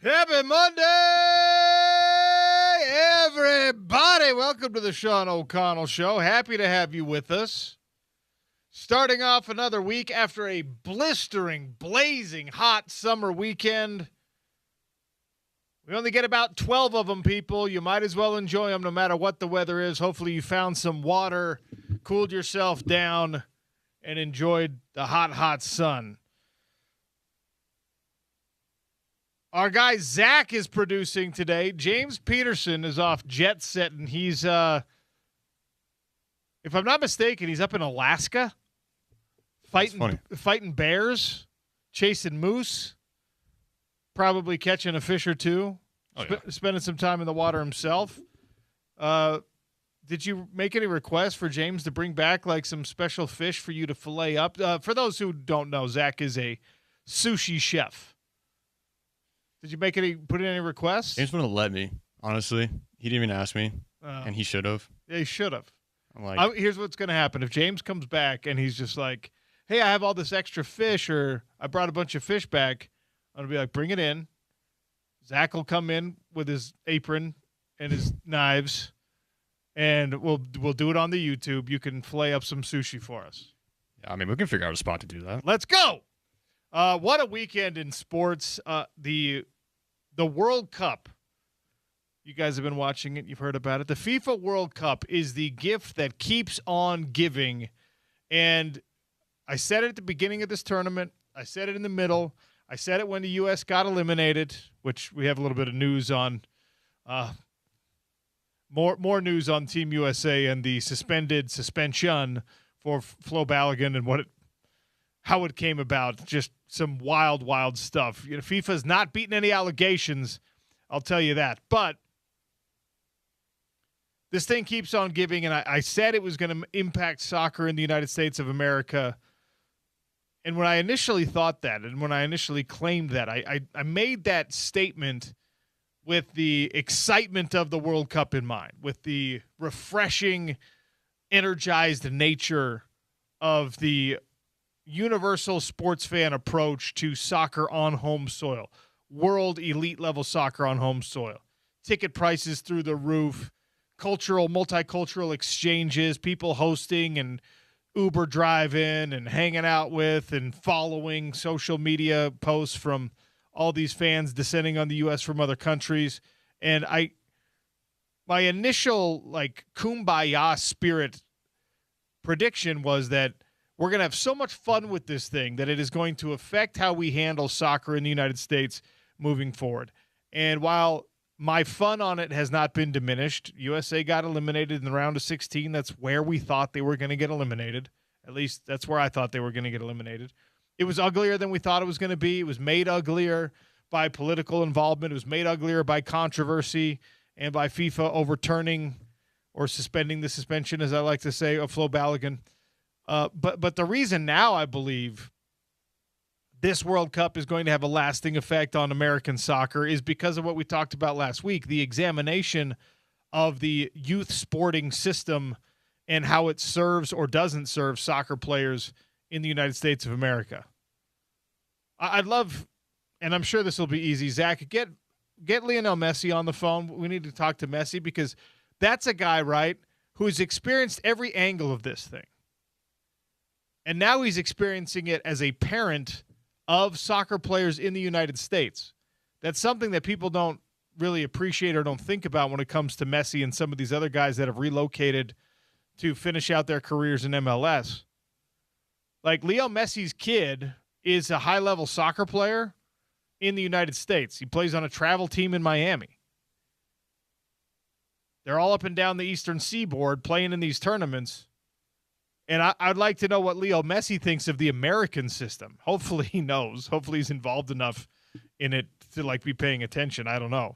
Happy Monday, everybody. Welcome to the Sean O'Connell Show. Happy to have you with us. Starting off another week after a blistering, blazing hot summer weekend. We only get about 12 of them, people. You might as well enjoy them no matter what the weather is. Hopefully you found some water, cooled yourself down, and enjoyed the hot, hot sun. Our guy Zach is producing today. James Peterson is off jet set, and he's, if I'm not mistaken, he's up in Alaska fighting bears, chasing moose, probably catching a fish or two, spending some time in the water himself. Did you make any requests for James to bring back like some special fish for you to fillet up? For those who don't know, Zach is a sushi chef. Did you put in any requests? James wouldn't let me, honestly. He didn't even ask me, and he should have. Yeah, he should have. I'm like, here's what's going to happen. If James comes back and he's just like, hey, I have all this extra fish, or I brought a bunch of fish back, I'm going to be like, bring it in. Zach will come in with his apron and his knives, and we'll do it on the YouTube. You can fillet up some sushi for us. Yeah, I mean, we can figure out a spot to do that. Let's go. What a weekend in sports. The World Cup. You guys have been watching it. You've heard about it. The FIFA World Cup is the gift that keeps on giving. And I said it at the beginning of this tournament. I said it in the middle. I said it when the U.S. got eliminated, which we have a little bit of news on. More news on Team USA and the suspension for Flo Balogun and how it came about. Just some wild, wild stuff. You know, FIFA's not beating any allegations, I'll tell you that. But this thing keeps on giving, and I said it was going to impact soccer in the United States of America. And when I initially thought that, and when I initially claimed that, I made that statement with the excitement of the World Cup in mind, with the refreshing, energized nature of the universal sports fan approach to soccer on home soil, world elite level soccer on home soil, ticket prices through the roof, multicultural exchanges, people hosting and Uber drive-in and hanging out with and following social media posts from all these fans descending on the U.S. from other countries. And my initial kumbaya spirit prediction was that we're going to have so much fun with this thing that it is going to affect how we handle soccer in the United States moving forward. And while my fun on it has not been diminished, USA got eliminated in the round of 16. That's where we thought they were going to get eliminated. At least that's where I thought they were going to get eliminated. It was uglier than we thought it was going to be. It was made uglier by political involvement. It was made uglier by controversy and by FIFA overturning or suspending the suspension, as I like to say, of Flo Balogun. But the reason now I believe this World Cup is going to have a lasting effect on American soccer is because of what we talked about last week, the examination of the youth sporting system and how it serves or doesn't serve soccer players in the United States of America. I'd love, and I'm sure this will be easy, Zach, get Lionel Messi on the phone. We need to talk to Messi because that's a guy, right, who's experienced every angle of this thing. And now he's experiencing it as a parent of soccer players in the United States. That's something that people don't really appreciate or don't think about when it comes to Messi and some of these other guys that have relocated to finish out their careers in MLS. Like Leo Messi's kid is a high-level soccer player in the United States. He plays on a travel team in Miami. They're all up and down the Eastern Seaboard playing in these tournaments. And I'd like to know what Leo Messi thinks of the American system. Hopefully he knows. Hopefully he's involved enough in it to be paying attention. I don't know.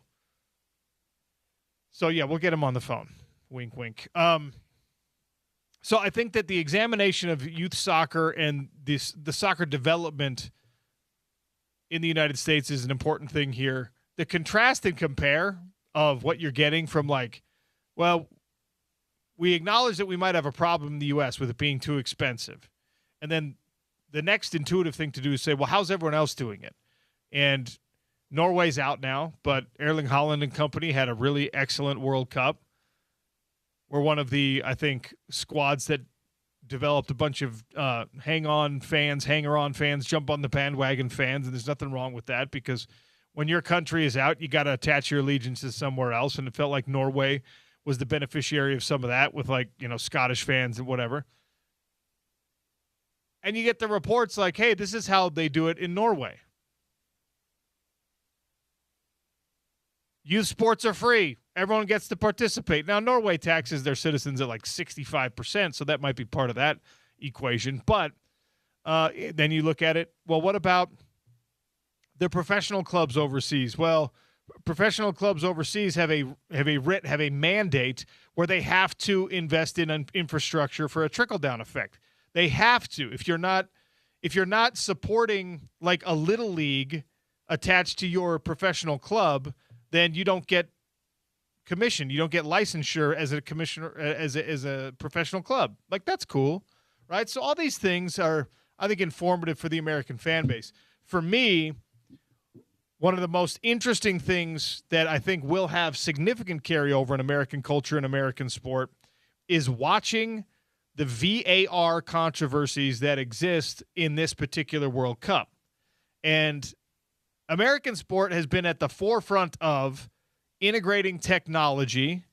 So yeah, we'll get him on the phone. Wink, wink. So I think that the examination of youth soccer and the soccer development in the United States is an important thing here. The contrast and compare of what you're getting from we acknowledge that we might have a problem in the U.S. with it being too expensive. And then the next intuitive thing to do is say, well, how's everyone else doing it? And Norway's out now, but Erling Haaland and company had a really excellent World Cup. We're one of the, I think, squads that developed a bunch of hanger-on fans, jump on the bandwagon fans, and there's nothing wrong with that because when your country is out, you got to attach your allegiances somewhere else, and it felt like Norway was the beneficiary of some of that with, like, Scottish fans and whatever. And you get the reports like, hey, this is how they do it in Norway. Youth sports are free. Everyone gets to participate. Now, Norway taxes their citizens at like 65%, so that might be part of that equation. But then you look at it, well, what about the professional clubs overseas? Well, professional clubs overseas have a mandate where they have to invest in infrastructure for a trickle-down effect. They have to. If you're not supporting like a little league attached to your professional club, then you don't get commission. You don't get licensure as a commissioner, as a professional club. Like, that's cool, right? So all these things are, I think, informative for the American fan base. For me, one of the most interesting things that I think will have significant carryover in American culture and American sport is watching the VAR controversies that exist in this particular World Cup. And American sport has been at the forefront of integrating technology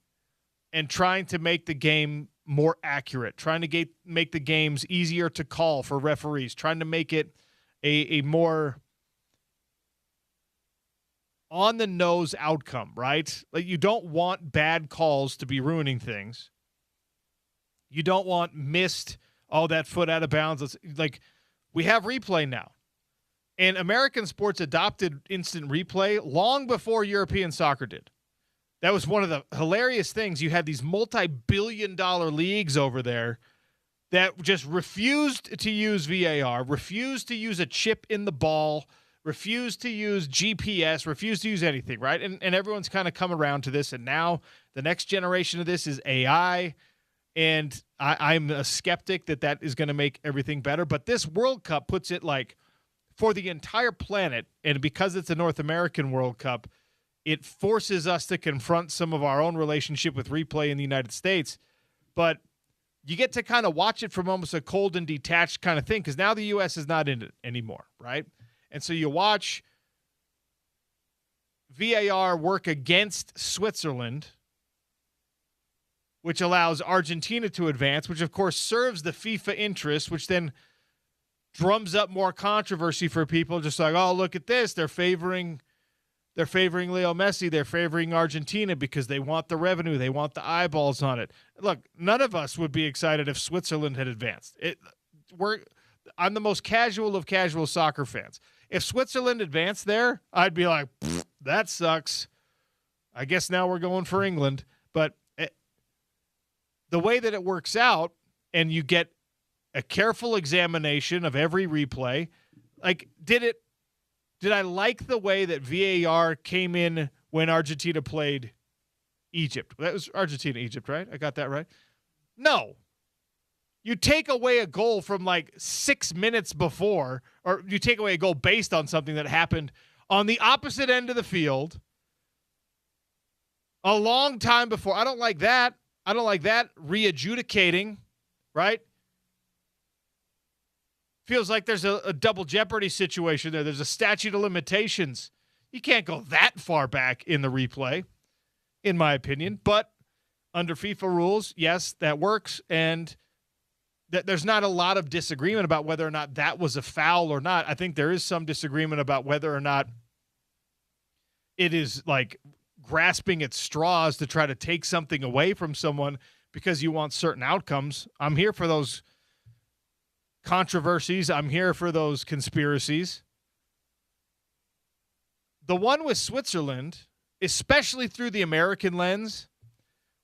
and trying to make the game more accurate, trying to make the games easier to call for referees, trying to make it a more on-the-nose outcome, right? Like, you don't want bad calls to be ruining things. You don't want missed, that foot out of bounds. Like, we have replay now. And American sports adopted instant replay long before European soccer did. That was one of the hilarious things. You had these multi-billion-dollar leagues over there that just refused to use VAR, refused to use a chip in the ball, refused to use GPS, refused to use anything, right? And everyone's kind of come around to this, and now the next generation of this is AI, and I'm a skeptic that is going to make everything better. But this World Cup puts it like, for the entire planet, and because it's a North American World Cup, it forces us to confront some of our own relationship with replay in the United States. But you get to kind of watch it from almost a cold and detached kind of thing, because now the U.S. is not in it anymore, right? And so you watch VAR work against Switzerland, which allows Argentina to advance, which, of course, serves the FIFA interest, which then drums up more controversy for people, just like, oh, look at this. They're favoring Leo Messi. They're favoring Argentina because they want the revenue. They want the eyeballs on it. Look, none of us would be excited if Switzerland had advanced. I'm the most casual of casual soccer fans. If Switzerland advanced there, I'd be like, that sucks. I guess now we're going for England. But the way that it works out, and you get a careful examination of every replay. Like, did I like the way that VAR came in when Argentina played Egypt? That was Argentina, Egypt, right? I got that right? No. You take away a goal from like 6 minutes before, or you take away a goal based on something that happened on the opposite end of the field a long time before. I don't like that. I don't like that re-adjudicating, right? Feels like there's a double jeopardy situation there. There's a statute of limitations. You can't go that far back in the replay, in my opinion. But under FIFA rules, yes, that works. And there's not a lot of disagreement about whether or not that was a foul or not. I think there is some disagreement about whether or not it is like grasping at straws to try to take something away from someone because you want certain outcomes. I'm here for those controversies. I'm here for those conspiracies. The one with Switzerland, especially through the American lens,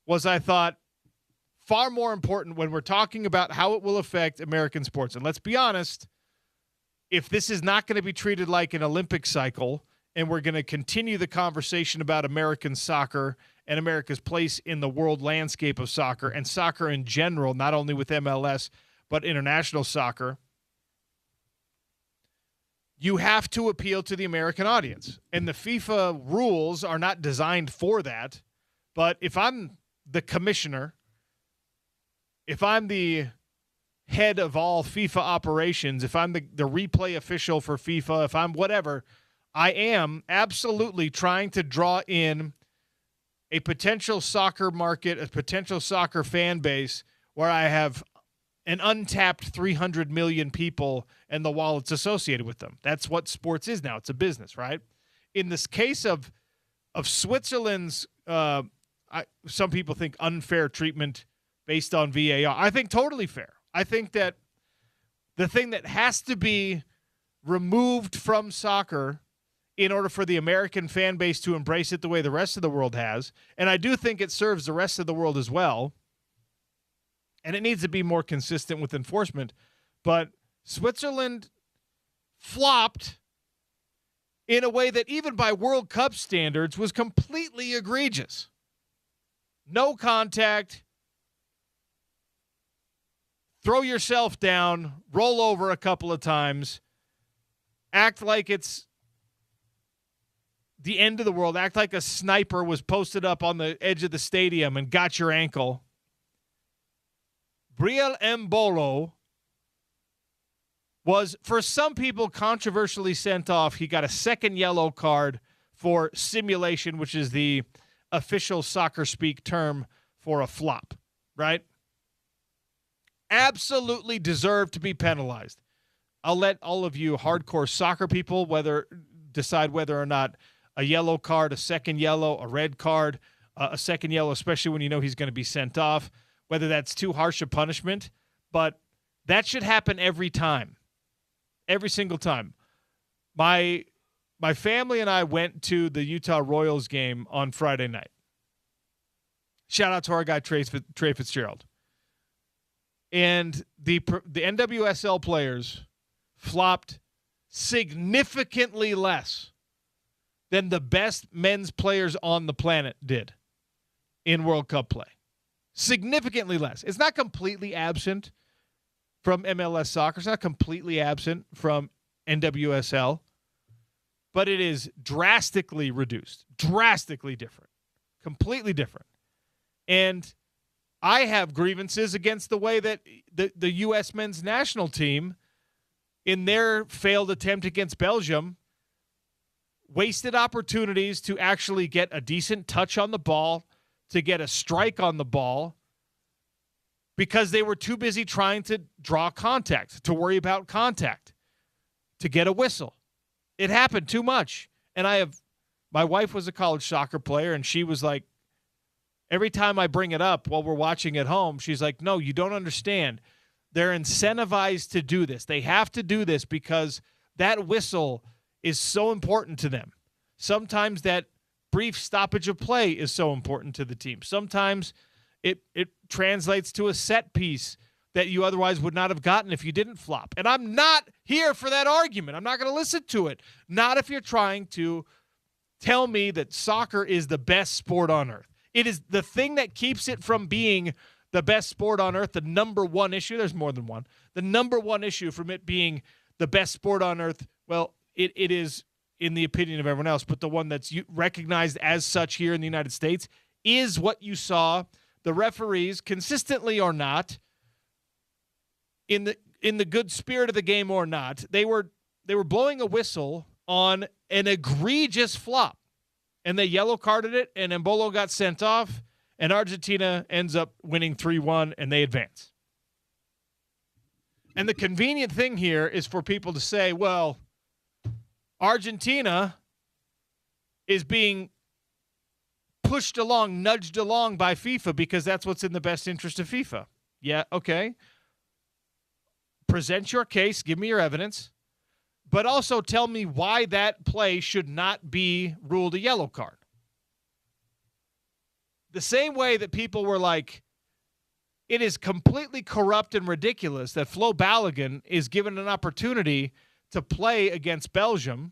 was, I thought, far more important when we're talking about how it will affect American sports. And let's be honest, if this is not going to be treated like an Olympic cycle and we're going to continue the conversation about American soccer and America's place in the world landscape of soccer and soccer in general, not only with MLS, but international soccer, you have to appeal to the American audience. And the FIFA rules are not designed for that. But if I'm the commissioner, if I'm the head of all FIFA operations, if I'm the replay official for FIFA, if I'm whatever, I am absolutely trying to draw in a potential soccer market, a potential soccer fan base where I have an untapped 300 million people and the wallets associated with them. That's what sports is now. It's a business, right? In this case of Switzerland's, some people think unfair treatment based on VAR. I think totally fair. I think that the thing that has to be removed from soccer in order for the American fan base to embrace it the way the rest of the world has, and I do think it serves the rest of the world as well, and it needs to be more consistent with enforcement, but Switzerland flopped in a way that even by World Cup standards was completely egregious. No contact, throw yourself down, roll over a couple of times, act like it's the end of the world, act like a sniper was posted up on the edge of the stadium and got your ankle. Briel Mbolo was, for some people, controversially sent off. He got a second yellow card for simulation, which is the official soccer speak term for a flop, right? Absolutely deserved to be penalized. I'll let all of you hardcore soccer people decide whether or not a yellow card, a second yellow, a red card, a second yellow, especially when you know he's going to be sent off, whether that's too harsh a punishment. But that should happen every time, every single time. My family and I went to the Utah Royals game on Friday night. Shout out to our guy, Trey Fitzgerald. And the NWSL players flopped significantly less than the best men's players on the planet did in World Cup play. Significantly less. It's not completely absent from MLS soccer. It's not completely absent from NWSL, but it is drastically reduced, drastically different, completely different. And I have grievances against the way that the U.S. men's national team, in their failed attempt against Belgium, wasted opportunities to actually get a decent touch on the ball, to get a strike on the ball, because they were too busy trying to draw contact, to worry about contact, to get a whistle. It happened too much. And my wife was a college soccer player, and she was like, every time I bring it up while we're watching at home, she's like, no, you don't understand. They're incentivized to do this. They have to do this because that whistle is so important to them. Sometimes that brief stoppage of play is so important to the team. Sometimes it translates to a set piece that you otherwise would not have gotten if you didn't flop. And I'm not here for that argument. I'm not going to listen to it. Not if you're trying to tell me that soccer is the best sport on earth. It is the thing that keeps it from being the best sport on earth, the number one issue. There's more than one. The number one issue from it being the best sport on earth, well, it is, in the opinion of everyone else, but the one that's recognized as such here in the United States is what you saw the referees, consistently or not, in the good spirit of the game or not, they were blowing a whistle on an egregious flop, and they yellow carded it, and Mbolo got sent off, and Argentina ends up winning 3-1, and they advance. And the convenient thing here is for people to say, well, Argentina is being pushed along, nudged along by FIFA because that's what's in the best interest of FIFA. Yeah, okay. Present your case, give me your evidence, but also tell me why that play should not be ruled a yellow card. The same way that people were like, it is completely corrupt and ridiculous that Flo Balogun is given an opportunity to play against Belgium.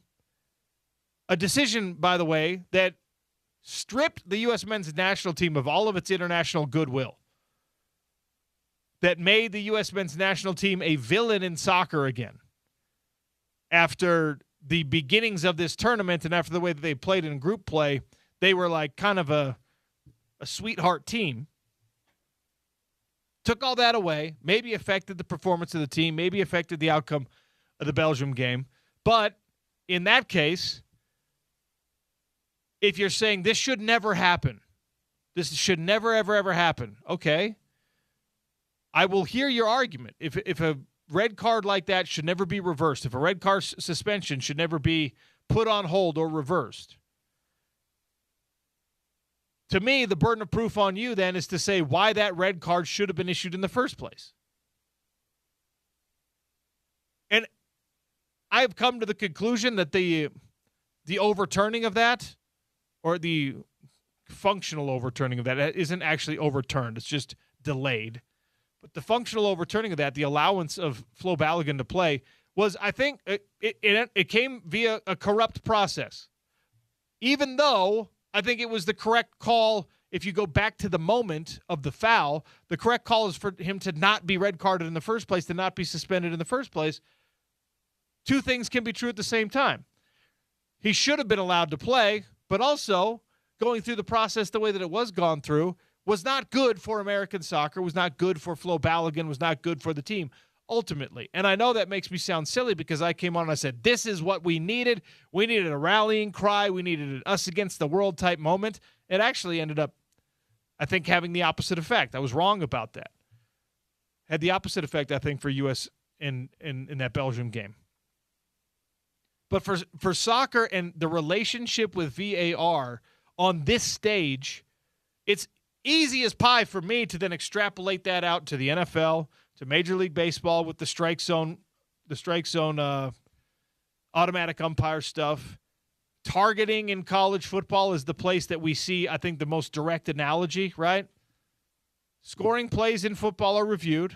A decision, by the way, that stripped the U.S. men's national team of all of its international goodwill. That made the U.S. men's national team a villain in soccer again. after the beginnings of this tournament and after the way that they played in group play, they were like kind of a sweetheart team. Took all that away, maybe affected the performance of the team, maybe affected the outcome of the Belgium game. But in that case, if you're saying this should never happen, this should never, ever, ever happen, okay, I will hear your argument. If a red card like that should never be reversed, if a red card suspension should never be put on hold or reversed, to me, the burden of proof on you then is to say why that red card should have been issued in the first place. And I've come to the conclusion that the overturning of that, or the functional overturning of that, isn't actually overturned. It's just delayed. But the functional overturning of that, the allowance of Flo Balogun to play, was, I think, it came via a corrupt process. Even though I think it was the correct call, if you go back to the moment of the foul, the correct call is for him to not be red carded in the first place, to not be suspended in the first place. Two things can be true at the same time. He should have been allowed to play, but also going through the process the way that it was gone through was not good for American soccer, was not good for Flo Balogun, was not good for the team ultimately. And I know that makes me sound silly because I came on and I said, this is what we needed. We needed a rallying cry. We needed an us against the world type moment. It actually ended up, I think, having the opposite effect. I was wrong about that. Had the opposite effect, I think, for U.S. in that Belgium game. But for soccer and the relationship with VAR on this stage, it's easy as pie for me to then extrapolate that out to the NFL, to Major League Baseball with the strike zone automatic umpire stuff. Targeting in college football is the place that we see, I think, the most direct analogy, right? Scoring plays in football are reviewed,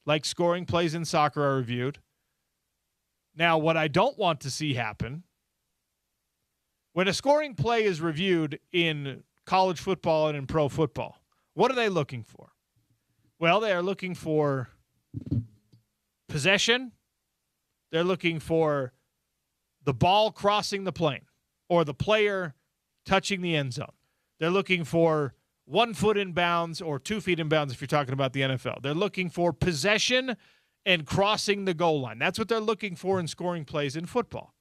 like scoring plays in soccer are reviewed. Now, what I don't want to see happen, when a scoring play is reviewed in college football and in pro football, what are they looking for? Well, they are looking for possession. They're looking for the ball crossing the plane or the player touching the end zone. They're looking for 1 foot in bounds or 2 feet in bounds if you're talking about the NFL. They're looking for possession and crossing the goal line. That's what they're looking for in scoring plays in football.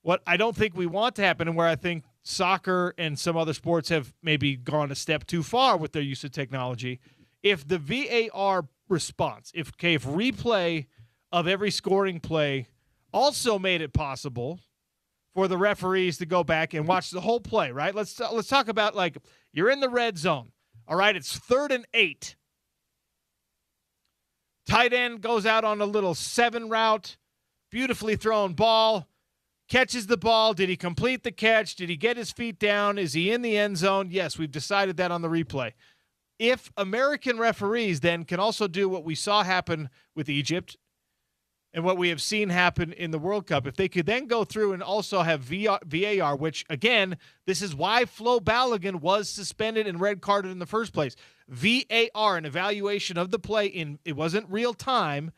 What I don't think we want to happen, and where I think soccer and some other sports have maybe gone a step too far with their use of technology, if the VAR response, if replay of every scoring play also made it possible for the referees to go back and watch the whole play, right? Let's talk about, like, you're in the red zone. All right, it's 3rd and 8. Tight end goes out on a little 7 route, beautifully thrown ball, catches the ball. Did he complete the catch? Did he get his feet down? Is he in the end zone? Yes, we've decided that on the replay. If American referees then can also do what we saw happen with Egypt and what we have seen happen in the World Cup, if they could then go through and also have VAR, which, again, this is why Flo Balogun was suspended and red carded in the first place. VAR, an evaluation of the play, it wasn't real time.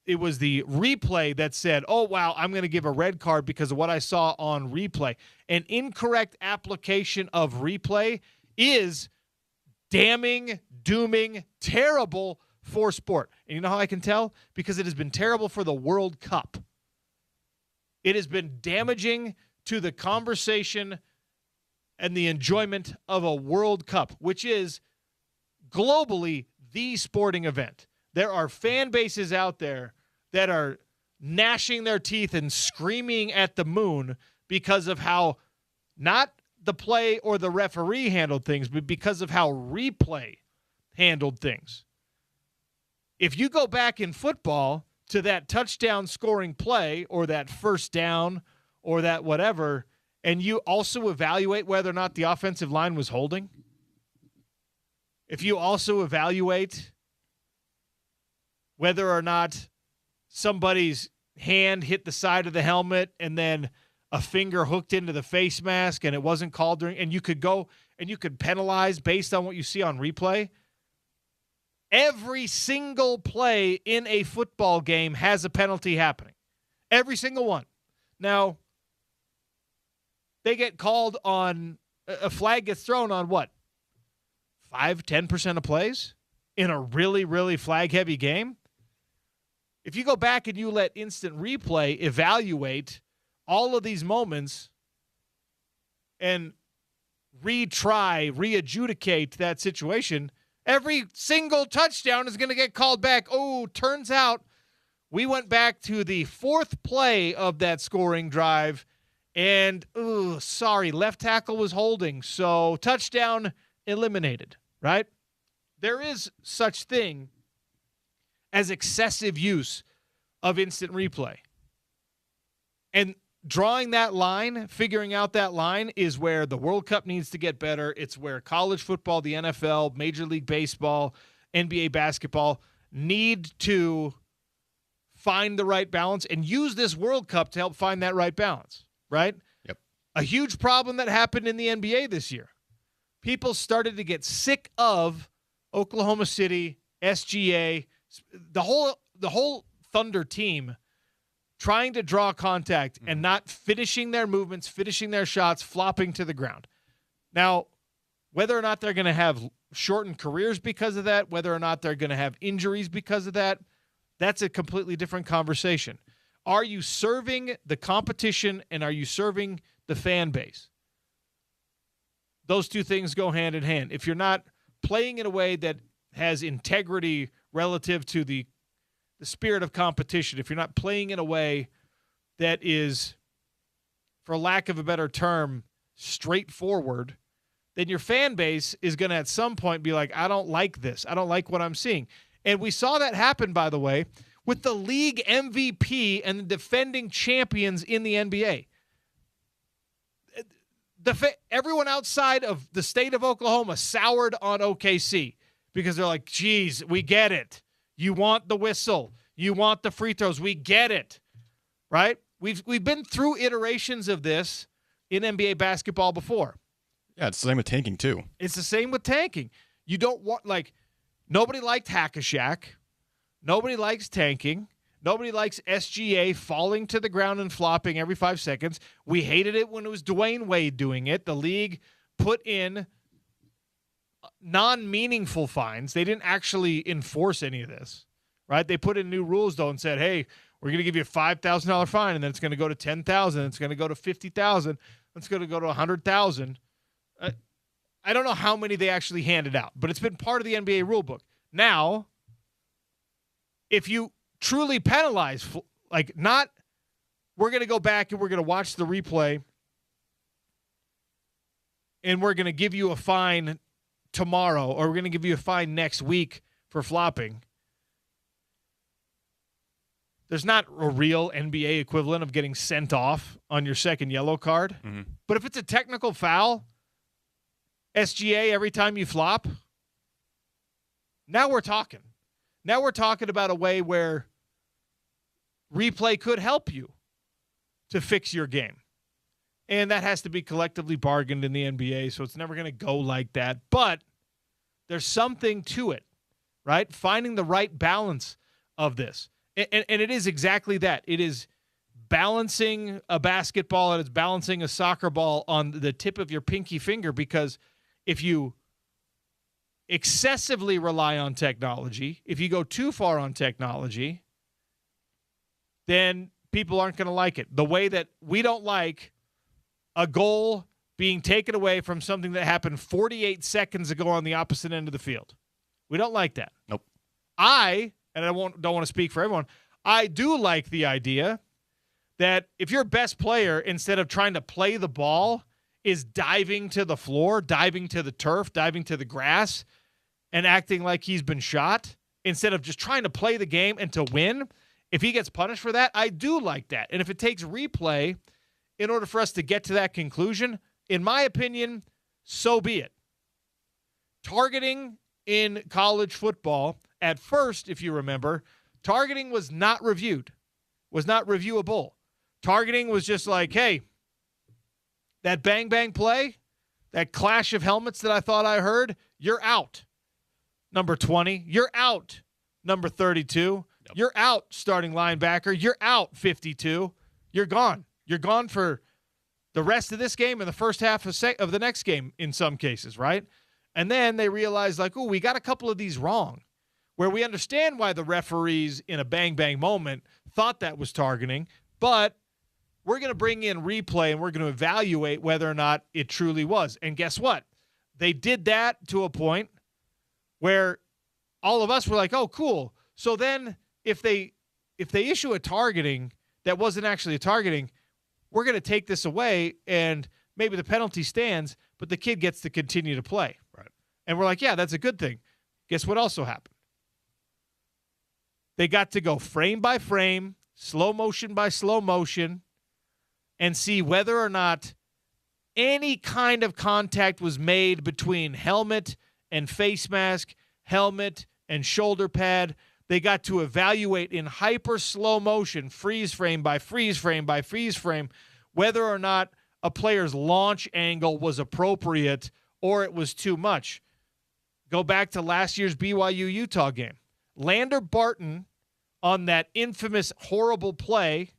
It was the replay that said, oh, wow, I'm going to give a red card because of what I saw on replay. An incorrect application of replay is damning, dooming, terrible for sport. And you know how I can tell? Because it has been terrible for the World Cup. It has been damaging to the conversation and the enjoyment of a World Cup, which is globally the sporting event. There are fan bases out there that are gnashing their teeth and screaming at the moon because of how not the play or the referee handled things, but because of how replay handled things. If you go back in football to that touchdown scoring play or that first down or that whatever, and you also evaluate whether or not the offensive line was holding, if you also evaluate whether or not somebody's hand hit the side of the helmet and then a finger hooked into the face mask and it wasn't called during, and you could go and you could penalize based on what you see on replay. Every single play in a football game has a penalty happening. Every single one. Now, they get called on, a flag gets thrown on what? 5-10% of plays in a really, really flag-heavy game? If you go back and you let instant replay evaluate all of these moments and re-adjudicate that situation, every single touchdown is going to get called back. Oh, turns out we went back to the fourth play of that scoring drive, and, left tackle was holding, so touchdown eliminated, right? There is such thing as excessive use of instant replay. And drawing that line, figuring out that line is where the World Cup needs to get better. It's where college football, the NFL, Major League Baseball, NBA basketball need to find the right balance and use this World Cup to help find that right balance, right? Yep. A huge problem that happened in the NBA this year. People started to get sick of Oklahoma City, SGA, the whole Thunder team trying to draw contact and not finishing their movements, finishing their shots, flopping to the ground. Now, whether or not they're going to have shortened careers because of that, whether or not they're going to have injuries because of that, that's a completely different conversation. Are you serving the competition and are you serving the fan base? Those two things go hand in hand. If you're not playing in a way that has integrity relative to the spirit of competition, if you're not playing in a way that is, for lack of a better term, straightforward, then your fan base is going to at some point be like, I don't like this. I don't like what I'm seeing. And we saw that happen, by the way, with the league MVP and the defending champions in the NBA. Everyone outside of the state of Oklahoma soured on OKC because they're like, geez, we get it. You want the whistle. You want the free throws. We get it, right? We've been through iterations of this in NBA basketball before. Yeah, it's the same with tanking too. It's the same with tanking. You don't want, like, nobody liked Hack-a-Shack. Nobody likes tanking. Nobody likes SGA falling to the ground and flopping every 5 seconds. We hated it when it was Dwayne Wade doing it. The league put in non-meaningful fines. They didn't actually enforce any of this, right? They put in new rules, though, and said, hey, we're going to give you a $5,000 fine, and then it's going to go to $10,000. It's going to go to $50,000. It's going to go to $100,000. I don't know how many they actually handed out, but it's been part of the NBA rulebook. Now, if you truly penalize, like, not, we're going to go back and we're going to watch the replay and we're going to give you a fine tomorrow, or we're going to give you a fine next week for flopping. There's not a real NBA equivalent of getting sent off on your second yellow card. Mm-hmm. But if it's a technical foul, SGA every time you flop, now we're talking. Now we're talking about a way where replay could help you to fix your game. And that has to be collectively bargained in the NBA, so it's never going to go like that. But there's something to it, right? Finding the right balance of this. And it is exactly that. It is balancing a basketball and it's balancing a soccer ball on the tip of your pinky finger, because if you excessively rely on technology, if you go too far on technology, then people aren't going to like it. The way that we don't like a goal being taken away from something that happened 48 seconds ago on the opposite end of the field. We don't like that. Nope. And I don't want to speak for everyone, I do like the idea that if your best player, instead of trying to play the ball, is diving to the floor, diving to the turf, diving to the grass, and acting like he's been shot, instead of just trying to play the game and to win, if he gets punished for that, I do like that. And if it takes replay in order for us to get to that conclusion, in my opinion, so be it. Targeting in college football, at first, if you remember, targeting was not reviewed, was not reviewable. Targeting was just like, hey, that bang-bang play, that clash of helmets that I thought I heard, you're out. Number 20, you're out. Number 32, Yep. You're out, starting linebacker. You're out, 52. You're gone. You're gone for the rest of this game and the first half of the next game in some cases, right? And then they realize, like, oh, we got a couple of these wrong, where we understand why the referees in a bang-bang moment thought that was targeting, but we're going to bring in replay and we're going to evaluate whether or not it truly was. And guess what? They did that to a point where all of us were like, oh, cool. So then if they issue a targeting that wasn't actually a targeting, we're going to take this away and maybe the penalty stands, but the kid gets to continue to play. Right. And we're like, yeah, that's a good thing. Guess what also happened? They got to go frame by frame, slow motion by slow motion, and see whether or not any kind of contact was made between helmet and face mask, helmet and shoulder pad. They got to evaluate in hyper slow motion, freeze frame by freeze frame by freeze frame, whether or not a player's launch angle was appropriate or it was too much. Go back to last year's BYU-Utah game. Lander Barton on that infamous horrible play,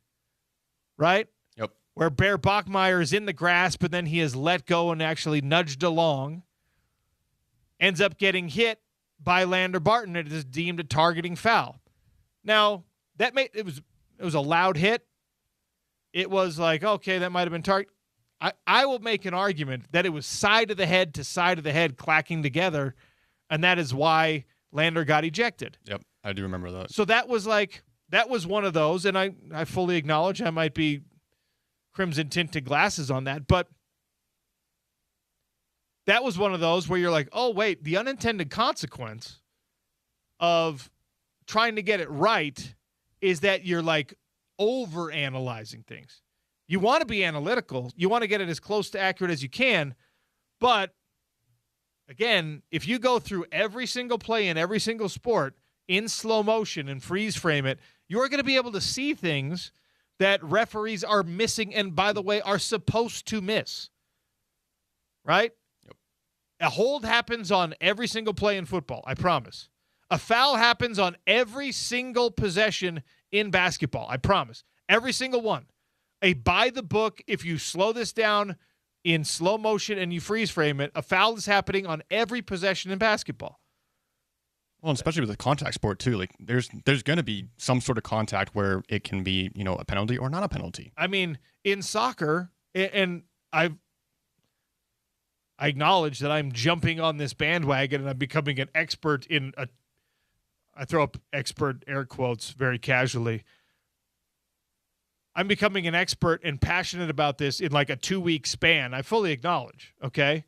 right? Yep. Where Bear Bachmeier is in the grasp, but then he is let go and actually nudged along, ends up getting hit by Lander Barton. It is deemed a targeting foul. Now, it was a loud hit. It was like, okay, that might have been target. I will make an argument that it was side of the head to side of the head clacking together, and that is why Lander got ejected. Yep, I do remember that. So that was one of those, and I fully acknowledge I might be crimson tinted glasses on that, but that was one of those where you're like, oh, wait, the unintended consequence of trying to get it right is that you're like over-analyzing things. You want to be analytical. You want to get it as close to accurate as you can. But, again, if you go through every single play in every single sport in slow motion and freeze frame it, you're going to be able to see things that referees are missing and, by the way, are supposed to miss. Right? Yep. A hold happens on every single play in football, I promise. A foul happens on every single possession in basketball, I promise. Every single one. A by the book, if you slow this down in slow motion and you freeze frame it, a foul is happening on every possession in basketball. Well, and especially with the contact sport too, like there's going to be some sort of contact where it can be, a penalty or not a penalty. I mean, in soccer, and I acknowledge that I'm jumping on this bandwagon and I'm becoming an expert I throw up expert air quotes very casually. I'm becoming an expert and passionate about this in like a 2-week span. I fully acknowledge, okay?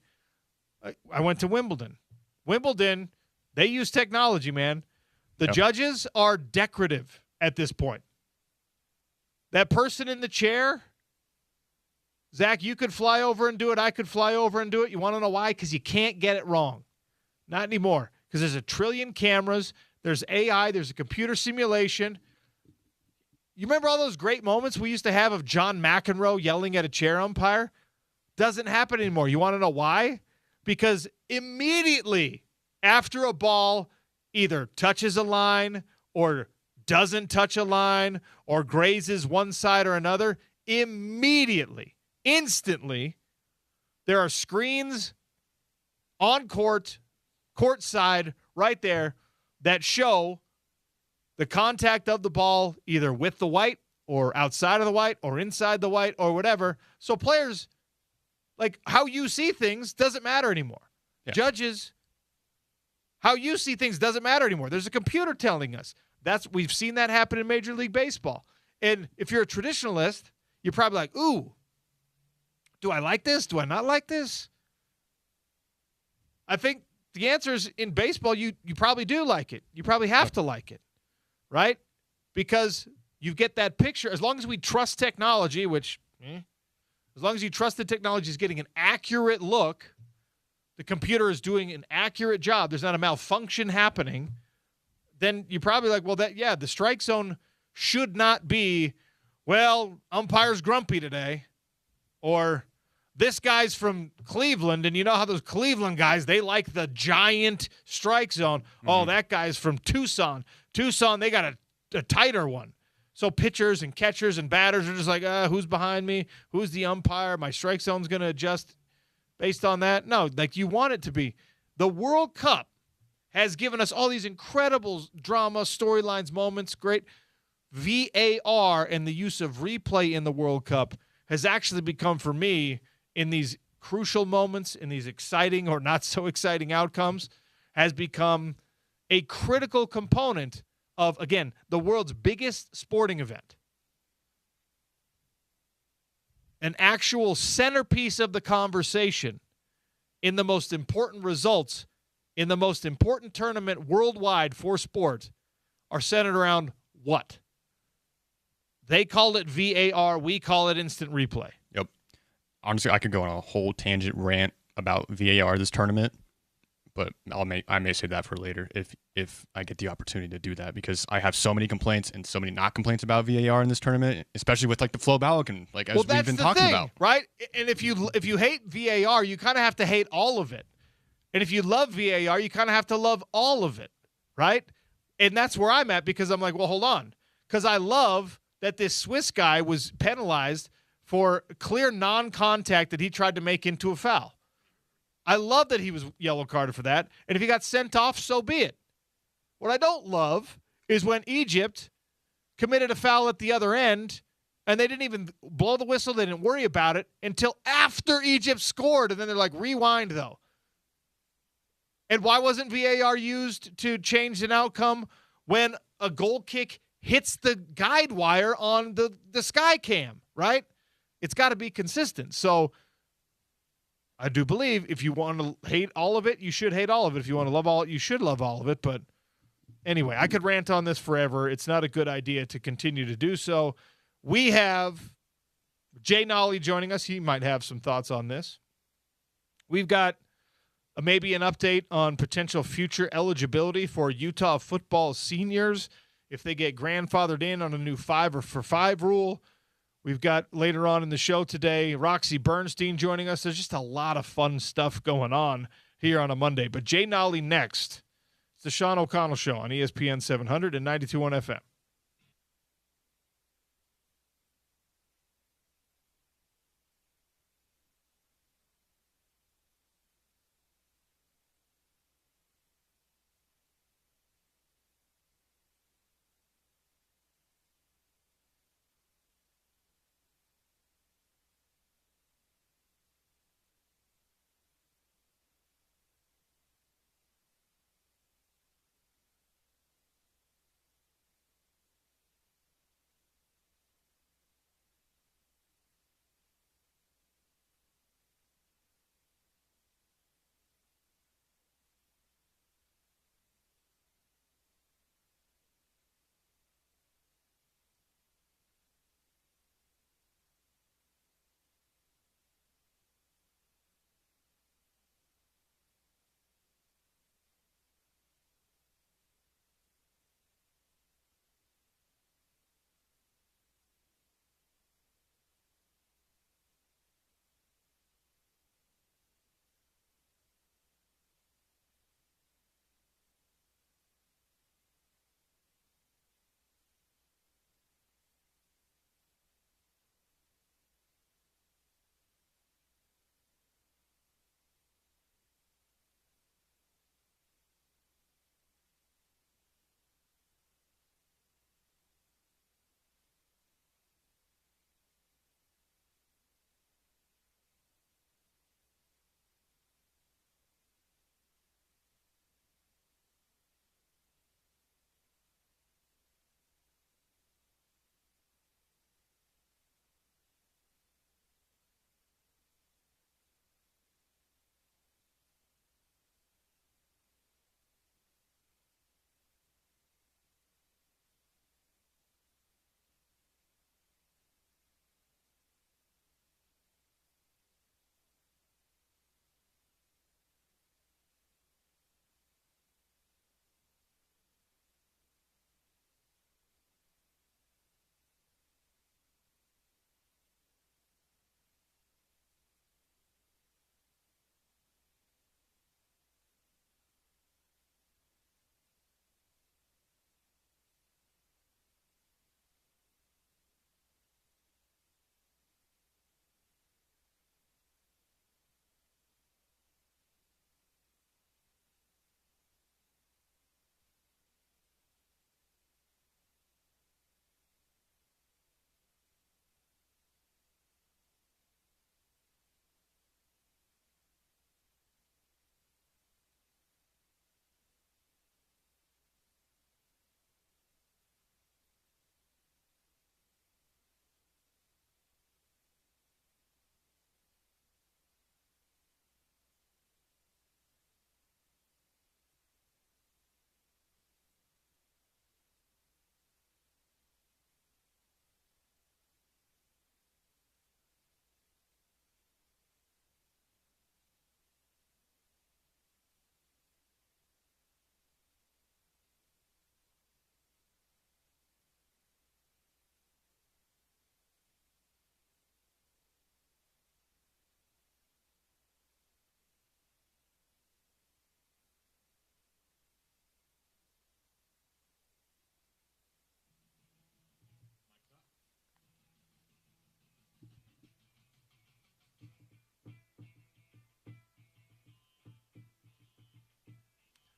I went to Wimbledon. Wimbledon, they use technology, man. The judges are decorative at this point. That person in the chair, Zach, you could fly over and do it. I could fly over and do it. You want to know why? Because you can't get it wrong. Not anymore. Because there's a trillion cameras. There's AI. There's a computer simulation. You remember all those great moments we used to have of John McEnroe yelling at a chair umpire? Doesn't happen anymore. You want to know why? Because immediately after a ball either touches a line or doesn't touch a line or grazes one side or another, immediately, instantly, there are screens on court side right there that show the contact of the ball either with the white or outside of the white or inside the white or whatever. So players, like how you see things doesn't matter anymore. Yeah. Judges, how you see things doesn't matter anymore. There's a computer telling us. We've seen that happen in Major League Baseball. And if you're a traditionalist, you're probably like, ooh, do I like this? Do I not like this? I think the answer is in baseball, you probably do like it. You probably have to like it. Right? Because you get that picture. As long as we trust technology, which, as long as you trust the technology is getting an accurate look, the computer is doing an accurate job, there's not a malfunction happening, then you're probably like, well, the strike zone should not be, well, umpire's grumpy today, or this guy's from Cleveland, and you know how those Cleveland guys, they like the giant strike zone. Mm-hmm. Oh, that guy's from Tucson. Tucson, they got a tighter one. So pitchers and catchers and batters are just like, who's behind me? Who's the umpire? My strike zone's going to adjust based on that. No, like you want it to be. The World Cup has given us all these incredible drama, storylines, moments, great VAR, and the use of replay in the World Cup has actually become, for me, in these crucial moments, in these exciting or not so exciting outcomes, has become a critical component of, again, the world's biggest sporting event. An actual centerpiece of the conversation in the most important results in the most important tournament worldwide for sport are centered around what? They call it VAR. We call it instant replay. Yep. Honestly, I could go on a whole tangent rant about VAR this tournament, but I may save that for later if I get the opportunity to do that, because I have so many complaints and so many not complaints about VAR in this tournament, especially with like the Flo Balogun, like as we've been talking about. Right? And if you hate VAR, you kind of have to hate all of it. And if you love VAR, you kind of have to love all of it, right? And that's where I'm at, because I'm like, well, hold on. Because I love that this Swiss guy was penalized for clear non-contact that he tried to make into a foul. I love that he was yellow carded for that. And if he got sent off, so be it. What I don't love is when Egypt committed a foul at the other end and they didn't even blow the whistle. They didn't worry about it until after Egypt scored. And then they're like, rewind, though. And why wasn't VAR used to change an outcome when a goal kick hits the guide wire on the sky cam, right? It's got to be consistent. So I do believe if you want to hate all of it, you should hate all of it. If you want to love all it, you should love all of it. But anyway, I could rant on this forever. It's not a good idea to continue to do so. We have Jay Nolly joining us. He might have some thoughts on this. We've got maybe an update on potential future eligibility for Utah football seniors if they get grandfathered in on a new 5-for-5 rule. We've got later on in the show today, Roxy Bernstein joining us. There's just a lot of fun stuff going on here on a Monday. But Jay Nolly next. It's the Sean O'Connell Show on ESPN 700 and 92.1 FM.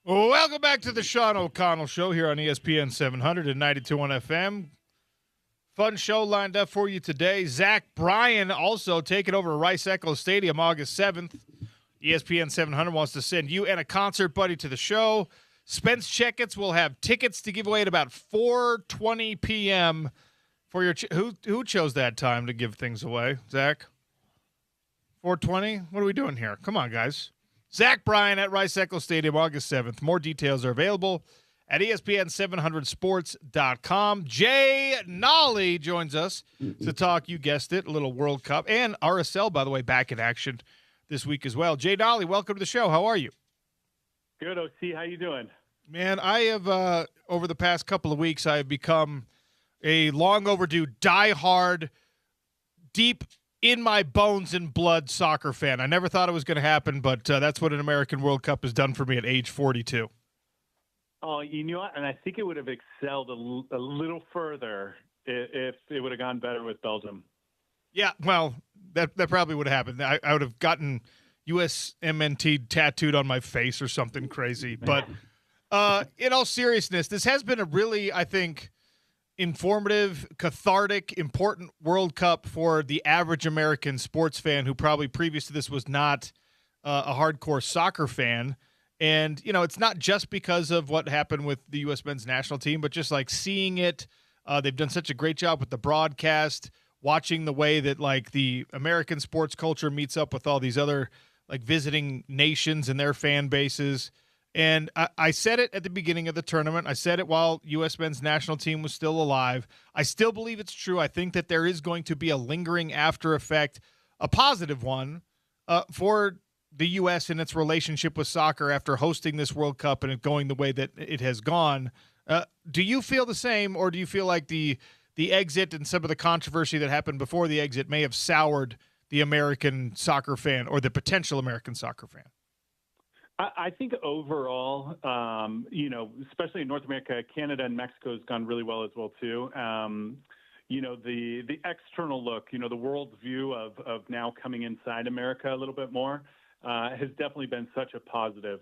Welcome back to the Sean O'Connell Show here on ESPN 700 and 92.1 FM. Fun show lined up for you today. Zach Bryan also taking over Rice-Eccles Stadium August 7th. ESPN 700 wants to send you and a concert buddy to the show. Spence Checketts will have tickets to give away at about 4:20 p.m. for your who chose that time to give things away, Zach? 4:20? What are we doing here? Come on, guys. Zach Bryan at Rice-Eccles Stadium August 7th. More details are available at ESPN700sports.com. Jay Nolly joins us to talk, you guessed it, a little World Cup. And RSL, by the way, back in action this week as well. Jay Nolly, welcome to the show. How are you? Good, OC. How you doing? Man, I have, over the past couple of weeks, I have become a long overdue, diehard, deep in my bones and blood soccer fan. I never thought it was going to happen, but that's what an American World Cup has done for me at age 42. Oh, you know what? And I think it would have excelled a little further if it would have gone better with Belgium. Yeah, well, that probably would have happened. I would have gotten USMNT tattooed on my face or something crazy. But in all seriousness, this has been a really, I think, informative, cathartic, important World Cup for the average American sports fan who probably previous to this was not a hardcore soccer fan. And, you know, it's not just because of what happened with the U.S. men's national team, but just like seeing it. They've done such a great job with the broadcast, watching the way that like the American sports culture meets up with all these other like visiting nations and their fan bases. And I said it at the beginning of the tournament. I said it while U.S. men's national team was still alive. I still believe it's true. I think that there is going to be a lingering after effect, a positive one, for the U.S. and its relationship with soccer after hosting this World Cup and it going the way that it has gone. Do you feel the same, or do you feel like the exit and some of the controversy that happened before the exit may have soured the American soccer fan or the potential American soccer fan? I think overall, you know, especially in North America, Canada and Mexico has gone really well as well too. You know, the external look, you know, the world's view of now coming inside America a little bit more has definitely been such a positive.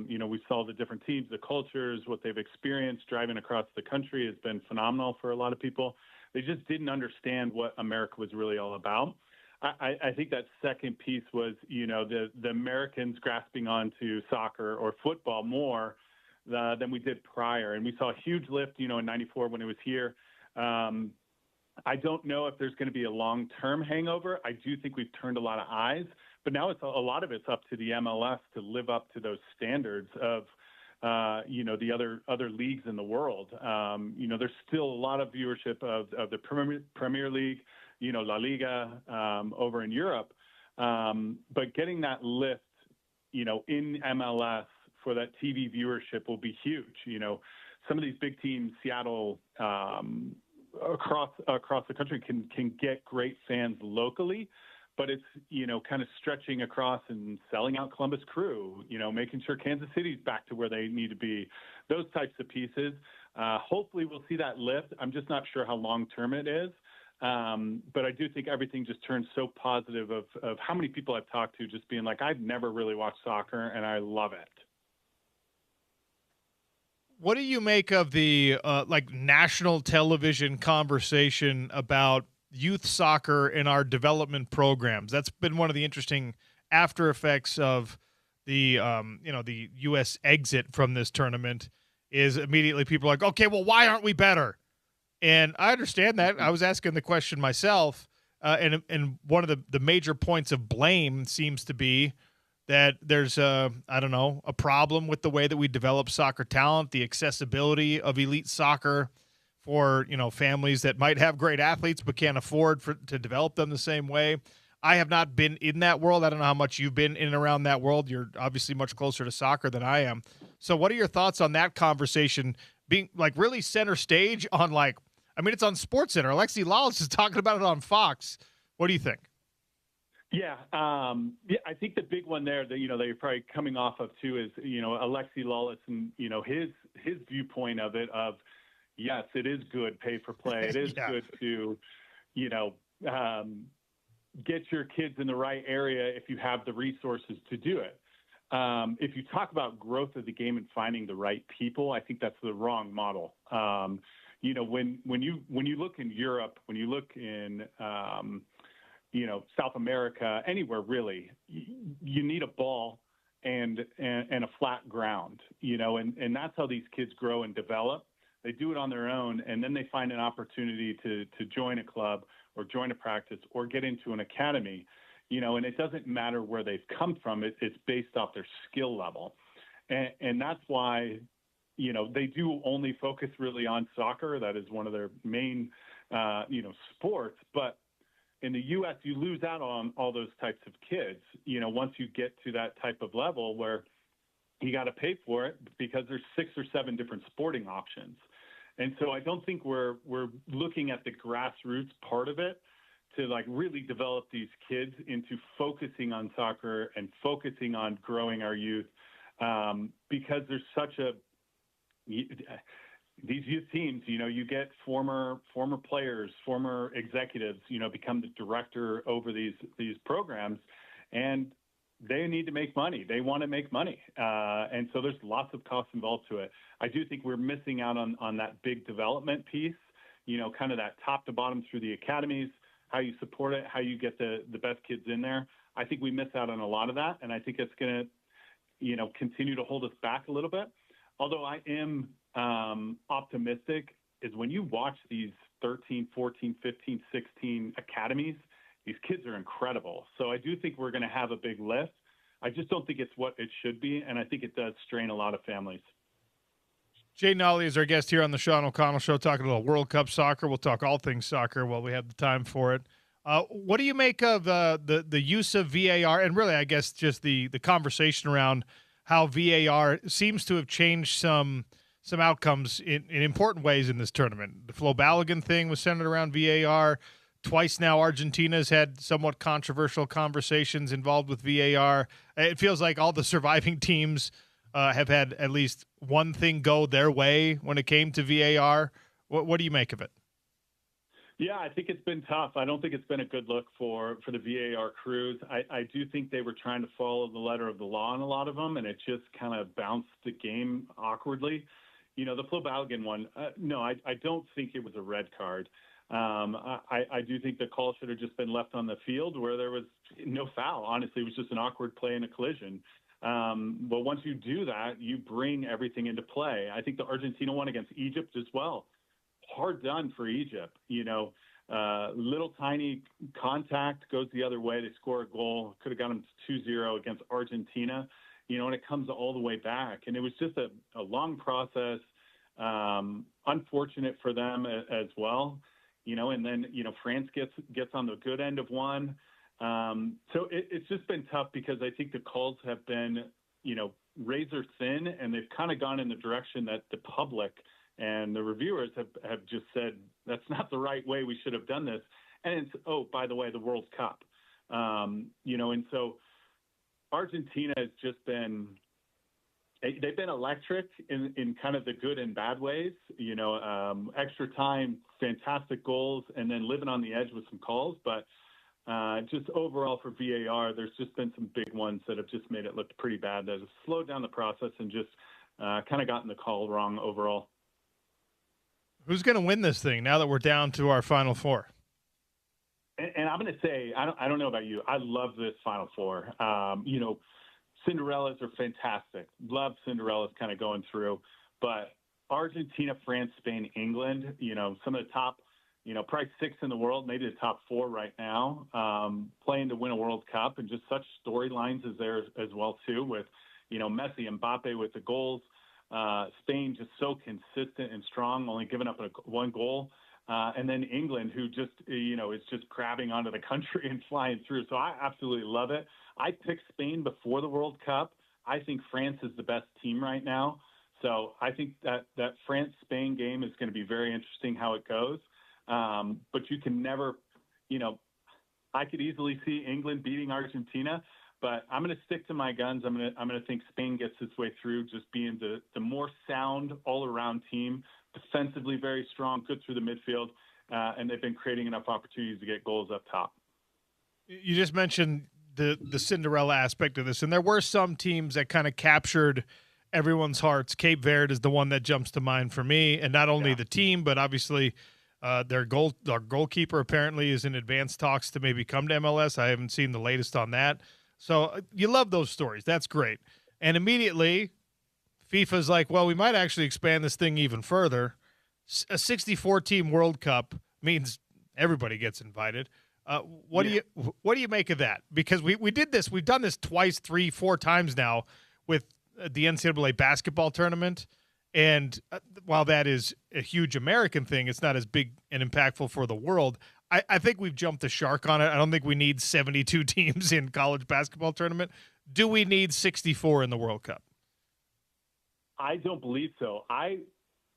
You know, we saw the different teams, the cultures, what they've experienced driving across the country has been phenomenal for a lot of people. They just didn't understand what America was really all about. I think that second piece was, you know, the Americans grasping onto soccer or football more than we did prior. And we saw a huge lift, you know, in 94 when it was here. I don't know if there's going to be a long-term hangover. I do think we've turned a lot of eyes, but now it's a lot of it's up to the MLS to live up to those standards of, you know, the other leagues in the world. You know, there's still a lot of viewership of the Premier League, you know, La Liga over in Europe. But getting that lift, you know, in MLS for that TV viewership will be huge. You know, some of these big teams, Seattle, across the country can get great fans locally, but it's, you know, kind of stretching across and selling out Columbus Crew, you know, making sure Kansas City's back to where they need to be, those types of pieces. Hopefully we'll see that lift. I'm just not sure how long-term it is. But I do think everything just turns so positive of how many people I've talked to just being like, I've never really watched soccer and I love it. What do you make of the like national television conversation about youth soccer in our development programs? That's been one of the interesting after effects of the you know, the U.S. exit from this tournament is immediately people are like, okay, well, why aren't we better? And I understand that. I was asking the question myself, and one of the major points of blame seems to be that there's I don't know, a problem with the way that we develop soccer talent, the accessibility of elite soccer for, you know, families that might have great athletes but can't afford to develop them the same way. I have not been in that world. I don't know how much you've been in and around that world. You're obviously much closer to soccer than I am. So what are your thoughts on that conversation being like really center stage on like, I mean, it's on SportsCenter. Alexi Lawless is talking about it on Fox. What do you think? Yeah, I think the big one there that, you know, they're probably coming off of too is, you know, Alexi Lawless and, you know, his viewpoint of it of, yes, it is good pay for play. It is good to, you know, get your kids in the right area if you have the resources to do it. if you talk about growth of the game and finding the right people, I think that's the wrong model. When you look in Europe, when you look in South America, anywhere really, you need a ball and a flat ground, and that's how these kids grow and develop. They do it on their own, and then they find an opportunity to join a club or join a practice or get into an academy, and it doesn't matter where they've come from. It's based off their skill level. And that's why, they do only focus really on soccer. That is one of their main, sports. But in the U.S., you lose out on all those types of kids, once you get to that type of level where you got to pay for it because there's 6 or 7 different sporting options. And so I don't think we're looking at the grassroots part of it to like really develop these kids into focusing on soccer and focusing on growing our youth, because there's such these youth teams, you get former players, former executives, become the director over these programs, and they need to make money. They want to make money. And so there's lots of costs involved to it. I do think we're missing out on that big development piece, kind of that top to bottom through the academies, how you support it, how you get the best kids in there. I think we miss out on a lot of that. And I think it's going to, continue to hold us back a little bit. Although I am optimistic is when you watch these 13, 14, 15, 16 academies, these kids are incredible. So I do think we're going to have a big lift. I just don't think it's what it should be, and I think it does strain a lot of families. Jay Nolly is our guest here on the Sean O'Connell Show, talking about World Cup soccer. We'll talk all things soccer while we have the time for it. What do you make of the use of VAR, and really, I guess, just the conversation around how VAR seems to have changed some outcomes in important ways in this tournament? The Flo Balogun thing was centered around VAR. Twice now, Argentina's had somewhat controversial conversations involved with VAR. It feels like all the surviving teams have had at least one thing go their way when it came to VAR. What do you make of it? Yeah, I think it's been tough. I don't think it's been a good look for the VAR crews. I do think they were trying to follow the letter of the law in a lot of them, and it just kind of bounced the game awkwardly. The Flo Balogun one, no, I don't think it was a red card. I do think the call should have just been left on the field where there was no foul. Honestly, it was just an awkward play in a collision. But once you do that, you bring everything into play. I think the Argentina one against Egypt as well. Hard done for Egypt. Little tiny contact goes the other way. They score a goal. Could have got them to 2-0 against Argentina, and it comes all the way back. And it was just a long process. Unfortunate for them as well. And then, France gets on the good end of one. So it's just been tough because I think the calls have been, razor thin, and they've kind of gone in the direction that the public and the reviewers have just said, that's not the right way. We should have done this. And it's, by the way, the World Cup, and so Argentina has just been, they've been electric in kind of the good and bad ways, extra time, fantastic goals, and then living on the edge with some calls. But just overall for VAR, there's just been some big ones that have just made it look pretty bad, that have slowed down the process and just kind of gotten the call wrong overall. Who's going to win this thing now that we're down to our Final Four? And I'm going to say, I don't know about you. I love this Final Four. Cinderellas are fantastic. Love Cinderellas kind of going through. But Argentina, France, Spain, England, some of the top, probably 6 in the world, maybe the top 4 right now, playing to win a World Cup, and just such storylines is there as well, too, with, Messi and Mbappe with the goals. Spain just so consistent and strong, only giving up one goal. And then England, who just, is just grabbing onto the country and flying through. So I absolutely love it. I picked Spain before the World Cup. I think France is the best team right now. So I think that France-Spain game is going to be very interesting how it goes. But you can never, I could easily see England beating Argentina, but I'm going to stick to my guns. I'm going to think Spain gets its way through, just being the more sound all-around team, defensively very strong, good through the midfield, and they've been creating enough opportunities to get goals up top. You just mentioned the Cinderella aspect of this, and there were some teams that kind of captured everyone's hearts. Cape Verde is the one that jumps to mind for me, and not only the team, but obviously their goalkeeper apparently is in advanced talks to maybe come to MLS. I haven't seen the latest on that. So you love those stories. That's great. And immediately FIFA's like, well, we might actually expand this thing even further. A 64-team World Cup means everybody gets invited. What do you make of that? Because we did this. We've done this twice, 3-4 times now with the NCAA basketball tournament. And while that is a huge American thing, it's not as big and impactful for the world. I think we've jumped the shark on it. I don't think we need 72 teams in college basketball tournament. Do we need 64 in the World Cup? I don't believe so. I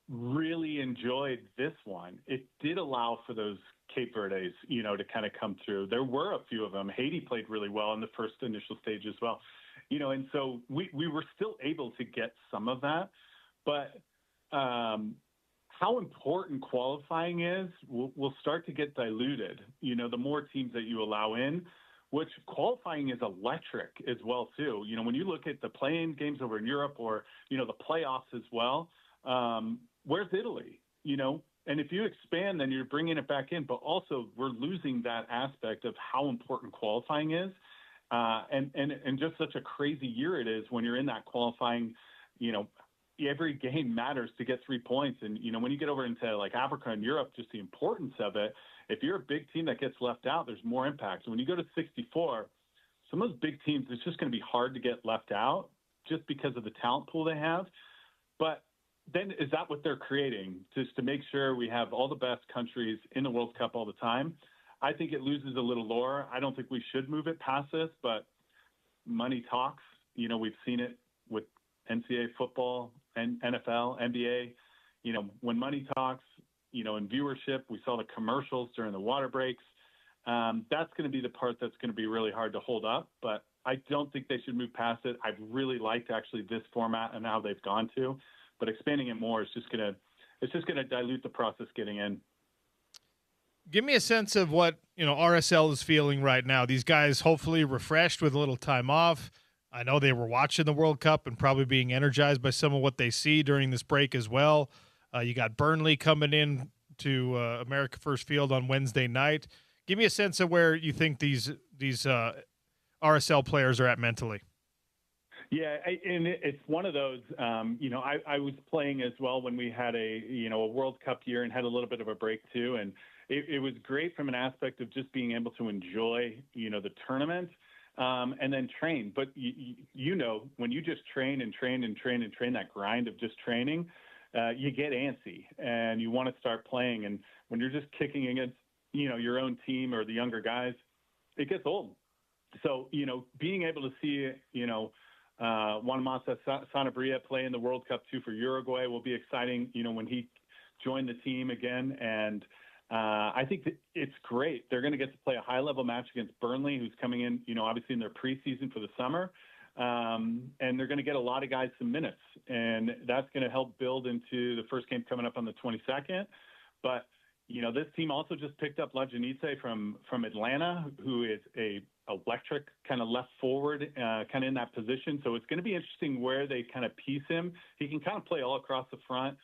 really enjoyed this one. It did allow for those Cape Verdes, to kind of come through. There were a few of them. Haiti played really well in the first initial stage as well, and so we were still able to get some of that. But how important qualifying is will start to get diluted, the more teams that you allow in, which qualifying is electric as well, too. When you look at the play-in games over in Europe or, the playoffs as well, where's Italy, And if you expand, then you're bringing it back in. But also we're losing that aspect of how important qualifying is. And just such a crazy year it is when you're in that qualifying, every game matters to get 3 points. And, when you get over into like Africa and Europe, just the importance of it, if you're a big team that gets left out, there's more impact. So when you go to 64, some of those big teams, it's just going to be hard to get left out just because of the talent pool they have. But then is that what they're creating, just to make sure we have all the best countries in the World Cup all the time? I think it loses a little lore. I don't think we should move it past this, but money talks. We've seen it with NCAA football and NFL, NBA. When money talks, in viewership, we saw the commercials during the water breaks. That's going to be the part that's going to be really hard to hold up, but I don't think they should move past it. I've really liked actually this format and how they've gone to, but expanding it more is just going to dilute the process getting in. Give me a sense of what, RSL is feeling right now. These guys hopefully refreshed with a little time off. I know they were watching the World Cup and probably being energized by some of what they see during this break as well. You got Burnley coming in to America First Field on Wednesday night. Give me a sense of where you think these RSL players are at mentally. Yeah, and it's one of those, I was playing as well when we had a World Cup year and had a little bit of a break too. And it was great from an aspect of just being able to enjoy, the tournament and then train. But, when you just train, that grind of just training, you get antsy and you want to start playing. And when you're just kicking against, your own team or the younger guys, it gets old. So, being able to see, Juan Mata Sanabria play in the World Cup too for Uruguay will be exciting, when he joined the team again. And I think that it's great. They're going to get to play a high-level match against Burnley, who's coming in, obviously in their preseason for the summer. And they're going to get a lot of guys some minutes. And that's going to help build into the first game coming up on the 22nd. But, this team also just picked up Lajanice from Atlanta, who is a electric kind of left forward, kind of in that position. So it's going to be interesting where they kind of piece him. He can kind of play all across the front.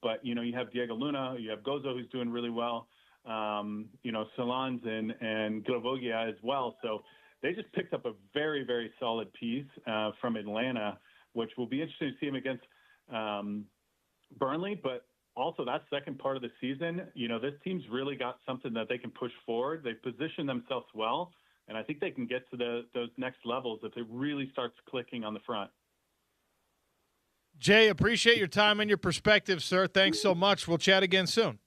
But, you have Diego Luna, you have Gozo, who's doing really well, Solans and Glavogia as well. So they just picked up a very, very solid piece from Atlanta, which will be interesting to see him against Burnley. But also that second part of the season, this team's really got something that they can push forward. They've positioned themselves well, and I think they can get to those next levels if it really starts clicking on the front. Jay, appreciate your time and your perspective, sir. Thanks so much. We'll chat again soon.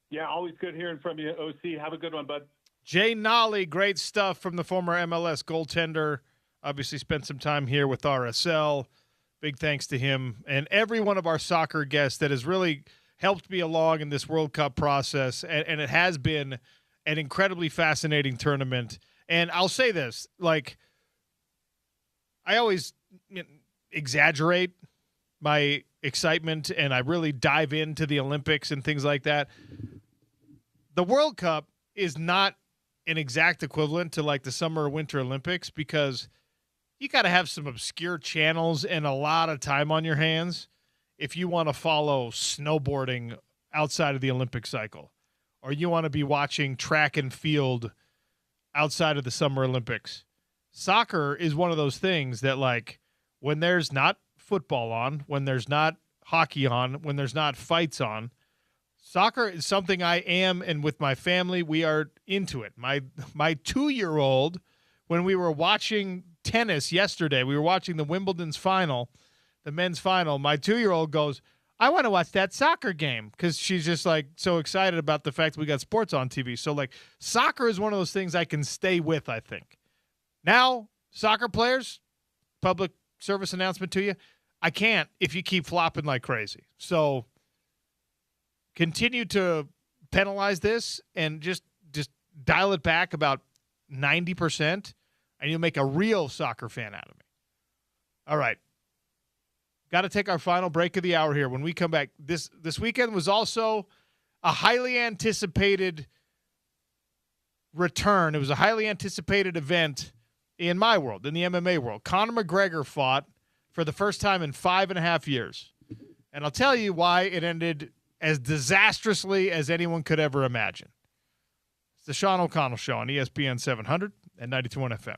Yeah, always good hearing from you, OC. Have a good one, bud. Jay Nolly, great stuff from the former MLS goaltender. Obviously spent some time here with RSL. Big thanks to him and every one of our soccer guests that has really helped me along in this World Cup process. And it has been an incredibly fascinating tournament. And I'll say this, I always exaggerate my excitement and I really dive into the Olympics and things like that. The World Cup is not an exact equivalent to like the Summer or Winter Olympics because you got to have some obscure channels and a lot of time on your hands if you want to follow snowboarding outside of the Olympic cycle, or you want to be watching track and field outside of the Summer Olympics. Soccer is one of those things that, like, when there's not football on, when there's not hockey on, when there's not fights on, soccer is something I am, and with my family, we are into it. My 2-year-old, when we were watching tennis yesterday, we were watching the Wimbledon's final, the men's final, my 2-year-old goes, I want to watch that soccer game, because she's just like so excited about the fact that we got sports on TV. So like soccer is one of those things I can stay with, I think. Now, soccer players, public service announcement to you, I can't if you keep flopping like crazy. So continue to penalize this and just dial it back about 90%, and you'll make a real soccer fan out of me. All right. Got to take our final break of the hour here. When we come back, this weekend was also a highly anticipated return. It was a highly anticipated event in my world, in the MMA world. Conor McGregor fought for the first time in 5.5 years. And I'll tell you why it ended as disastrously as anyone could ever imagine. It's the Sean O'Connell Show on ESPN 700 and 92.1 FM.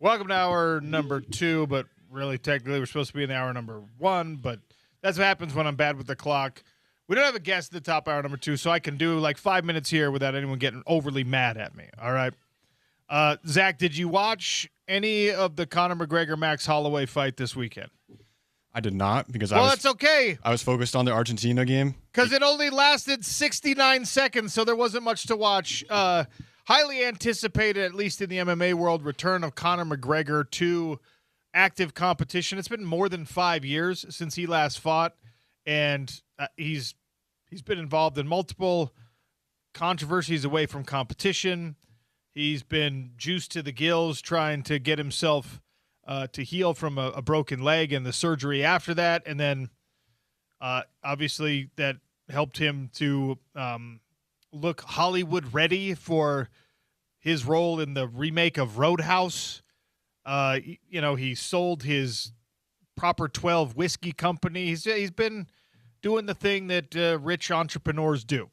Welcome to hour number 2, but really technically we're supposed to be in hour number 1, but that's what happens when I'm bad with the clock. We don't have a guest at the top hour number 2, so I can do like 5 minutes here without anyone getting overly mad at me. All right. Zach, did you watch any of the Conor McGregor-Max Holloway fight this weekend? I did not because that's okay. I was focused on the Argentina game. Because it only lasted 69 seconds, so there wasn't much to watch. Highly anticipated, at least in the MMA world, return of Conor McGregor to active competition. It's been more than 5 years since he last fought, and he's been involved in multiple controversies away from competition. He's been juiced to the gills trying to get himself to heal from a broken leg and the surgery after that. And then obviously that helped him to look Hollywood ready for his role in the remake of Roadhouse. He sold his Proper 12 whiskey company. He's been doing the thing that rich entrepreneurs do.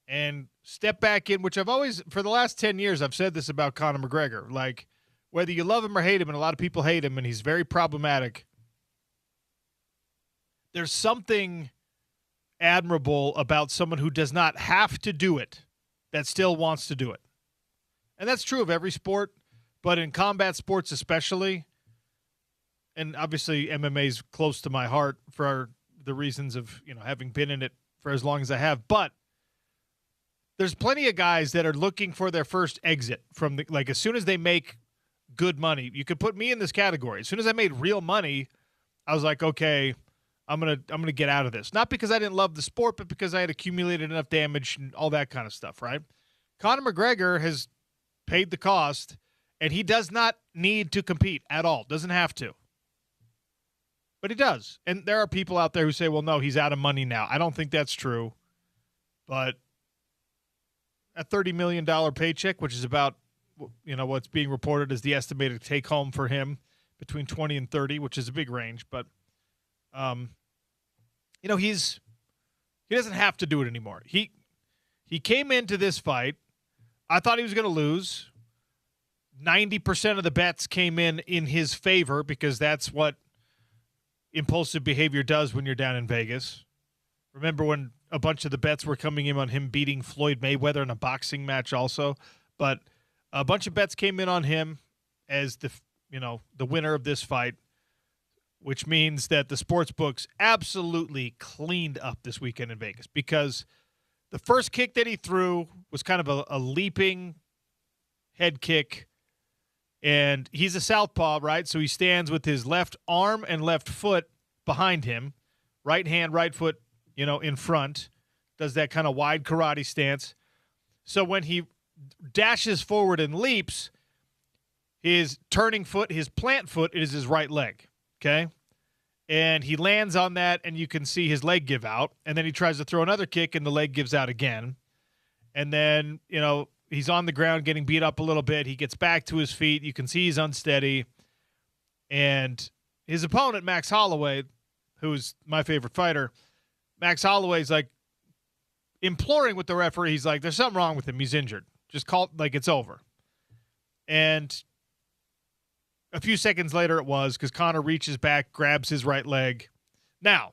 And step back in, which I've always, for the last 10 years, I've said this about Conor McGregor. Like, whether you love him or hate him, and a lot of people hate him, and he's very problematic, there's something admirable about someone who does not have to do it that still wants to do it. And that's true of every sport, but in combat sports especially, and obviously MMA is close to my heart for the reasons of, having been in it for as long as I have, but there's plenty of guys that are looking for their first exit from as soon as they make good money. You could put me in this category. As soon as I made real money, I was like, okay, I'm gonna get out of this. Not because I didn't love the sport, but because I had accumulated enough damage and all that kind of stuff, right? Conor McGregor has paid the cost, and he does not need to compete at all. Doesn't have to. But he does. And there are people out there who say, well, no, he's out of money now. I don't think that's true. But a $30 million paycheck, which is about, what's being reported as the estimated take home for him, between 20 and 30, which is a big range. But, he doesn't have to do it anymore. He came into this fight. I thought he was going to lose. 90% of the bets came in his favor because that's what impulsive behavior does when you're down in Vegas. Remember when a bunch of the bets were coming in on him beating Floyd Mayweather in a boxing match also? But a bunch of bets came in on him as the winner of this fight, which means that the sports books absolutely cleaned up this weekend in Vegas because the first kick that he threw was kind of a leaping head kick, and he's a southpaw, right? So he stands with his left arm and left foot behind him, right hand, right foot, in front, does that kind of wide karate stance. So when he dashes forward and leaps, his turning foot, his plant foot is his right leg, okay? And he lands on that, and you can see his leg give out. And then he tries to throw another kick, and the leg gives out again. And then, he's on the ground getting beat up a little bit. He gets back to his feet. You can see he's unsteady. And his opponent, Max Holloway, who's my favorite fighter, Max Holloway's like imploring with the referee. He's like, there's something wrong with him. He's injured. Just call it it's over. And a few seconds later it was, because Conor reaches back, grabs his right leg. Now,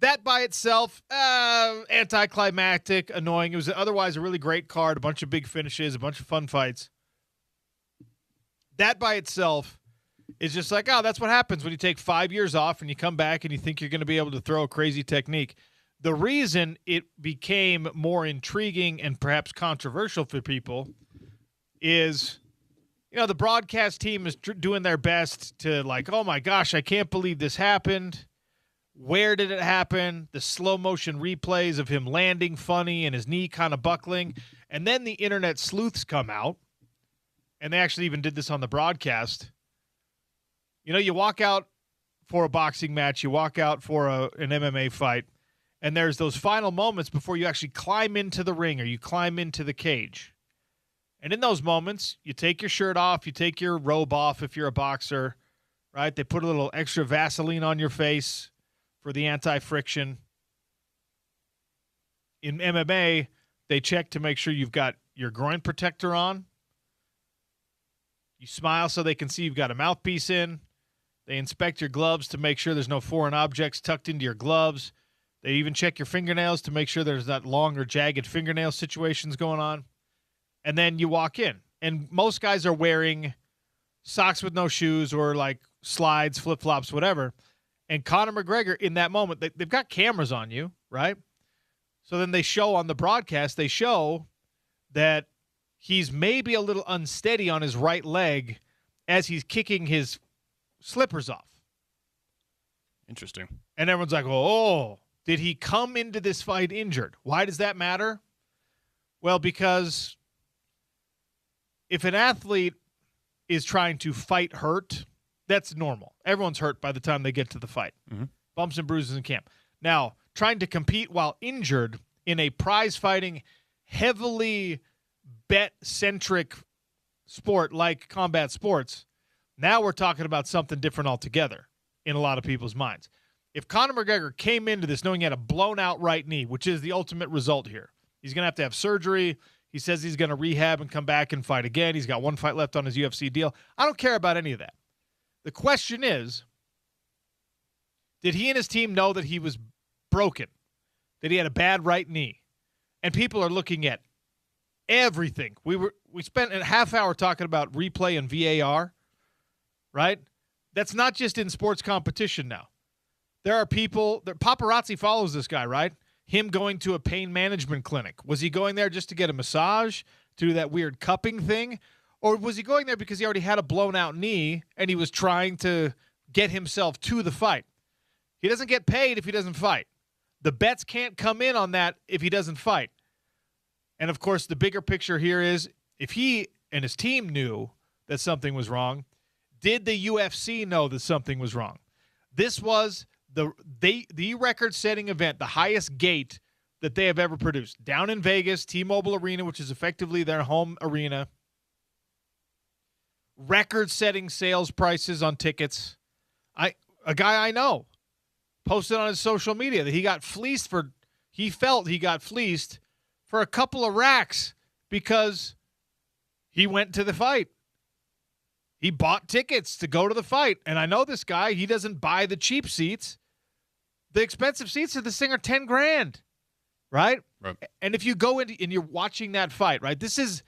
that by itself, anticlimactic, annoying. It was otherwise a really great card, a bunch of big finishes, a bunch of fun fights. That by itself is just like, that's what happens when you take 5 years off and you come back and you think you're going to be able to throw a crazy technique. The reason it became more intriguing and perhaps controversial for people is, the broadcast team is doing their best to oh my gosh, I can't believe this happened. Where did it happen? The slow motion replays of him landing funny and his knee kind of buckling. And then the internet sleuths come out, and they actually even did this on the broadcast. You walk out for a boxing match, you walk out for an MMA fight, and there's those final moments before you actually climb into the ring or you climb into the cage. And in those moments, you take your shirt off, you take your robe off if you're a boxer, right? They put a little extra Vaseline on your face for the anti-friction. In MMA, they check to make sure you've got your groin protector on. You smile so they can see you've got a mouthpiece in. They inspect your gloves to make sure there's no foreign objects tucked into your gloves. They even check your fingernails to make sure there's not long or jagged fingernail situations going on. And then you walk in. And most guys are wearing socks with no shoes or like slides, flip-flops, whatever. And Conor McGregor, in that moment, they've got cameras on you, right? So then they show on the broadcast, they show that he's maybe a little unsteady on his right leg as he's kicking his slippers off. Interesting. And everyone's like, oh, did he come into this fight injured? Why does that matter? Well, because if an athlete is trying to fight hurt, that's normal. Everyone's hurt by the time they get to the fight. Mm-hmm. Bumps and bruises in camp. Now, trying to compete while injured in a prize-fighting, heavily bet-centric sport like combat sports, now we're talking about something different altogether in a lot of people's minds. If Conor McGregor came into this knowing he had a blown-out right knee, which is the ultimate result here, he's going to have surgery. He says he's going to rehab and come back and fight again. He's got one fight left on his UFC deal. I don't care about any of that. The question is, did he and his team know that he was broken, that he had a bad right knee? And people are looking at everything. We spent a half hour talking about replay and VAR, right? That's not just in sports competition now. There are people, paparazzi follows this guy, right? Him going to a pain management clinic. Was he going there just to get a massage, to do that weird cupping thing? Or was he going there because he already had a blown out knee and he was trying to get himself to the fight? He doesn't get paid if he doesn't fight. The bets can't come in on that if he doesn't fight. And, of course, the bigger picture here is if he and his team knew that something was wrong, did the UFC know that something was wrong? This was the record-setting event, the highest gate that they have ever produced. Down in Vegas, T-Mobile Arena, which is effectively their home arena. Record-setting sales prices on tickets. A guy I know posted on his social media that he felt he got fleeced for a couple of racks because he went to the fight. He bought tickets to go to the fight. And I know this guy, he doesn't buy the cheap seats. The expensive seats of this thing are $10,000, right? And if you go in and you're watching that fight, right? This is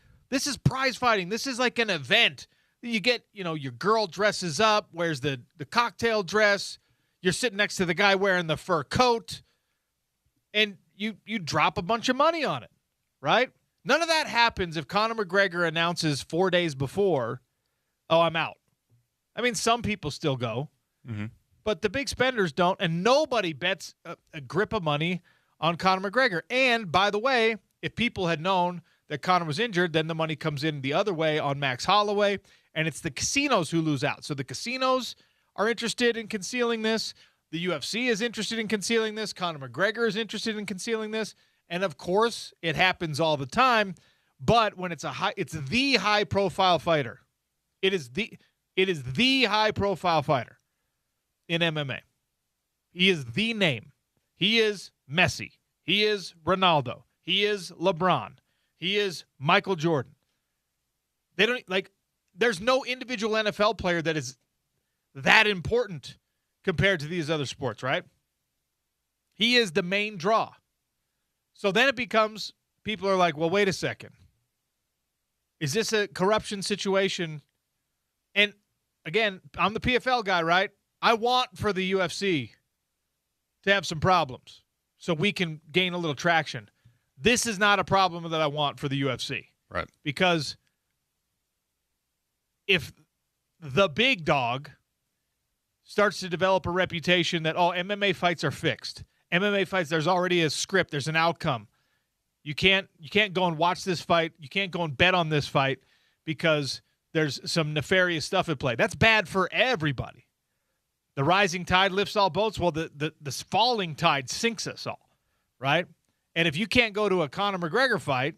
prize fighting. This is like an event. You get, your girl dresses up, wears the cocktail dress. You're sitting next to the guy wearing the fur coat, and you drop a bunch of money on it, right? None of that happens if Conor McGregor announces 4 days before, oh, I'm out. I mean, some people still go, but the big spenders don't, and nobody bets a grip of money on Conor McGregor. And, by the way, if people had known that Conor was injured, then the money comes in the other way on Max Holloway, and it's the casinos who lose out. So the casinos are interested in concealing this. The UFC is interested in concealing this. Conor McGregor is interested in concealing this. And, of course, it happens all the time. But when it's the high-profile fighter. It is the high-profile fighter in MMA. He is the name. He is Messi. He is Ronaldo. He is LeBron. He is Michael Jordan. There's no individual NFL player that is that important compared to these other sports, right? He is the main draw. So then it becomes, people are like, well, wait a second. Is this a corruption situation? And again, I'm the PFL guy, right? I want for the UFC to have some problems so we can gain a little traction. This is not a problem that I want for the UFC. Right. Because if the big dog starts to develop a reputation that, MMA fights are fixed. MMA fights, there's already a script. There's an outcome. You can't go and watch this fight. You can't go and bet on this fight because there's some nefarious stuff at play. That's bad for everybody. The rising tide lifts all boats. Well, the falling tide sinks us all, right? And if you can't go to a Conor McGregor fight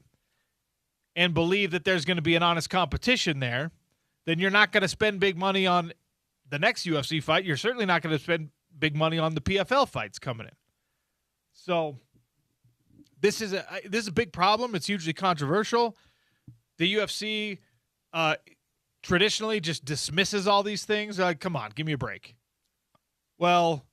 and believe that there's going to be an honest competition there, then you're not going to spend big money on the next UFC fight. You're certainly not going to spend big money on the PFL fights coming in. So this is a big problem. It's hugely controversial. The UFC traditionally just dismisses all these things. They're like, come on, give me a break. Well,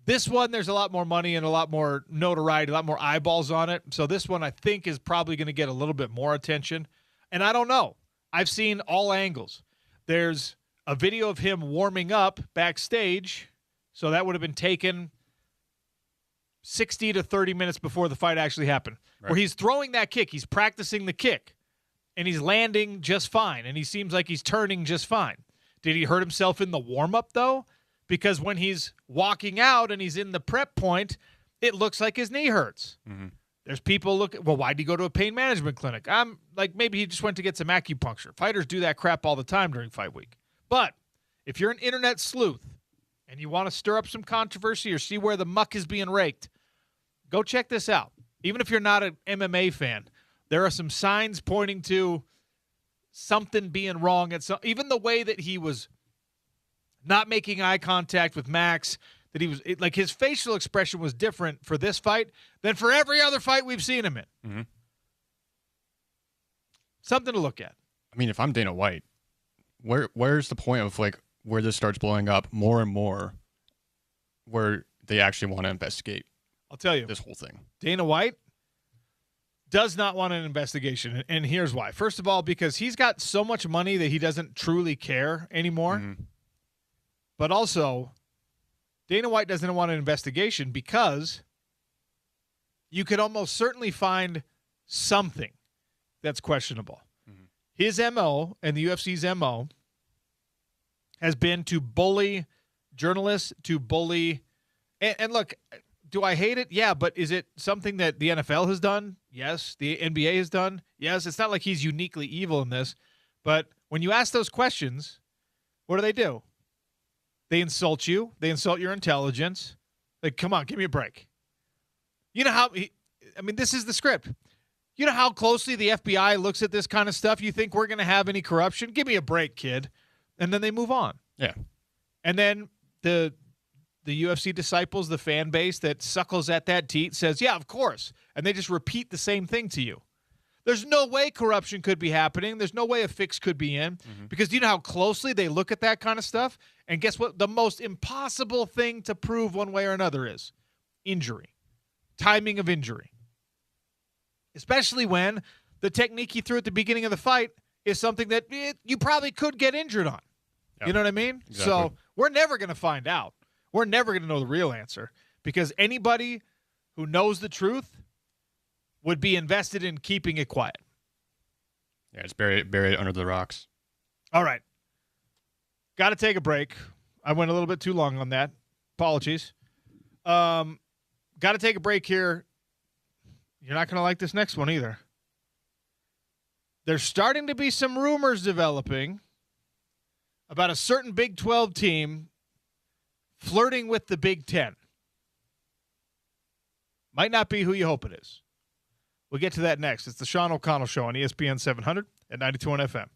this one, there's a lot more money and a lot more notoriety, a lot more eyeballs on it. So this one, I think, is probably going to get a little bit more attention. And I don't know. I've seen all angles. There's a video of him warming up backstage. So that would have been taken 60 to 30 minutes before the fight actually happened, where he's throwing that kick. He's practicing the kick, and he's landing just fine, and he seems like he's turning just fine. Did he hurt himself in the warm-up, though? Because when he's walking out and he's in the prep point, it looks like his knee hurts. Mm-hmm. There's people well, why'd he go to a pain management clinic? I'm like, maybe he just went to get some acupuncture. Fighters do that crap all the time during fight week. But if you're an internet sleuth and you want to stir up some controversy or see where the muck is being raked, go check this out. Even if you're not an MMA fan, there are some signs pointing to something being wrong. Even the way that he was not making eye contact with Max, that he was like his facial expression was different for this fight than for every other fight we've seen him in. Mm-hmm. Something to look at. I mean, if I'm Dana White, where's the point of like where this starts blowing up more and more, where they actually want to investigate? I'll tell you this whole thing. Dana White does not want an investigation, and here's why. First of all, because he's got so much money that he doesn't truly care anymore. Mm-hmm. But also, Dana White doesn't want an investigation because you could almost certainly find something that's questionable. Mm-hmm. His MO and the UFC's MO has been to bully journalists, to bully and look, do I hate it? Yeah, but is it something that the NFL has done? Yes. The NBA has done? Yes. It's not like he's uniquely evil in this. But when you ask those questions, what do? They insult you. They insult your intelligence. Like, come on, give me a break. You know how this is the script. You know how closely the FBI looks at this kind of stuff? You think we're going to have any corruption? Give me a break, kid. And then they move on. Yeah. And then the UFC disciples, the fan base that suckles at that teat, says, yeah, of course. And they just repeat the same thing to you. There's no way corruption could be happening. There's no way a fix could be in. Mm-hmm. Because do you know how closely they look at that kind of stuff? And guess what? The most impossible thing to prove one way or another is injury. Timing of injury. Especially when the technique he threw at the beginning of the fight is something that you probably could get injured on. Yep. You know what I mean? Exactly. So we're never going to find out. We're never going to know the real answer because anybody who knows the truth would be invested in keeping it quiet. Yeah, it's buried under the rocks. All right. Got to take a break. I went a little bit too long on that. Apologies. Got to take a break here. You're not going to like this next one either. There's starting to be some rumors developing about a certain Big 12 team flirting with the Big 10. Might not be who you hope it is. We'll get to that next. It's the Sean O'Connell Show on ESPN 700 at 92.1 FM.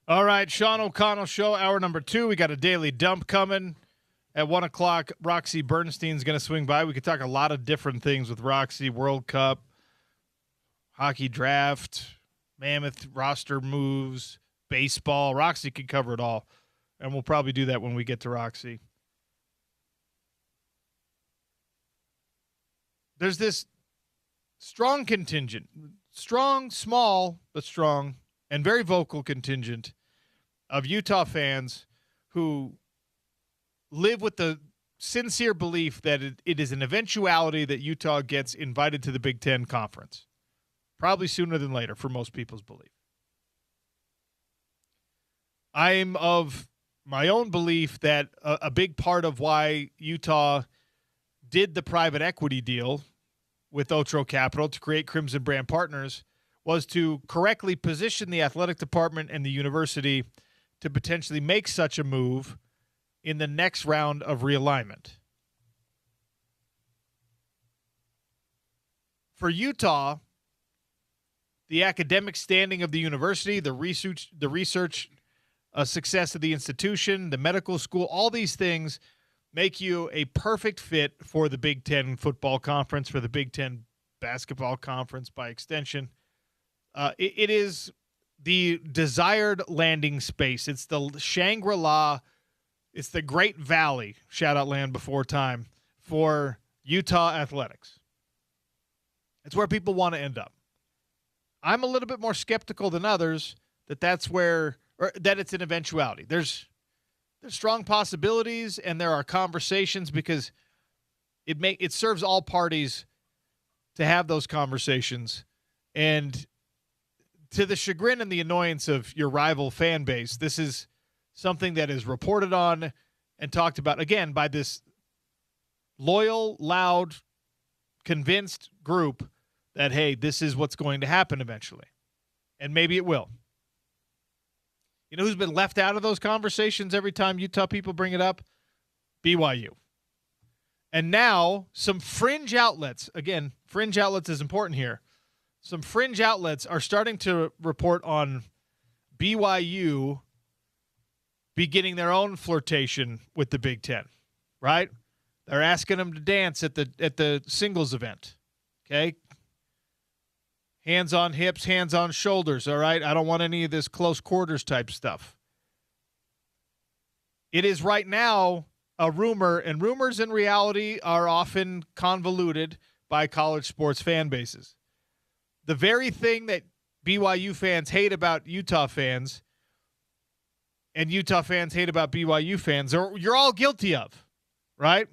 All right, Sean O'Connell Show, hour number 2. We got a daily dump coming. At 1 o'clock, Roxy Bernstein's going to swing by. We could talk a lot of different things with Roxy, World Cup, hockey draft, Mammoth roster moves, baseball. Roxy could cover it all, and we'll probably do that when we get to Roxy. There's this strong contingent, strong, small, but strong, and very vocal contingent of Utah fans who live with the sincere belief that it is an eventuality that Utah gets invited to the Big Ten Conference. Probably sooner than later, for most people's belief. I'm of my own belief that a big part of why Utah did the private equity deal with Otro Capital to create Crimson Brand Partners was to correctly position the athletic department and the university to potentially make such a move in the next round of realignment. For Utah, the academic standing of the university, the research success of the institution, the medical school, all these things make you a perfect fit for the Big Ten football conference, for the Big Ten basketball conference by extension. It is the desired landing space. It's the Shangri-La. It's the Great Valley, shout out land before time, for Utah athletics. It's where people want to end up. I'm a little bit more skeptical than others that that's where, or that it's an eventuality. There's strong possibilities, and there are conversations because it serves all parties to have those conversations. And to the chagrin and the annoyance of your rival fan base, this is something that is reported on and talked about, again, by this loyal, loud, convinced group that, hey, this is what's going to happen eventually. And maybe it will. You know who's been left out of those conversations every time Utah people bring it up? BYU. And now some fringe outlets, again, fringe outlets is important here. Some fringe outlets are starting to report on BYU beginning their own flirtation with the Big Ten, right? They're asking them to dance at the singles event, okay? Hands on hips, hands on shoulders, all right? I don't want any of this close quarters type stuff. It is right now a rumor, and rumors in reality are often convoluted by college sports fan bases. The very thing that BYU fans hate about Utah fans and Utah fans hate about BYU fans, or you're all guilty of, right?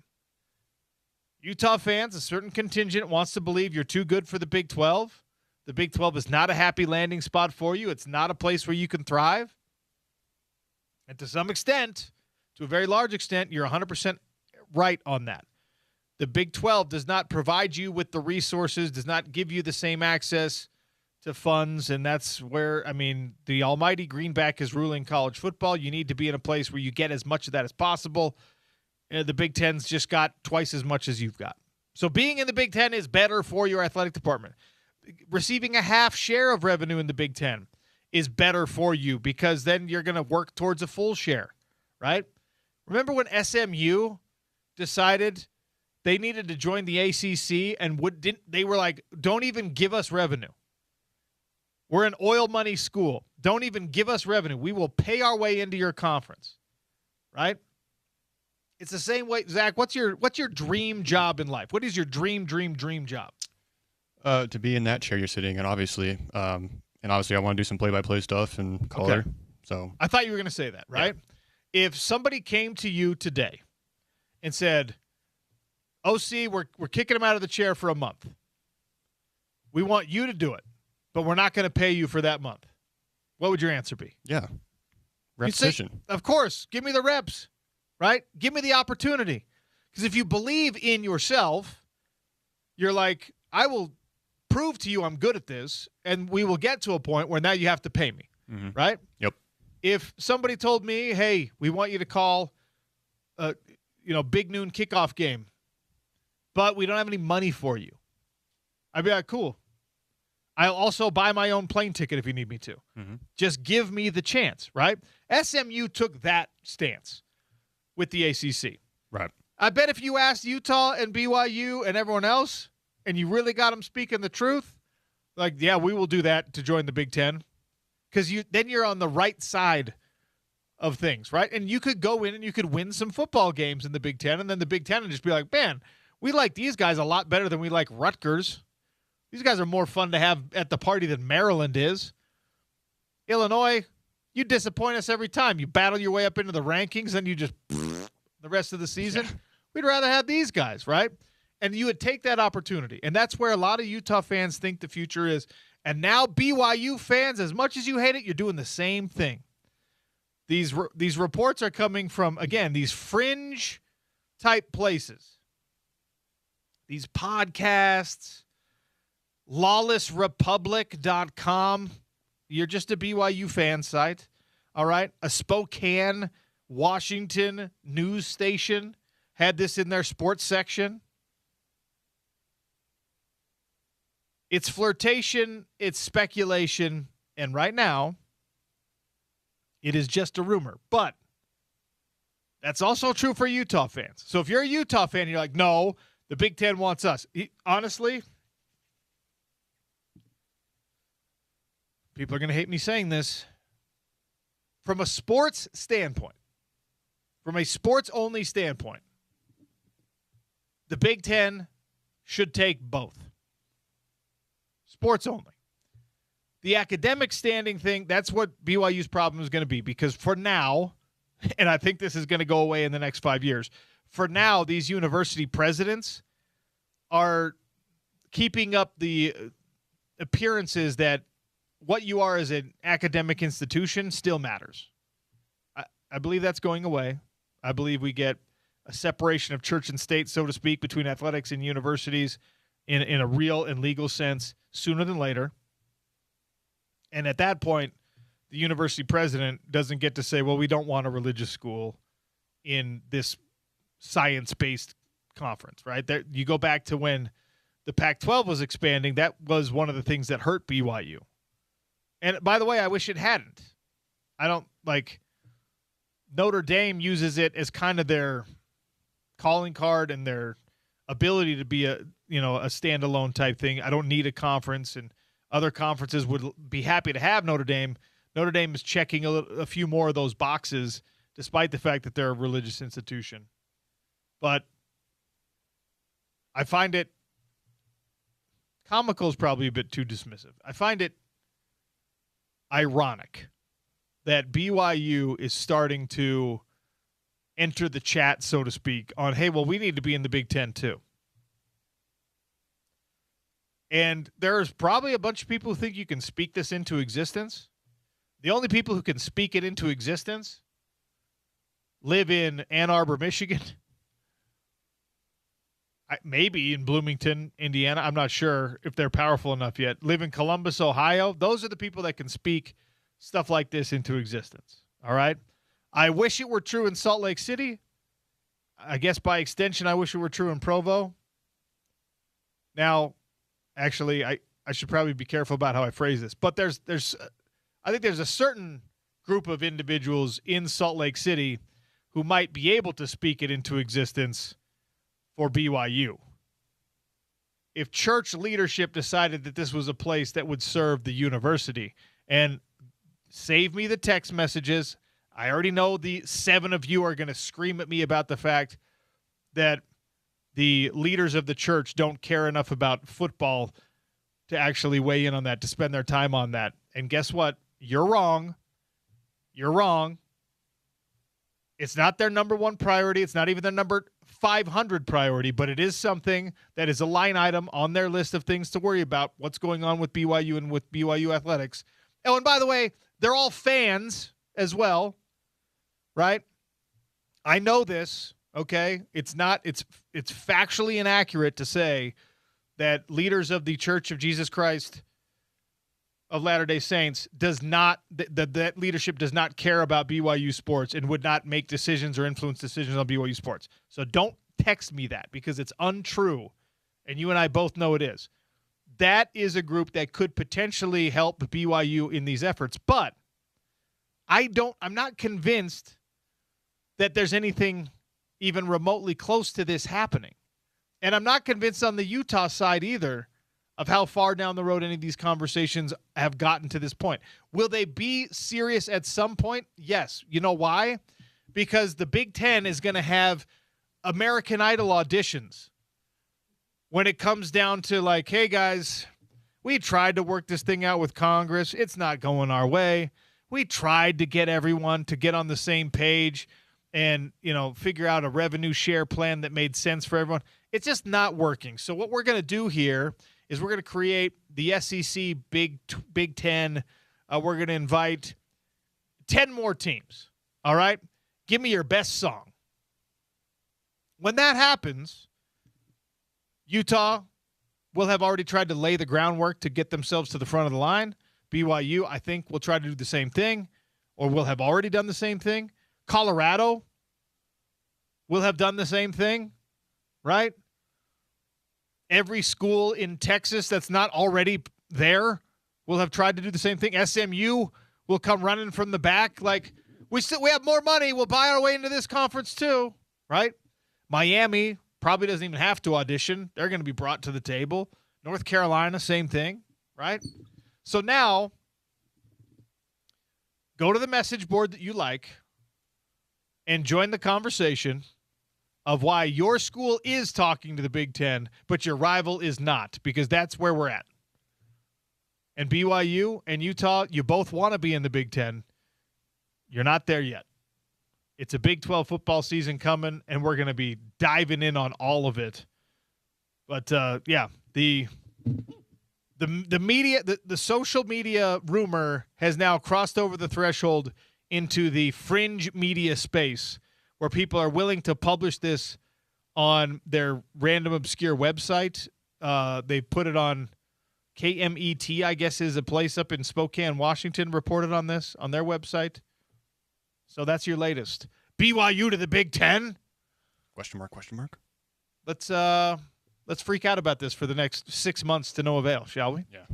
Utah fans, a certain contingent wants to believe you're too good for the Big 12. The Big 12 is not a happy landing spot for you. It's not a place where you can thrive. And to some extent, to a very large extent, you're 100% right on that. The Big 12 does not provide you with the resources, does not give you the same access to funds, and that's where, I mean, the almighty greenback is ruling college football. You need to be in a place where you get as much of that as possible. The Big Ten's just got twice as much as you've got. So being in the Big Ten is better for your athletic department. Receiving a half share of revenue in the Big Ten is better for you because then you're going to work towards a full share, right? Remember when SMU decided they needed to join the ACC and they were like, don't even give us revenue. We're an oil money school. Don't even give us revenue. We will pay our way into your conference, right? It's the same way. Zach, what's your dream job in life? What is your dream job? To be in that chair you're sitting in, obviously. I want to do some play-by-play stuff and color. Okay. So I thought you were going to say that, right? Yeah. If somebody came to you today and said, OC, we're kicking him out of the chair for a month. We want you to do it, but we're not going to pay you for that month. What would your answer be? Yeah. Repetition. Say, of course. Give me the reps, right? Give me the opportunity. Because if you believe in yourself, you're like, I will prove to you I'm good at this, and we will get to a point where now you have to pay me, right? Yep. If somebody told me, hey, we want you to call big noon kickoff game, but we don't have any money for you, I'd be like, cool. I'll also buy my own plane ticket if you need me to. Mm-hmm. Just give me the chance, right? SMU took that stance with the ACC. Right. I bet if you asked Utah and BYU and everyone else, and you really got them speaking the truth, like, yeah, we will do that to join the Big Ten, because then you're on the right side of things, right? And you could go in and you could win some football games in the Big Ten, and then the Big Ten would just be like, man, we like these guys a lot better than we like Rutgers. These guys are more fun to have at the party than Maryland is. Illinois, you disappoint us every time. You battle your way up into the rankings, and you just the rest of the season. Yeah. We'd rather have these guys, right? And you would take that opportunity. And that's where a lot of Utah fans think the future is. And now BYU fans, as much as you hate it, you're doing the same thing. These reports are coming from, again, these fringe-type places. These podcasts, lawlessrepublic.com. You're just a BYU fan site, all right? A Spokane, Washington news station had this in their sports section. It's flirtation, it's speculation, and right now, it is just a rumor. But that's also true for Utah fans. So if you're a Utah fan, you're like, no, the Big Ten wants us. Honestly, people are going to hate me saying this. From a sports standpoint, from a sports-only standpoint, the Big Ten should take both. Sports only. The academic standing thing, that's what BYU's problem is going to be, because for now, and I think this is going to go away in the next 5 years, for now, these university presidents are keeping up the appearances that what you are as an academic institution still matters. I believe that's going away. I believe we get a separation of church and state, so to speak, between athletics and universities in a real and legal sense sooner than later. And at that point, the university president doesn't get to say, well, we don't want a religious school in this science-based conference, right? There, you go back to when the Pac-12 was expanding, that was one of the things that hurt BYU. And by the way, I wish it hadn't. I don't like Notre Dame uses it as kind of their calling card and their ability to be a standalone type thing. I don't need a conference, and other conferences would be happy to have Notre Dame. Notre Dame is checking a few more of those boxes, despite the fact that they're a religious institution. But I find it comical is probably a bit too dismissive. I find it ironic that BYU is starting to enter the chat, so to speak, on, hey, well, we need to be in the Big Ten too. And there's probably a bunch of people who think you can speak this into existence. The only people who can speak it into existence live in Ann Arbor, Michigan, maybe in Bloomington, Indiana. I'm not sure if they're powerful enough yet. Live in Columbus, Ohio. Those are the people that can speak stuff like this into existence. All right? I wish it were true in Salt Lake City. I guess by extension, I wish it were true in Provo. Now, actually, I should probably be careful about how I phrase this. But I think there's a certain group of individuals in Salt Lake City who might be able to speak it into existence for BYU. If church leadership decided that this was a place that would serve the university, and save me the text messages. I already know the 7 of you are going to scream at me about the fact that the leaders of the church don't care enough about football to actually weigh in on that, to spend their time on that. And guess what? You're wrong. You're wrong. It's not their number one priority. It's not even their number 500 priority, but it is something that is a line item on their list of things to worry about, what's going on with BYU and with BYU athletics. Oh, and by the way, they're all fans as well, right? I know this, okay? It's factually inaccurate to say that leaders of the Church of Jesus Christ of Latter-day Saints that leadership does not care about BYU sports and would not make decisions or influence decisions on BYU sports. So don't text me that, because it's untrue, and you and I both know it is. that is a group that could potentially help BYU in these efforts. But I'm not convinced that there's anything even remotely close to this happening. And I'm not convinced on the Utah side either of how far down the road any of these conversations have gotten to this point. Will they be serious at some point? Yes. You know why? Because the Big Ten is going to have American Idol auditions when it comes down to like, hey, guys, we tried to work this thing out with Congress. It's not going our way. We tried to get everyone to get on the same page and, figure out a revenue share plan that made sense for everyone. It's just not working. So what we're going to do here is we're going to create the SEC Big Ten. We're going to invite 10 more teams. All right? Give me your best song. When that happens, Utah will have already tried to lay the groundwork to get themselves to the front of the line. BYU, I think, will try to do the same thing, or will have already done the same thing. Colorado will have done the same thing, right? Every school in Texas that's not already there will have tried to do the same thing. SMU will come running from the back like, we have more money. We'll buy our way into this conference too, right? Miami probably doesn't even have to audition. They're going to be brought to the table. North Carolina, same thing, right? So now, go to the message board that you like and join the conversation of why your school is talking to the Big Ten, but your rival is not, because that's where we're at. And BYU and Utah, you both want to be in the Big Ten. You're not there yet. It's a Big 12 football season coming, and we're going to be diving in on all of it. But, the media, the social media rumor has now crossed over the threshold into the fringe media space where people are willing to publish this on their random obscure website. They put it on KMET, I guess, is a place up in Spokane, Washington, reported on this on their website. So that's your latest. BYU to the Big Ten? Question mark. Let's freak out about this for the next 6 months to no avail, shall we? Yeah.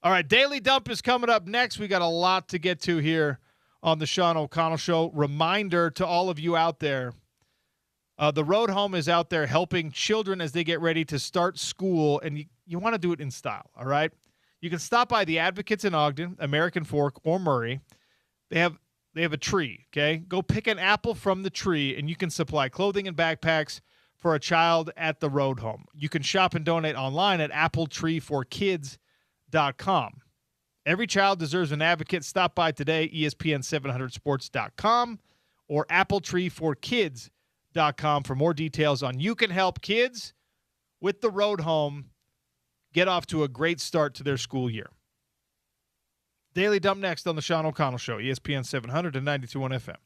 All right, Daily Dump is coming up next. We got a lot to get to here on the Sean O'Connell Show. Reminder to all of you out there, the Road Home is out there helping children as they get ready to start school, and you want to do it in style, all right? You can stop by the Advocates in Ogden, American Fork, or Murray. They have a tree, okay? Go pick an apple from the tree, and you can supply clothing and backpacks for a child at the Road Home. You can shop and donate online at appletreeforkids.com. Every child deserves an advocate. Stop by today, ESPN700sports.com or appletreeforkids.com for more details on you can help kids with the Road Home get off to a great start to their school year. Daily Dump next on the Sean O'Connell Show, ESPN 700 and 92.1 FM.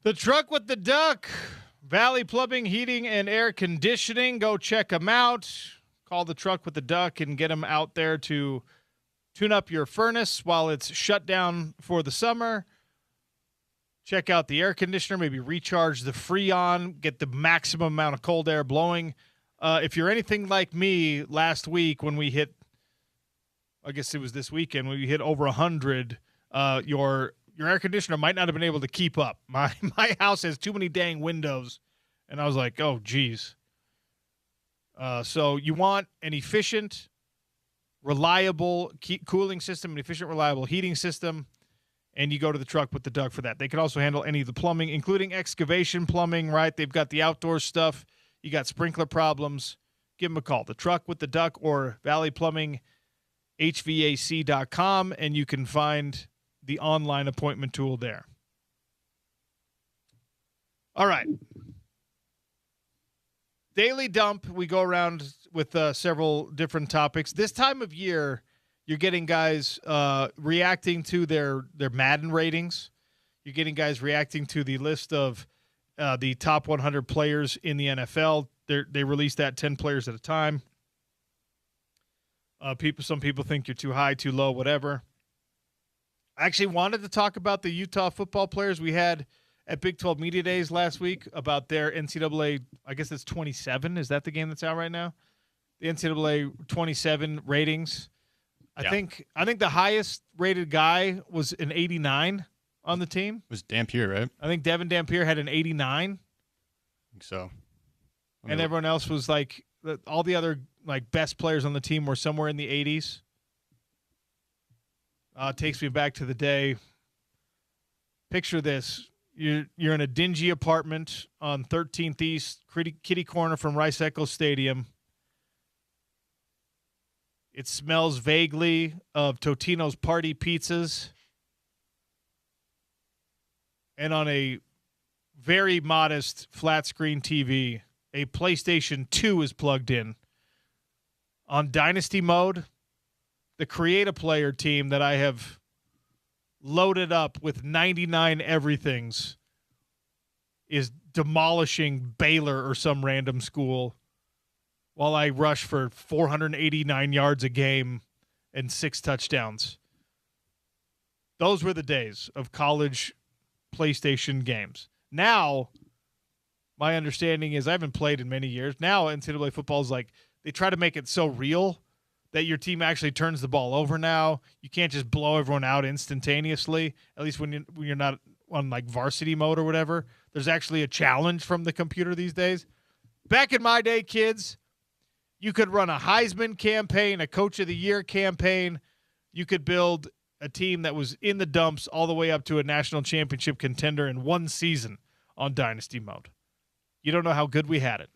The Truck with the Duck, Valley Plumbing, Heating, and Air Conditioning. Go check them out. Call the Truck with the Duck and get them out there to tune up your furnace while it's shut down for the summer. Check out the air conditioner, maybe recharge the Freon, get the maximum amount of cold air blowing. If you're anything like me last week when we hit, I guess it was this weekend, when we hit over 100, your air conditioner might not have been able to keep up. My house has too many dang windows, and I was like, oh, geez. So you want an efficient, reliable cooling system, an efficient, reliable heating system, and you go to the Truck with the Duck for that. They can also handle any of the plumbing, including excavation plumbing, right? They've got the outdoor stuff. You got sprinkler problems. Give them a call. The Truck with the Duck or Valley Plumbing, HVAC.com, and you can find the online appointment tool there. All right. Daily Dump, we go around with several different topics. This time of year, you're getting guys reacting to their Madden ratings. You're getting guys reacting to the list of the top 100 players in the NFL. They release that 10 players at a time. Some people think you're too high, too low, whatever. I actually wanted to talk about the Utah football players we had at Big 12 Media Days last week about their NCAA, I guess it's 27. Is that the game that's out right now? The NCAA 27 ratings. I think the highest rated guy was an 89 on the team. It was Dampier, right? I think Devin Dampier had an 89. I think so. And everyone else was like, all the other like best players on the team were somewhere in the 80s. Takes me back to the day. Picture this. You're in a dingy apartment on 13th East, kitty corner from Rice-Eccles Stadium. It smells vaguely of Totino's Party Pizzas. And on a very modest flat-screen TV, a PlayStation 2 is plugged in. On Dynasty mode, the Create-A-Player team that I have loaded up with 99 everythings is demolishing Baylor or some random school while I rush for 489 yards a game and 6 touchdowns. Those were the days of college PlayStation games. Now, my understanding is I haven't played in many years. Now, NCAA football is like they try to make it so real that your team actually turns the ball over now. You can't just blow everyone out instantaneously, at least when you're not on like varsity mode or whatever. There's actually a challenge from the computer these days. Back in my day, kids, you could run a Heisman campaign, a Coach of the Year campaign. You could build a team that was in the dumps all the way up to a national championship contender in one season on Dynasty mode. You don't know how good we had it.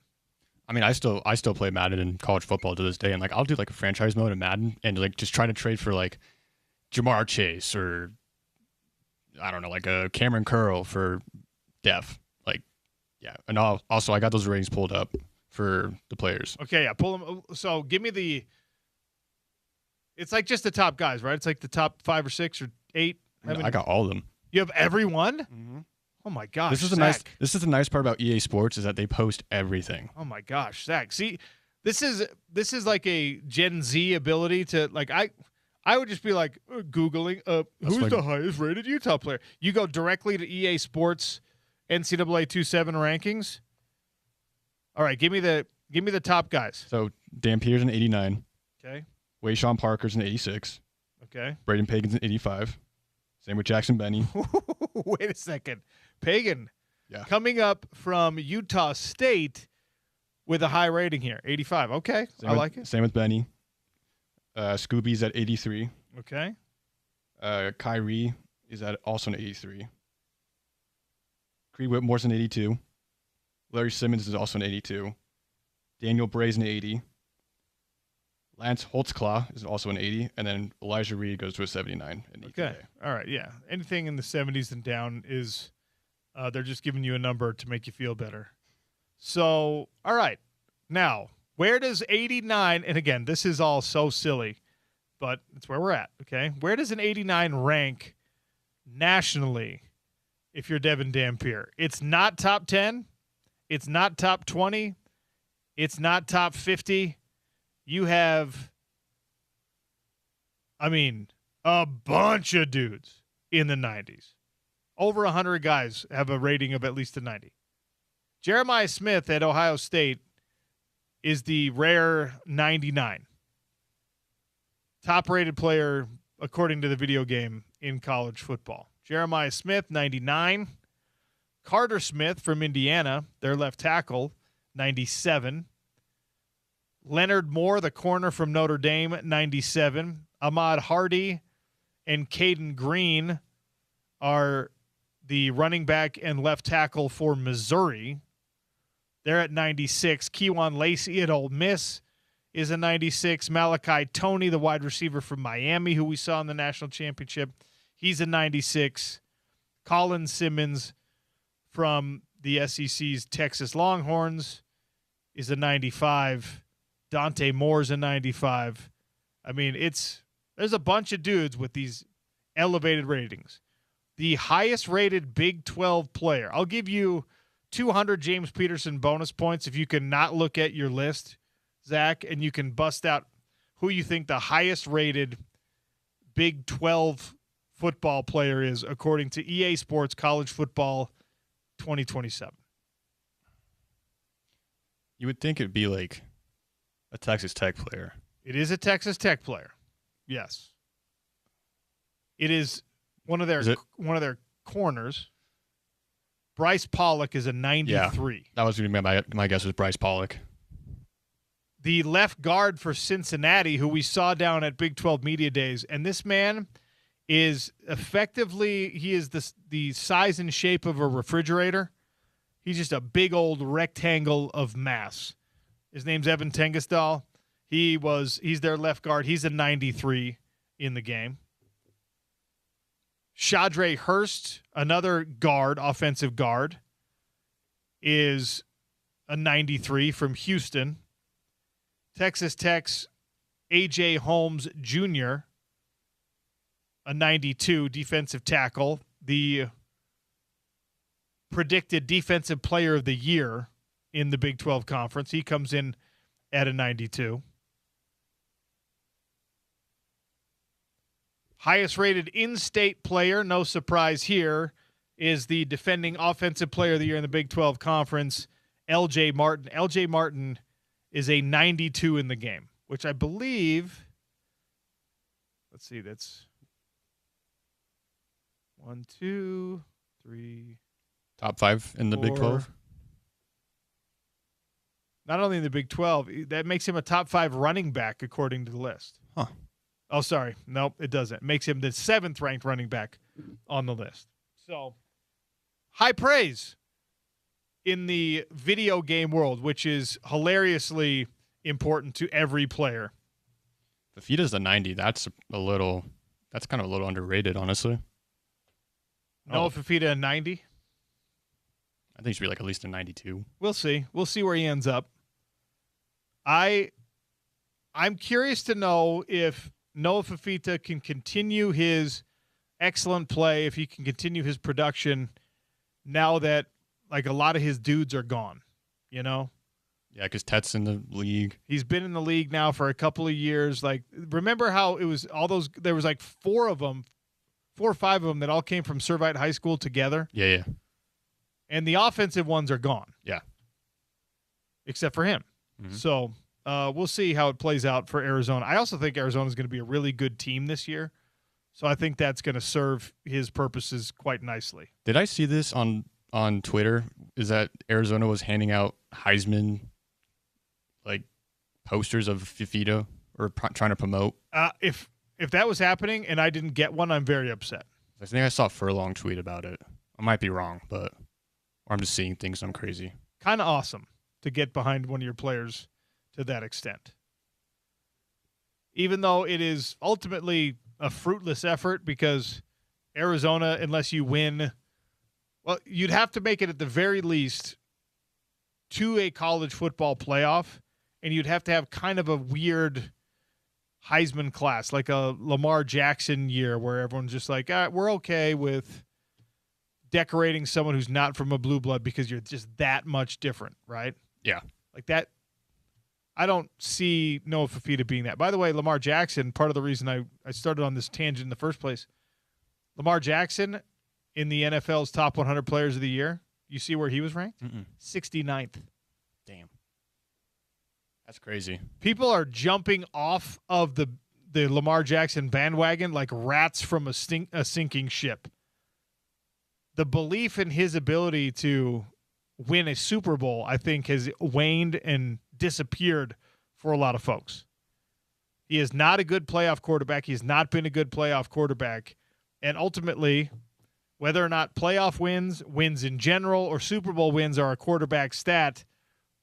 I mean, I still play Madden in college football to this day, and like I'll do like a franchise mode in Madden and like just try to trade for like Jamar Chase or I don't know, like a Cameron Curl for Def. Like, yeah. And also I got those ratings pulled up for the players. Okay, yeah, pull them. So give me it's like just the top guys, right? It's like the top 5 or 6 or 8. I got all of them. You have everyone? Mm-hmm. Oh my gosh, This is the nice part about EA Sports is that they post everything. Oh my gosh, Zach. See, this is like a Gen Z ability to like I would just be like Googling who's the highest rated Utah player. You go directly to EA Sports NCAA 27 rankings. All right, give me the top guys. So Dampier's an 89. Okay. Wayshawn Parker's an 86. Okay. Braden Pagan's an 85. Same with Jackson Benny. Wait a second. Pagan. Yeah. Coming up from Utah State with a high rating here. 85. Okay. Like it. Same with Benny. Scooby's at 83. Okay. Kyrie is also an 83. Creed Whitmore's an 82. Larry Simmons is also an 82. Daniel Bray's an 80. Lance Holtzclaw is also an 80. And then Elijah Reed goes to a 79. Okay. All right. Yeah. Anything in the 70s and down is they're just giving you a number to make you feel better. So, all right. Now, where does 89, and again, this is all so silly, but it's where we're at, okay? Where does an 89 rank nationally if you're Devin Dampier. It's not top 10. It's not top 20. It's not top 50. You have, a bunch of dudes in the 90s. Over 100 guys have a rating of at least a 90. Jeremiah Smith at Ohio State is the rare 99. Top-rated player, according to the video game, in college football. Jeremiah Smith, 99. Carter Smith from Indiana, their left tackle, 97. Leonard Moore, the corner from Notre Dame, 97. Ahmad Hardy and Caden Green are the running back and left tackle for Missouri. They're at 96. Kejuan Lacey at Ole Miss is a 96. Malachi Toney, the wide receiver from Miami, who we saw in the national championship, he's a 96. Colin Simmons from the SEC's Texas Longhorns is a 95. Dante Moore's a 95. There's a bunch of dudes with these elevated ratings. The highest rated Big 12 player, I'll give you 200 James Peterson bonus points if you can not look at your list, Zach, and you can bust out who you think the highest rated Big 12 football player is according to EA Sports College Football 2027. You would think it'd be like a Texas Tech player. It is a Texas Tech player. Yes. It is one of their corners. Bryce Pollock is a 93. Yeah, that was going to be my guess was Bryce Pollock. The left guard for Cincinnati, who we saw down at Big 12 Media Days, and this man is effectively, he is the size and shape of a refrigerator. He's just a big old rectangle of mass. His name's Evan Tengesdal. He's their left guard. He's a 93 in the game. Shadre Hurst, another guard, offensive guard, is a 93 from Houston. Texas Tech's A.J. Holmes Jr., a 92 defensive tackle, the predicted defensive player of the year in the Big 12 Conference. He comes in at a 92. Highest rated in-state player, no surprise here, is the defending offensive player of the year in the Big 12 Conference, L.J. Martin. L.J. Martin is a 92 in the game, which I believe, let's see, that's 1, 2, 3. Top 5 in the Big 12? Not only in the Big 12, that makes him a top 5 running back according to the list. Huh. Oh, sorry. Nope, it doesn't. It makes him the 7th ranked running back on the list. So, high praise in the video game world, which is hilariously important to every player. Fafita's a 90. That's kind of a little underrated, honestly. Noah Fafita a 90? I think he should be like at least a 92. We'll see. We'll see where he ends up. I'm curious to know if Noah Fafita can continue his excellent play, if he can continue his production now that like a lot of his dudes are gone, you know? Yeah, because Tet's in the league. He's been in the league now for a couple of years. Like, remember how it was all those, there was like 4 or 5 of them that all came from Servite High School together. Yeah. And the offensive ones are gone. Yeah. Except for him. Mm-hmm. So we'll see how it plays out for Arizona. I also think Arizona is going to be a really good team this year. So I think that's going to serve his purposes quite nicely. Did I see this on Twitter? Is that Arizona was handing out Heisman like posters of Fafita or trying to promote? If that was happening and I didn't get one, I'm very upset. I think I saw a Furlong tweet about it. I might be wrong, but or I'm just seeing things. I'm crazy. Kind of awesome to get behind one of your players to that extent. Even though it is ultimately a fruitless effort because Arizona, unless you win, well, you'd have to make it at the very least to a college football playoff, and you'd have to have kind of a weird Heisman class, like a Lamar Jackson year where everyone's just like, we're okay with decorating someone who's not from a blue blood because you're just that much different, right? Yeah. Like that. I don't see Noah Fafita being that. By the way, Lamar Jackson, part of the reason I started on this tangent in the first place, Lamar Jackson in the NFL's top 100 players of the year, you see where he was ranked? 69th. Damn. That's crazy. People are jumping off of the Lamar Jackson bandwagon like rats from a sinking ship. The belief in his ability to win a Super Bowl, I think, has waned and disappeared for a lot of folks. He is not a good playoff quarterback. He has not been a good playoff quarterback. And ultimately, whether or not playoff wins in general, or Super Bowl wins are a quarterback stat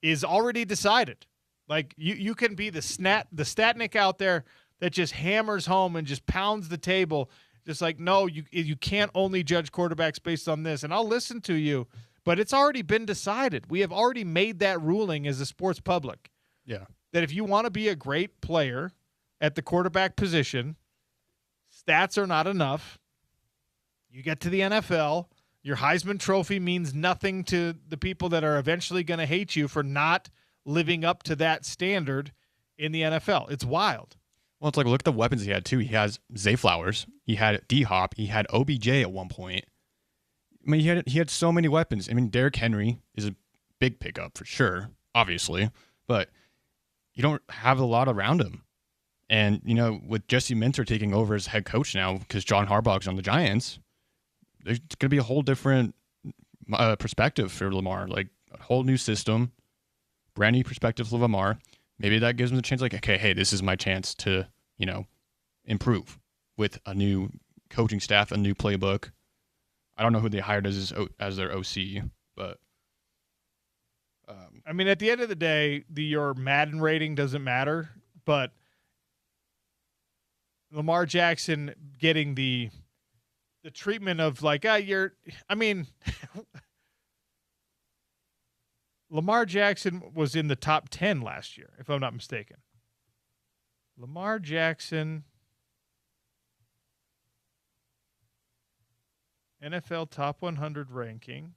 is already decided. Like you can be the statnik out there that just hammers home and just pounds the table. Just like, no, you can't only judge quarterbacks based on this. And I'll listen to you, but it's already been decided. We have already made that ruling as a sports public. Yeah. That if you want to be a great player at the quarterback position, stats are not enough. You get to the NFL, your Heisman Trophy means nothing to the people that are eventually going to hate you for not living up to that standard in the NFL. It's wild. Well, it's like, look at the weapons he had, too. He has Zay Flowers. He had D-Hop. He had OBJ at one point. I mean, he had so many weapons. I mean, Derrick Henry is a big pickup for sure, obviously. But you don't have a lot around him. And, you know, with Jesse Minter taking over as head coach now because John Harbaugh's on the Giants, there's going to be a whole different perspective for Lamar. Like, a whole new system, brand new perspective for Lamar. Maybe that gives him the chance, like, okay, hey, this is my chance to, you know, improve with a new coaching staff, a new playbook. I don't know who they hired as their OC, but I mean, at the end of the day, your Madden rating doesn't matter, but Lamar Jackson getting the treatment of like, Lamar Jackson was in the top 10 last year, if I'm not mistaken. Lamar Jackson, NFL top 100 ranking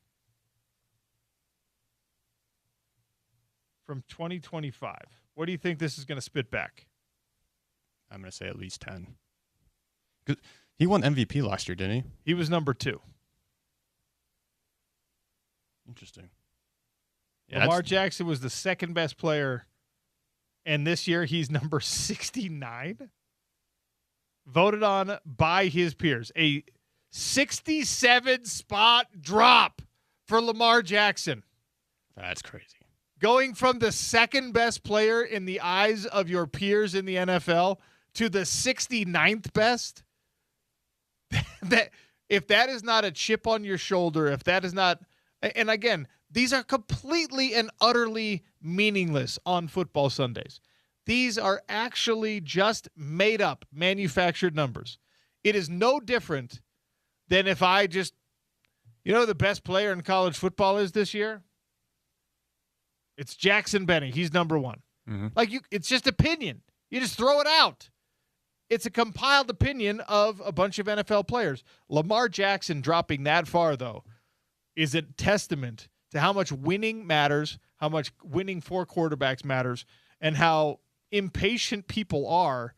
from 2025. What do you think this is going to spit back? I'm going to say at least 10. 'Cause he won MVP last year, didn't he? He was number 2. Interesting. Yeah, Lamar Jackson was the second best player, and this year he's number 69. Voted on by his peers. A 67 spot drop for Lamar Jackson. That's crazy. Going from the second best player in the eyes of your peers in the NFL to the 69th best. If that is not a chip on your shoulder, if that is not, and again, these are completely and utterly meaningless on football Sundays. These are actually just made up, manufactured numbers. It is no different than if I just, the best player in college football is this year? It's Jackson Benny. He's number 1. Mm-hmm. It's just opinion. You just throw it out. It's a compiled opinion of a bunch of NFL players. Lamar Jackson dropping that far, though, is a testament to how much winning matters, how much winning for quarterbacks matters, and how impatient people are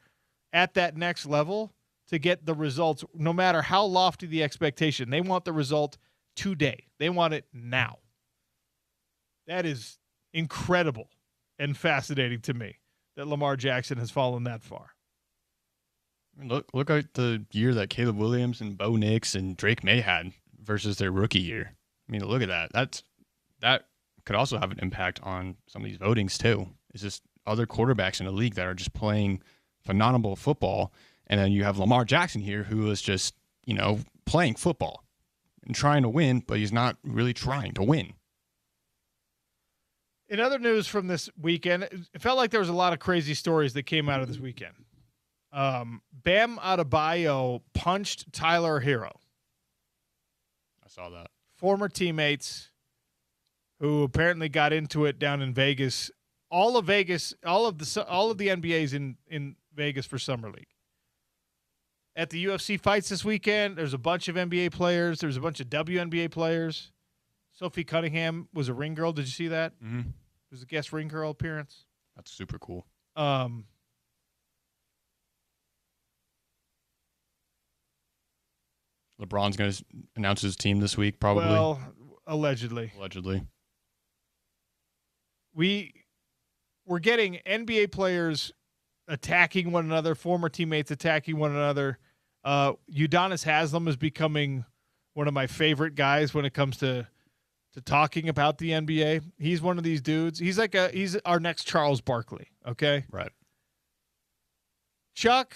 at that next level to get the results, no matter how lofty the expectation. They want the result today. They want it now. That is incredible and fascinating to me that Lamar Jackson has fallen that far. I mean, look at the year that Caleb Williams and Bo Nix and Drake May had versus their rookie year. I mean, look at that. That could also have an impact on some of these votings too. It's just other quarterbacks in the league that are just playing phenomenal football. And then you have Lamar Jackson here who is just, playing football and trying to win, but he's not really trying to win. In other news from this weekend, it felt like there was a lot of crazy stories that came out of this weekend. Bam Adebayo punched Tyler Hero. I saw that. Former teammates who apparently got into it down in Vegas. All of the NBA's in Vegas for Summer League. at the UFC fights this weekend. There's a bunch of NBA players. There's a bunch of WNBA players. Sophie Cunningham was a ring girl. Did you see that? Mm-hmm. It was a guest ring girl appearance. That's super cool. LeBron's going to announce his team this week, probably. Well, allegedly. We're getting NBA players attacking one another, former teammates attacking one another. Udonis Haslem is becoming one of my favorite guys when it comes to talking about the NBA. He's one of these dudes. He's our next Charles Barkley, okay? Right. Chuck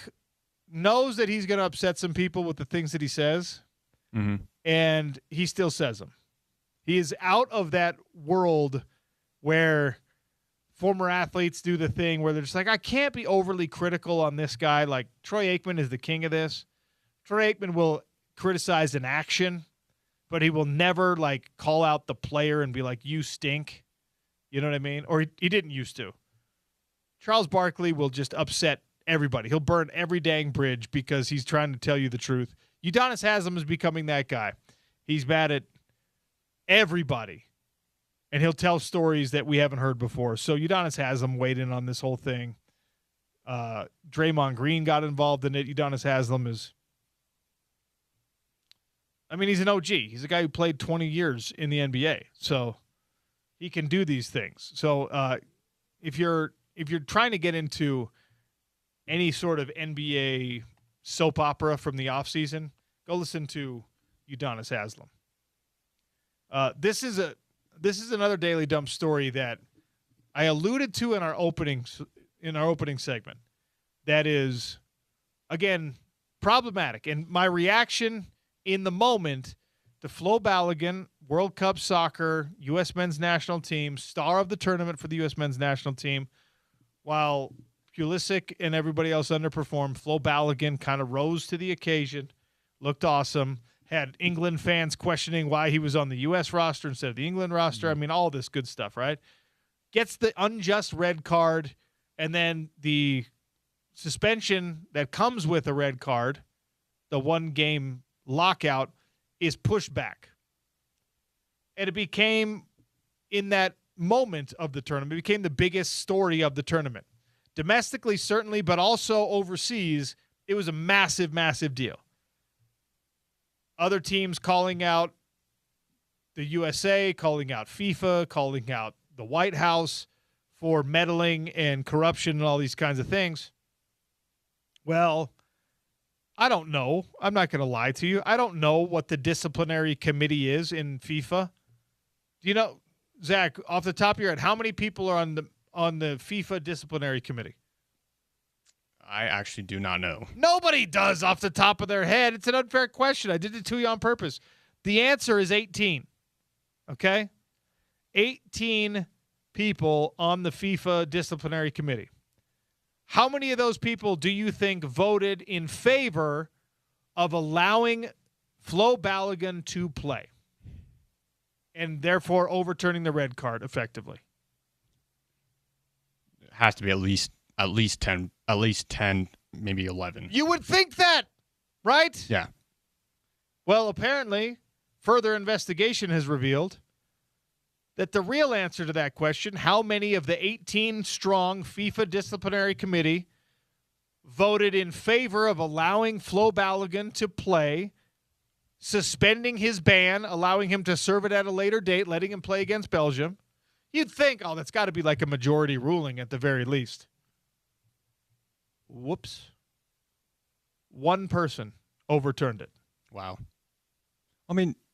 knows that he's going to upset some people with the things that he says, and he still says them. He is out of that world where former athletes do the thing where they're just like, I can't be overly critical on this guy. Like, Troy Aikman is the king of this. Troy Aikman will criticize an action, but he will never, like, call out the player and be like, you stink. You know what I mean? Or he didn't used to. Charles Barkley will just upset everybody. He'll burn every dang bridge because he's trying to tell you the truth. Udonis Haslem is becoming that guy. He's mad at everybody, and he'll tell stories that we haven't heard before. So Udonis Haslem weighed in on this whole thing. Draymond Green got involved in it. Udonis Haslem is, he's an OG. He's a guy who played 20 years in the NBA, so he can do these things. So if you're trying to get into any sort of NBA soap opera from the offseason, go listen to Udonis Haslem. This is another Daily Dump story that I alluded to in our opening segment. That is, again, problematic. And my reaction in the moment to Flo Balogun, World Cup soccer, U.S. men's national team, star of the tournament for the U.S. men's national team, while Pulisic and everybody else underperformed, Flo Balogun kind of rose to the occasion, looked awesome, had England fans questioning why he was on the U.S. roster instead of the England roster. All this good stuff, right? Gets the unjust red card, and then the suspension that comes with a red card, the one-game lockout, is pushed back. And it became, in that moment of the tournament, it became the biggest story of the tournament. Domestically, certainly, but also overseas, it was a massive, massive deal. Other teams calling out the USA, calling out FIFA, calling out the White House for meddling and corruption and all these kinds of things. Well, I don't know. I'm not going to lie to you. I don't know what the disciplinary committee is in FIFA. Do you know, Zach, off the top of your head, how many people are on the FIFA disciplinary committee? I actually do not know. Nobody does off the top of their head. It's an unfair question. I did it to you on purpose. The answer is 18. Okay? 18 people on the FIFA disciplinary committee. How many of those people do you think voted in favor of allowing Flo Balogun to play and therefore overturning the red card effectively? It has to be at least 10, maybe 11. You would think that, right? Yeah. Well, apparently, further investigation has revealed that the real answer to that question, how many of the 18-strong FIFA disciplinary committee voted in favor of allowing Flo Balogun to play, suspending his ban, allowing him to serve it at a later date, letting him play against Belgium, you'd think, that's got to be like a majority ruling at the very least. Whoops. One person overturned it. Wow.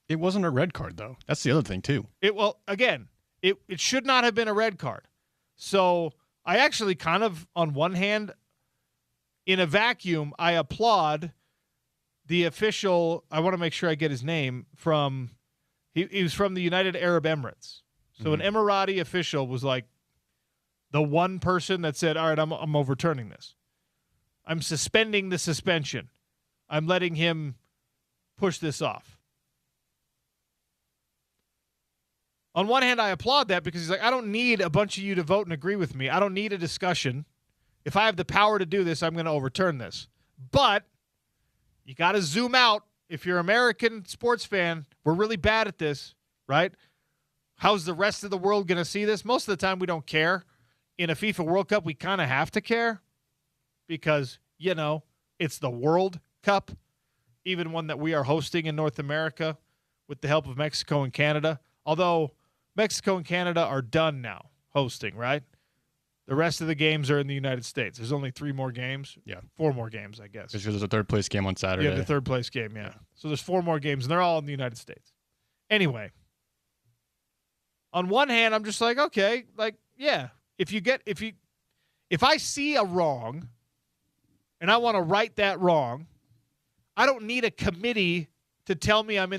It wasn't a red card, though. That's the other thing, too. It should not have been a red card. So I actually kind of, on one hand, in in I applaud the official. I want to make sure I get his name from. He was from the United Arab Emirates. So an Emirati official was like the one person that said, all right, I'm overturning this. I'm suspending the suspension. I'm letting him push this off. On one hand, I applaud that because he's like, I don't need a bunch of you to vote and agree with me. I don't need a discussion. If I have the power to do this, I'm going to overturn this. But you got to zoom out. If you're an American sports fan, we're really bad at this, right? How's the rest of the world going to see this? Most of the time we don't care. In a FIFA World Cup, we kind of have to care because, it's the World Cup, even one that we are hosting in North America with the help of Mexico and Canada. Although Mexico and Canada are done now hosting, right? The rest of the games are in the United States. There's only 3 more games. Yeah. 4 more games, I guess. There's a third place game on Saturday. Yeah, the third place game, yeah. So there's 4 more games, and they're all in the United States. Anyway, on one hand, I'm just like, okay, like, yeah, if I see a wrong and I want to right that wrong, I don't need a committee to tell me I'm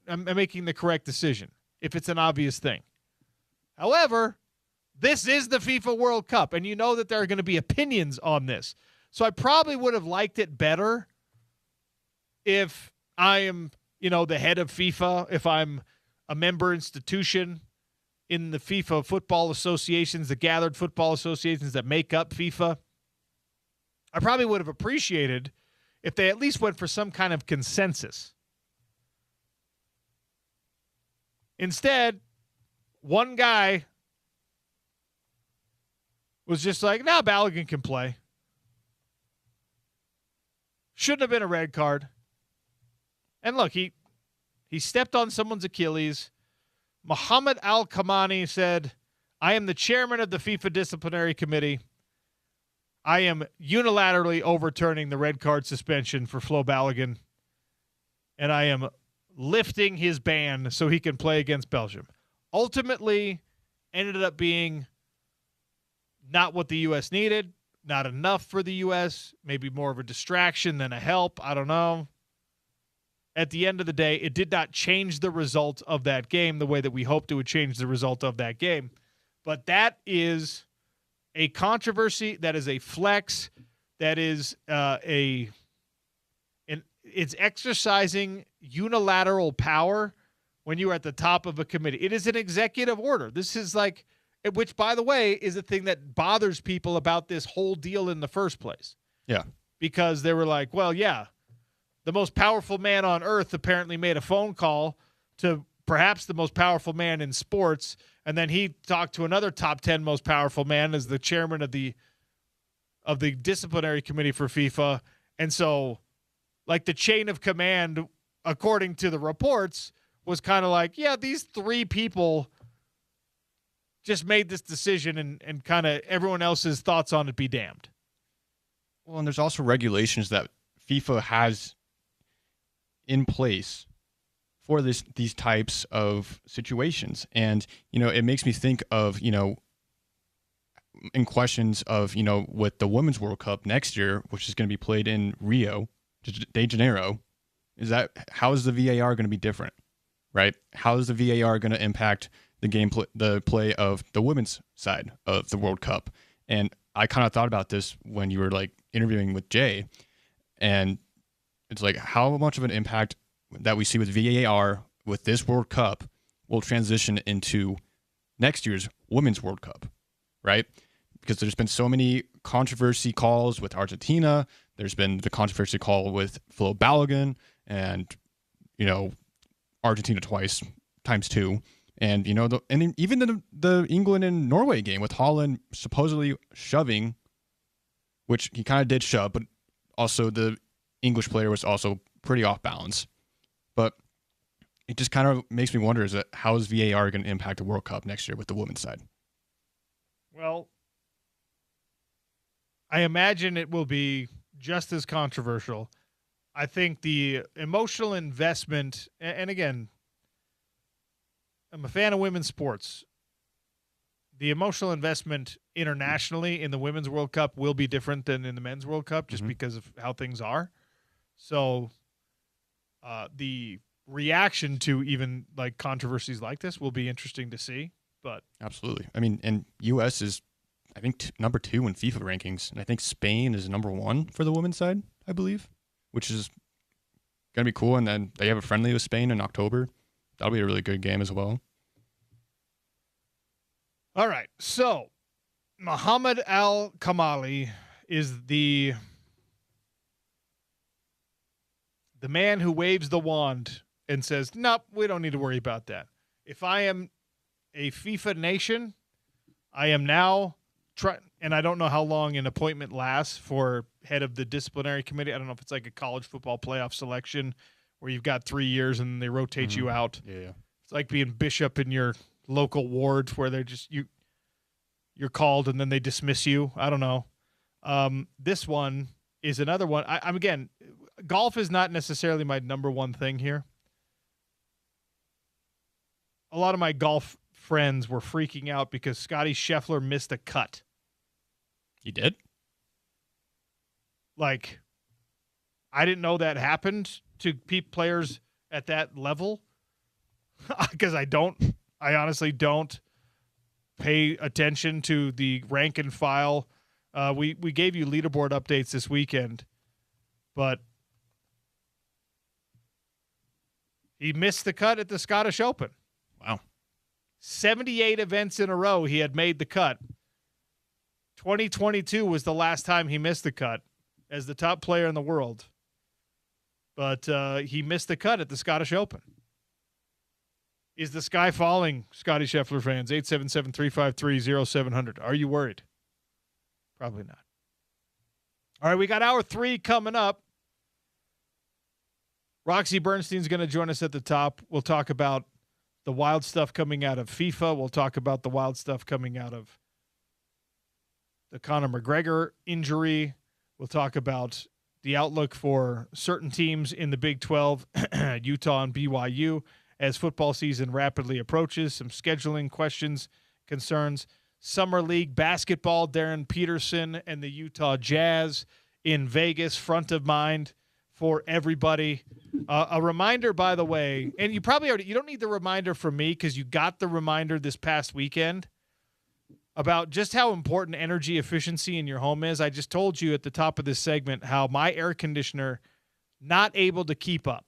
making the correct decision if it's an obvious thing. However, this is the FIFA World Cup, and you know that there are going to be opinions on this. So I probably would have liked it better if I am, the head of FIFA, if I'm a member institution in the FIFA football associations, the gathered football associations that make up FIFA. I probably would have appreciated if they at least went for some kind of consensus. Instead, one guy was just like, Balogun can play. Shouldn't have been a red card. And look, he stepped on someone's Achilles. Mohammed Al-Kamani said, I am the chairman of the FIFA Disciplinary Committee. I am unilaterally overturning the red card suspension for Flo Balogun, and I am lifting his ban so he can play against Belgium. Ultimately, ended up being not what the U.S. needed, not enough for the U.S., maybe more of a distraction than a help. I don't know. At the end of the day, it did not change the result of that game the way that we hoped it would change the result of that game. But that is a controversy. That is a flex. That is it's exercising unilateral power when you are at the top of a committee. It is an executive order. This is like, which, by the way, is a thing that bothers people about this whole deal in the first place. Yeah. Because they were like, well, yeah, the most powerful man on earth apparently made a phone call to perhaps the most powerful man in sports, and then he talked to another top 10 most powerful man as the chairman of the disciplinary committee for FIFA. And so, like, the chain of command, according to the reports, was kind of like, yeah, these 3 people just made this decision, and kind of everyone else's thoughts on it be damned. Well, and there's also regulations that FIFA has in place for these types of situations. And, it makes me think of, in questions of, with the Women's World Cup next year, which is going to be played in Rio de Janeiro, how is the VAR going to be different, right? How is the VAR going to impact the play of the women's side of the World Cup? And I kind of thought about this when you were like interviewing with Jay, and it's like how much of an impact that we see with VAR with this World Cup will transition into next year's Women's World Cup, right? Because there's been so many controversy calls with Argentina. There's been the controversy call with Flo Balogun, and Argentina times 2. And and even the England and Norway game with Holland supposedly shoving, which he kind of did shove, but also the English player was also pretty off balance. But it just kind of makes me wonder, how is VAR going to impact the World Cup next year with the women's side? Well, I imagine it will be just as controversial. I think the emotional investment, and again, I'm a fan of women's sports. The emotional investment internationally in the Women's World Cup will be different than in the Men's World Cup just because of how things are. So the reaction to even like controversies like this will be interesting to see. But absolutely. I mean, and U.S. is, I think, number 2 in FIFA rankings. And I think Spain is number 1 for the women's side, I believe, which is going to be cool. And then they have a friendly with Spain in October. That'll be a really good game as well. All right. So, Mohammed Al-Kamali is the the man who waves the wand and says, nope, we don't need to worry about that. If I am a FIFA nation, I am now and I don't know how long an appointment lasts for head of the disciplinary committee. I don't know if it's like a college football playoff selection where you've got 3 years and they rotate you out. Yeah. It's like being bishop in your local ward where they're just you're called and then they dismiss you. I don't know. This one is another one. I'm again, golf is not necessarily my number one thing here. A lot of my golf friends were freaking out because Scotty Scheffler missed a cut. He did? Like, I didn't know that happened to players at that level because I honestly don't pay attention to the rank and file. We gave you leaderboard updates this weekend, but he missed the cut at the Scottish Open. Wow. 78 events in a row he had made the cut. 2022 was the last time he missed the cut as the top player in the world. But he missed the cut at the Scottish Open. Is the sky falling, Scotty Scheffler fans? 877-353-0700. Are you worried? Probably not. All right, we got hour 3 coming up. Roxy Bernstein's going to join us at the top. We'll talk about the wild stuff coming out of FIFA. We'll talk about the wild stuff coming out of the Conor McGregor injury. We'll talk about the outlook for certain teams in the Big 12, Utah and BYU, as football season rapidly approaches. Some scheduling questions, concerns. Summer League basketball, Darren Peterson and the Utah Jazz in Vegas, front of mind for everybody. A reminder, by the way, and you don't need the reminder from me because you got the reminder this past weekend about just how important energy efficiency in your home is. I just told you at the top of this segment how my air conditioner not able to keep up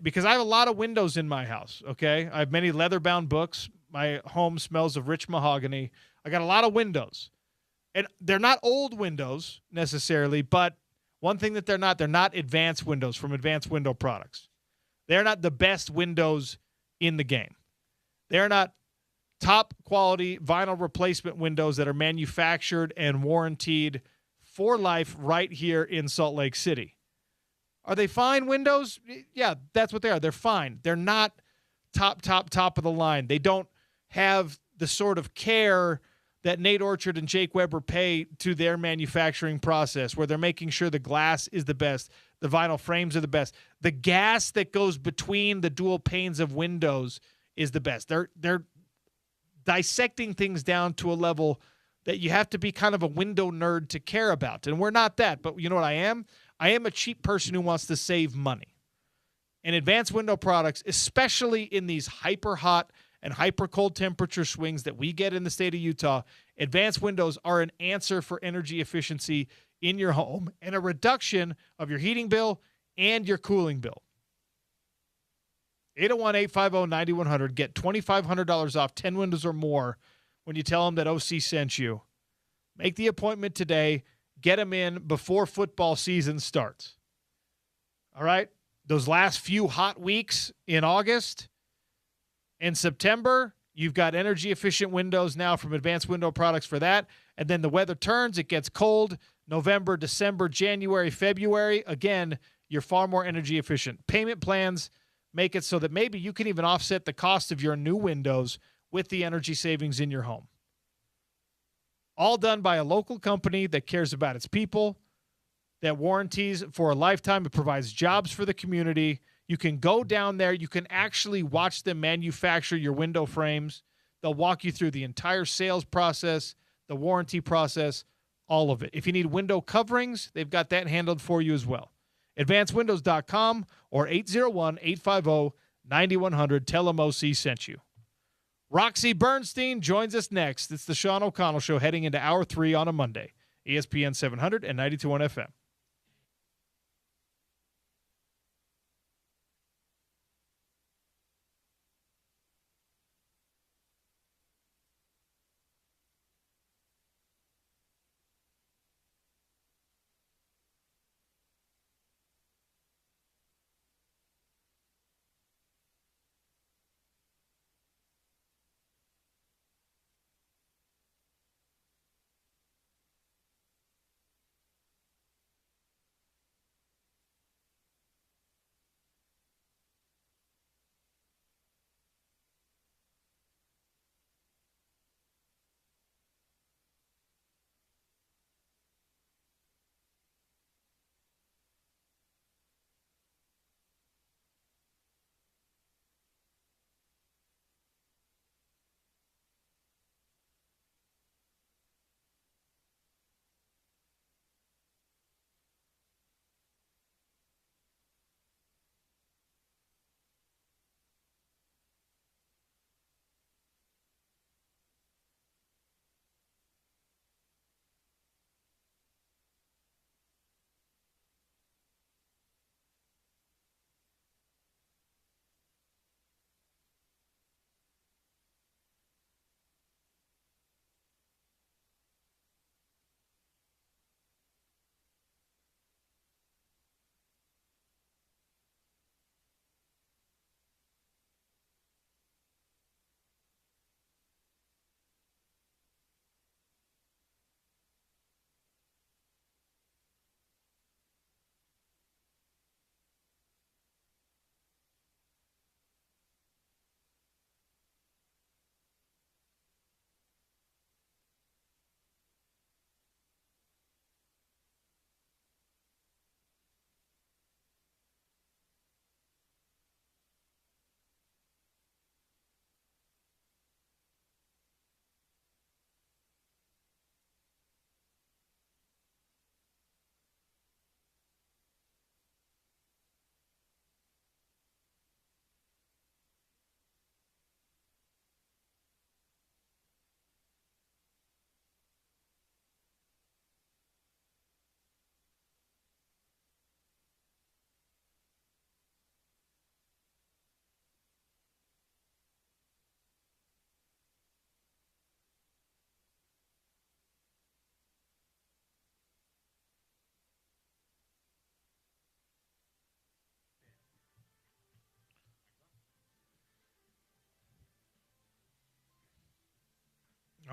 because I have a lot of windows in my house, okay? I have many leather-bound books. My home smells of rich mahogany. I got a lot of windows. And they're not old windows necessarily, but one thing that they're not advanced windows from Advanced Window Products. They're not the best windows in the game. They're not top quality vinyl replacement windows that are manufactured and warranted for life right here in Salt Lake City. Are they fine windows? Yeah, that's what they are. They're fine. They're not top of the line. They don't have the sort of care that Nate Orchard and Jake Weber pay to their manufacturing process, where they're making sure the glass is the best, the vinyl frames are the best, the gas that goes between the dual panes of windows is the best. They're dissecting things down to a level that you have to be kind of a window nerd to care about. And we're not that, but you know what I am? I am a cheap person who wants to save money. And Advanced Window Products, especially in these hyper hot and hyper cold temperature swings that we get in the state of Utah, Advanced Windows are an answer for energy efficiency in your home and a reduction of your heating bill and your cooling bill. 801-850-9100. Get $2,500 off 10 windows or more when you tell them that OC sent you. Make the appointment today. Get them in before football season starts. All right? Those last few hot weeks in August and September, you've got energy-efficient windows now from Advanced Window Products for that. And then the weather turns. It gets cold. November, December, January, February. Again, you're far more energy efficient. Payment plans make it so that maybe you can even offset the cost of your new windows with the energy savings in your home. All done by a local company that cares about its people, that warranties for a lifetime. It provides jobs for the community. You can go down there. You can actually watch them manufacture your window frames. They'll walk you through the entire sales process, the warranty process, all of it. If you need window coverings, they've got that handled for you as well. AdvancedWindows.com or 801-850-9100. Tell them OC sent you. Roxy Bernstein joins us next. It's the Sean O'Connell Show heading into hour 3 on a Monday. ESPN 700 and 92.1 FM.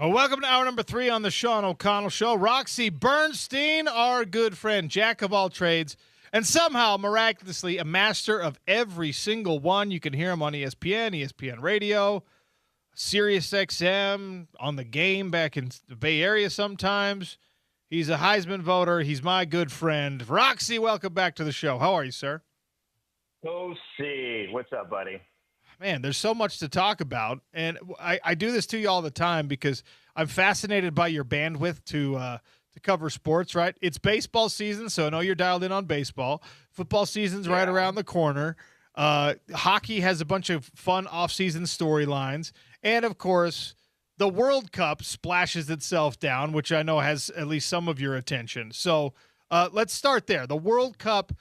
Well, welcome to hour number 3 on the Sean O'Connell Show. Roxy Bernstein, our good friend, jack of all trades, and somehow, miraculously, a master of every single one. You can hear him on ESPN, ESPN Radio, Sirius XM, on the game back in the Bay Area sometimes. He's a Heisman voter. He's my good friend. Roxy, welcome back to the show. How are you, sir? OC. What's up, buddy? Man, there's so much to talk about, and I do this to you all the time because I'm fascinated by your bandwidth to cover sports, right? It's baseball season, so I know you're dialed in on baseball. Football season's right around the corner. Hockey has a bunch of fun off-season storylines, and, of course, the World Cup splashes itself down, which I know has at least some of your attention. So let's start there. The World Cup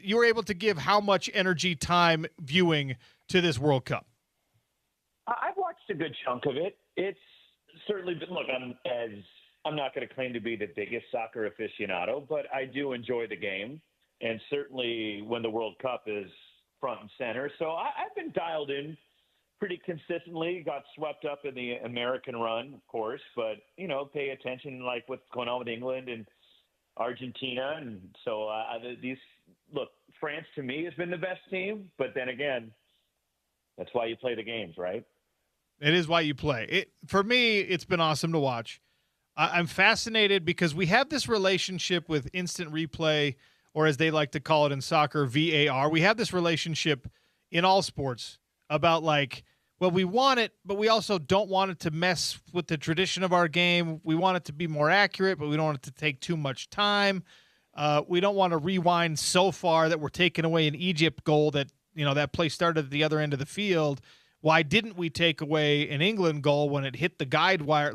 you were able to give how much energy, time, viewing to this World Cup? I've watched a good chunk of it. It's certainly been, look, I'm not going to claim to be the biggest soccer aficionado, but I do enjoy the game, and certainly when the World Cup is front and center. So I've been dialed in pretty consistently, got swept up in the American run, of course, but, pay attention like what's going on with England and Argentina. And so France to me has been the best team, but then again, that's why you play the games, right? It is why you play. For me, it's been awesome to watch. I'm fascinated because we have this relationship with instant replay, or as they like to call it in soccer, VAR. We have this relationship in all sports about we want it, but we also don't want it to mess with the tradition of our game. We want it to be more accurate, but we don't want it to take too much time. We don't want to rewind so far that we're taking away an Egypt goal that, that play started at the other end of the field. Why didn't we take away an England goal when it hit the guide wire?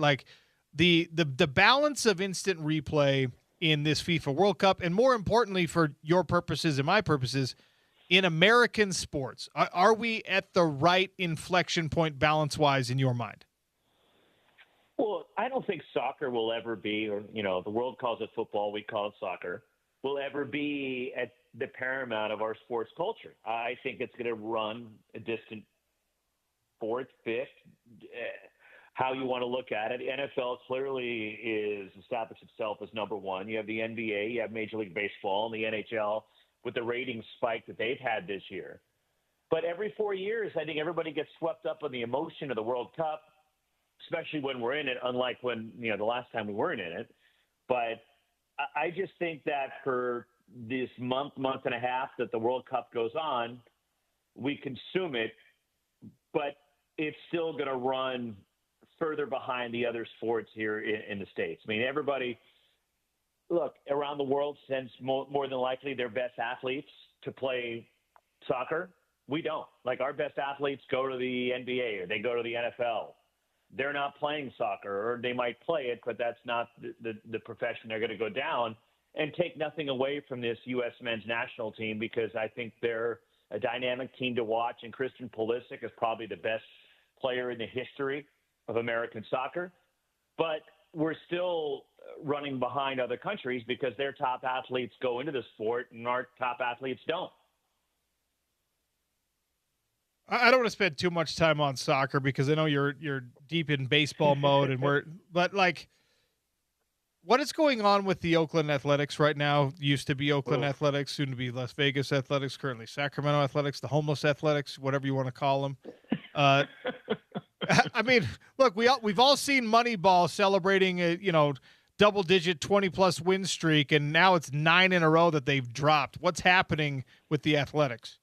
The balance of instant replay in this FIFA World Cup, and more importantly for your purposes and my purposes, in American sports, are we at the right inflection point balance-wise in your mind? Well, I don't think soccer will ever be, or, the world calls it football, we call it soccer, will ever be at the paramount of our sports culture. I think it's going to run a distant fourth, fifth, how you want to look at it. NFL clearly is established itself as number one. You have the NBA, you have Major League Baseball, and the NHL with the ratings spike that they've had this year. But every 4 years, I think everybody gets swept up in the emotion of the World Cup, especially when we're in it, unlike when, the last time we weren't in it. But I just think that for this month and a half that the World Cup goes on, we consume it, but it's still going to run further behind the other sports here in the States. I mean, everybody, look, around the world sends more than likely their best athletes to play soccer. We don't. Our best athletes go to the NBA or they go to the NFL. They're not playing soccer, or they might play it, but that's not the profession they're going to go down. And take nothing away from this U.S. men's national team, because I think they're a dynamic team to watch, and Christian Pulisic is probably the best player in the history of American soccer. But we're still running behind other countries because their top athletes go into the sport and our top athletes don't. I don't want to spend too much time on soccer because I know you're deep in baseball mode, and but what is going on with the Oakland Athletics right now? Used to be Oakland Athletics, soon to be Las Vegas Athletics, currently Sacramento Athletics, the homeless Athletics, whatever you want to call them. I mean, look, we've all seen Moneyball celebrating a double-digit 20-plus win streak, and now it's 9 in a row that they've dropped. What's happening with the Athletics?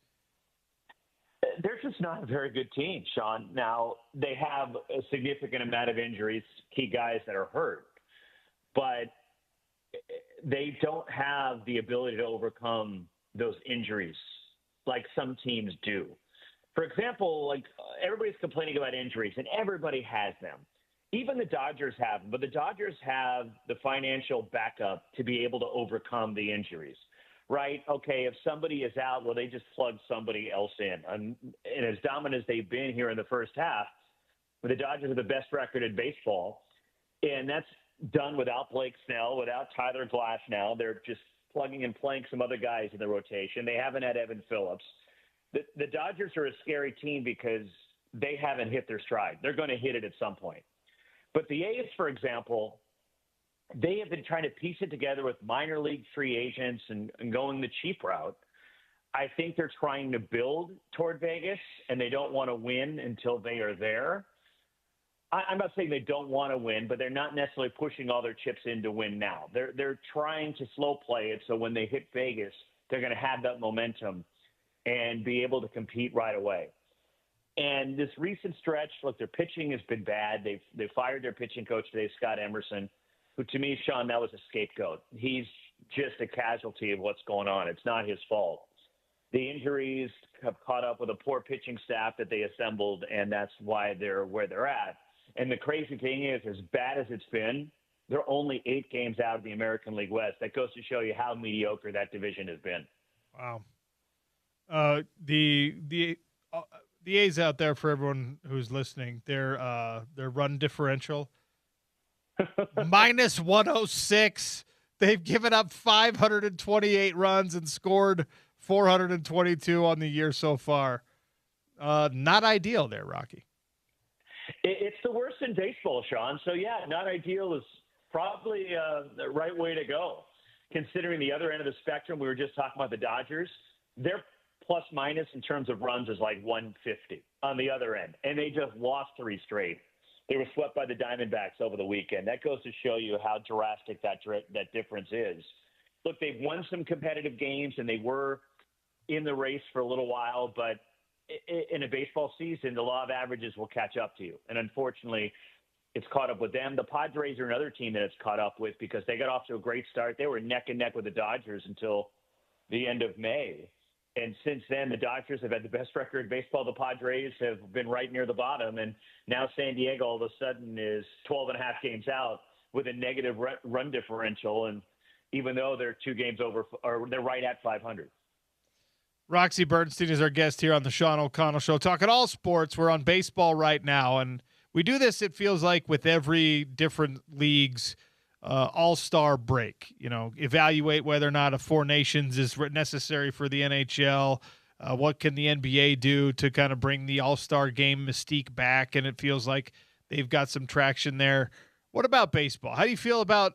They're just not a very good team, Sean. Now, they have a significant amount of injuries, key guys that are hurt, but they don't have the ability to overcome those injuries like some teams do. For example, everybody's complaining about injuries, and everybody has them. Even the Dodgers have them, but the Dodgers have the financial backup to be able to overcome the injuries. Right? Okay, if somebody is out, well, they just plug somebody else in. And as dominant as they've been here in the first half, the Dodgers are the best record in baseball. And that's done without Blake Snell, without Tyler Glass now. They're just plugging and playing some other guys in the rotation. They haven't had Evan Phillips. The Dodgers are a scary team because they haven't hit their stride. They're going to hit it at some point. But the A's, for example, they have been trying to piece it together with minor league free agents and going the cheap route. I think they're trying to build toward Vegas, and they don't want to win until they are there. I'm not saying they don't want to win, but they're not necessarily pushing all their chips in to win now. They're trying to slow play it so when they hit Vegas, they're going to have that momentum and be able to compete right away. And this recent stretch, look, their pitching has been bad. They've fired their pitching coach today, Scott Emerson, who to me, Sean, that was a scapegoat. He's just a casualty of what's going on. It's not his fault. The injuries have caught up with a poor pitching staff that they assembled, and that's why they're where they're at. And the crazy thing is, as bad as it's been, they're only 8 games out of the American League West. That goes to show you how mediocre that division has been. Wow. The A's out there, for everyone who's listening, their run differential minus 106. They've given up 528 runs and scored 422 on the year so far. Not ideal there, Rocky. It's the worst in baseball, Sean. So, yeah, not ideal is probably the right way to go. Considering the other end of the spectrum, we were just talking about the Dodgers. Their plus minus in terms of runs is like 150 on the other end. And they just lost 3 straight. They were swept by the Diamondbacks over the weekend. That goes to show you how drastic that difference is. Look, they've won some competitive games, and they were in the race for a little while, but in a baseball season, the law of averages will catch up to you. And unfortunately, it's caught up with them. The Padres are another team that it's caught up with because they got off to a great start. They were neck and neck with the Dodgers until the end of May. And since then, the Dodgers have had the best record in baseball. The Padres have been right near the bottom. And now San Diego all of a sudden is 12 and a half games out with a negative run differential. And even though they're 2 games over, or they're right at 500. Roxy Bernstein is our guest here on the Sean O'Connell Show, talking all sports. We're on baseball right now, and we do this, it feels like, with every different league's all-star break. You know, evaluate whether or not a 4 Nations is necessary for the NHL. What can the NBA do to kind of bring the all-star game mystique back? And it feels like they've got some traction there. What about baseball? How do you feel about,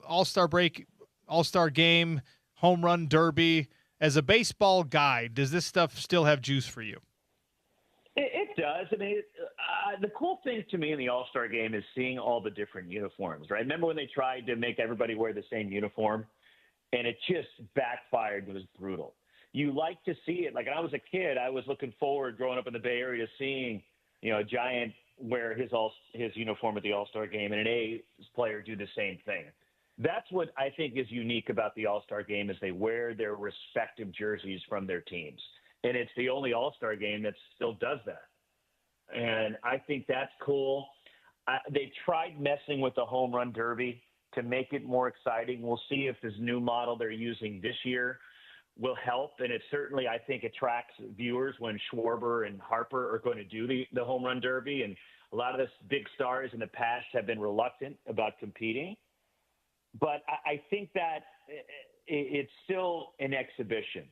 all-star break, all-star game, home run derby? As a baseball guy, does this stuff still have juice for you? It does. I mean, the cool thing to me in the All-Star game is seeing all the different uniforms, right? Remember when they tried to make everybody wear the same uniform? And it just backfired. It was brutal. You like to see it. Like, when I was a kid, I was looking forward, growing up in the Bay Area, to seeing, a Giant wear his uniform at the All-Star game and an A's player do the same thing. That's what I think is unique about the All-Star game is they wear their respective jerseys from their teams. And it's the only All-Star game that still does that. And I think that's cool. They tried messing with the home run derby to make it more exciting. We'll see if this new model they're using this year will help. And it certainly, I think, attracts viewers when Schwarber and Harper are going to do the home run derby. And a lot of the big stars in the past have been reluctant about competing. But I think that it's still an exhibition.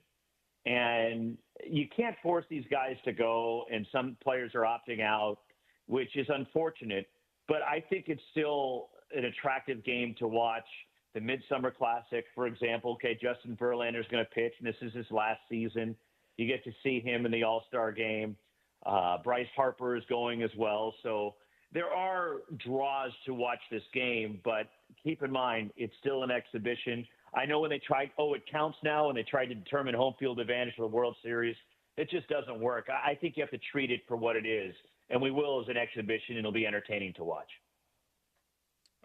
And you can't force these guys to go, and some players are opting out, which is unfortunate. But I think it's still an attractive game to watch. The Midsummer Classic, for example, Justin Verlander's going to pitch, and this is his last season. You get to see him in the All-Star game. Bryce Harper is going as well. So there are draws to watch this game, but keep in mind, it's still an exhibition. I know when they tried, it counts now, and they tried to determine home field advantage for the World Series. It just doesn't work. I think you have to treat it for what it is, and we will as an exhibition, and it'll be entertaining to watch.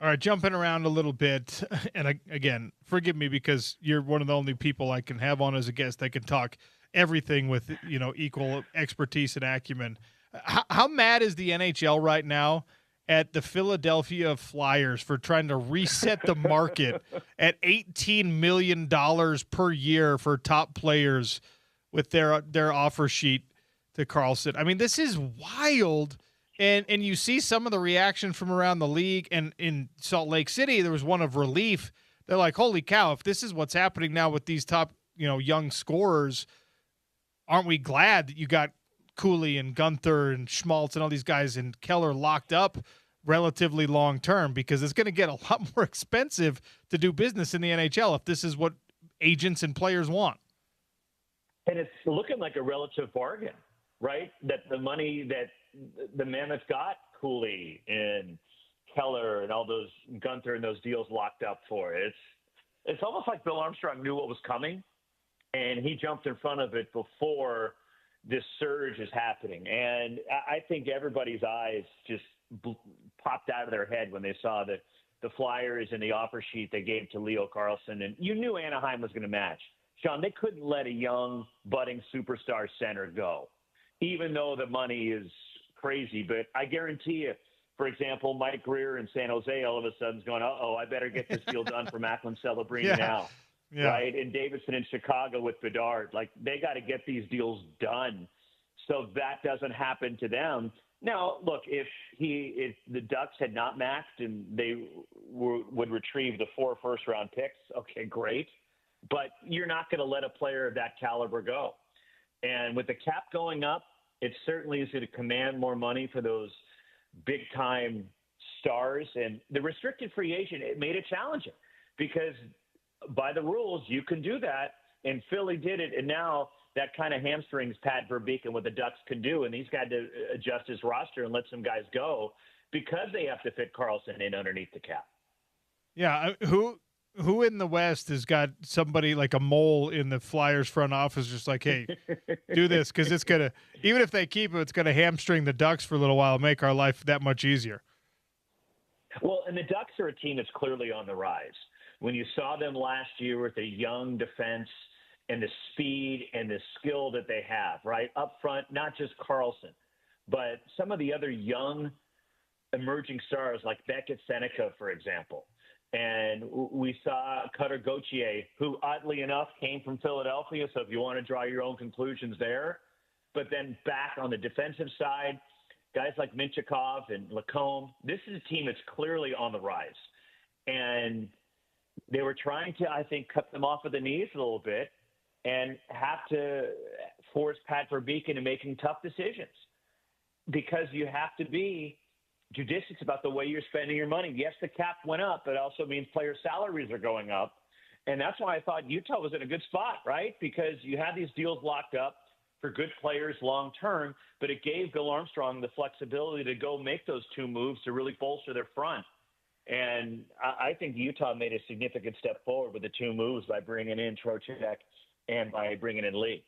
All right, jumping around a little bit, and again, forgive me because you're one of the only people I can have on as a guest that can talk everything with, equal expertise and acumen. How mad is the NHL right now at the Philadelphia Flyers for trying to reset the market at $18 million per year for top players with their offer sheet to Karlsson? I mean, this is wild. And you see some of the reaction from around the league. And in Salt Lake City, there was one of relief. They're like, holy cow, if this is what's happening now with these top, young scorers, aren't we glad that you got Cooley and Gunther and Schmaltz and all these guys and Keller locked up relatively long term, because it's going to get a lot more expensive to do business in the NHL if this is what agents and players want. And it's looking like a relative bargain, right? That the money that the Mammoth got Cooley and Keller and all those Gunther and those deals locked up for. It's almost like Bill Armstrong knew what was coming, and he jumped in front of it before this surge is happening. And I think everybody's eyes just popped out of their head when they saw the Flyers and the offer sheet they gave to Leo Carlsson. And you knew Anaheim was going to match. Sean, they couldn't let a young, budding superstar center go, even though the money is crazy. But I guarantee you, for example, Mike Greer in San Jose all of a sudden is going, I better get this deal done for Macklin Celebrini now. Yeah. Right? And Davidson in Chicago with Bedard. Like, they got to get these deals done so that doesn't happen to them. Now, look, if the Ducks had not matched and they would retrieve the 4 first-round picks, okay, great. But you're not going to let a player of that caliber go. And with the cap going up, it certainly is going to command more money for those big-time stars. And the restricted free agent, it made it challenging because by the rules, you can do that. And Philly did it. And now that kind of hamstrings Pat Verbeek and what the Ducks can do. And he's got to adjust his roster and let some guys go because they have to fit Carlson in underneath the cap. Yeah, who in the West has got somebody like a mole in the Flyers front office just like, hey, do this because it's going to – even if they keep it, it's going to hamstring the Ducks for a little while, make our life that much easier. Well, and the Ducks are a team that's clearly on the rise. When you saw them last year with the young defense and the speed and the skill that they have, right, up front, not just Carlson, but some of the other young emerging stars like Beckett Seneca, for example. And we saw Cutter Gauthier, who oddly enough came from Philadelphia. So if you want to draw your own conclusions there, but then back on the defensive side, guys like Minchikov and Lacombe, this is a team that's clearly on the rise. And they were trying to, I think, cut them off at the knees a little bit and have to force Pat Verbeek into making tough decisions because you have to be judicious about the way you're spending your money. Yes, the cap went up, but it also means player salaries are going up. And that's why I thought Utah was in a good spot, right? Because you had these deals locked up for good players long term, but it gave Bill Armstrong the flexibility to go make those 2 moves to really bolster their front. And I think Utah made a significant step forward with the 2 moves by bringing in Trocheck and by bringing in Lee.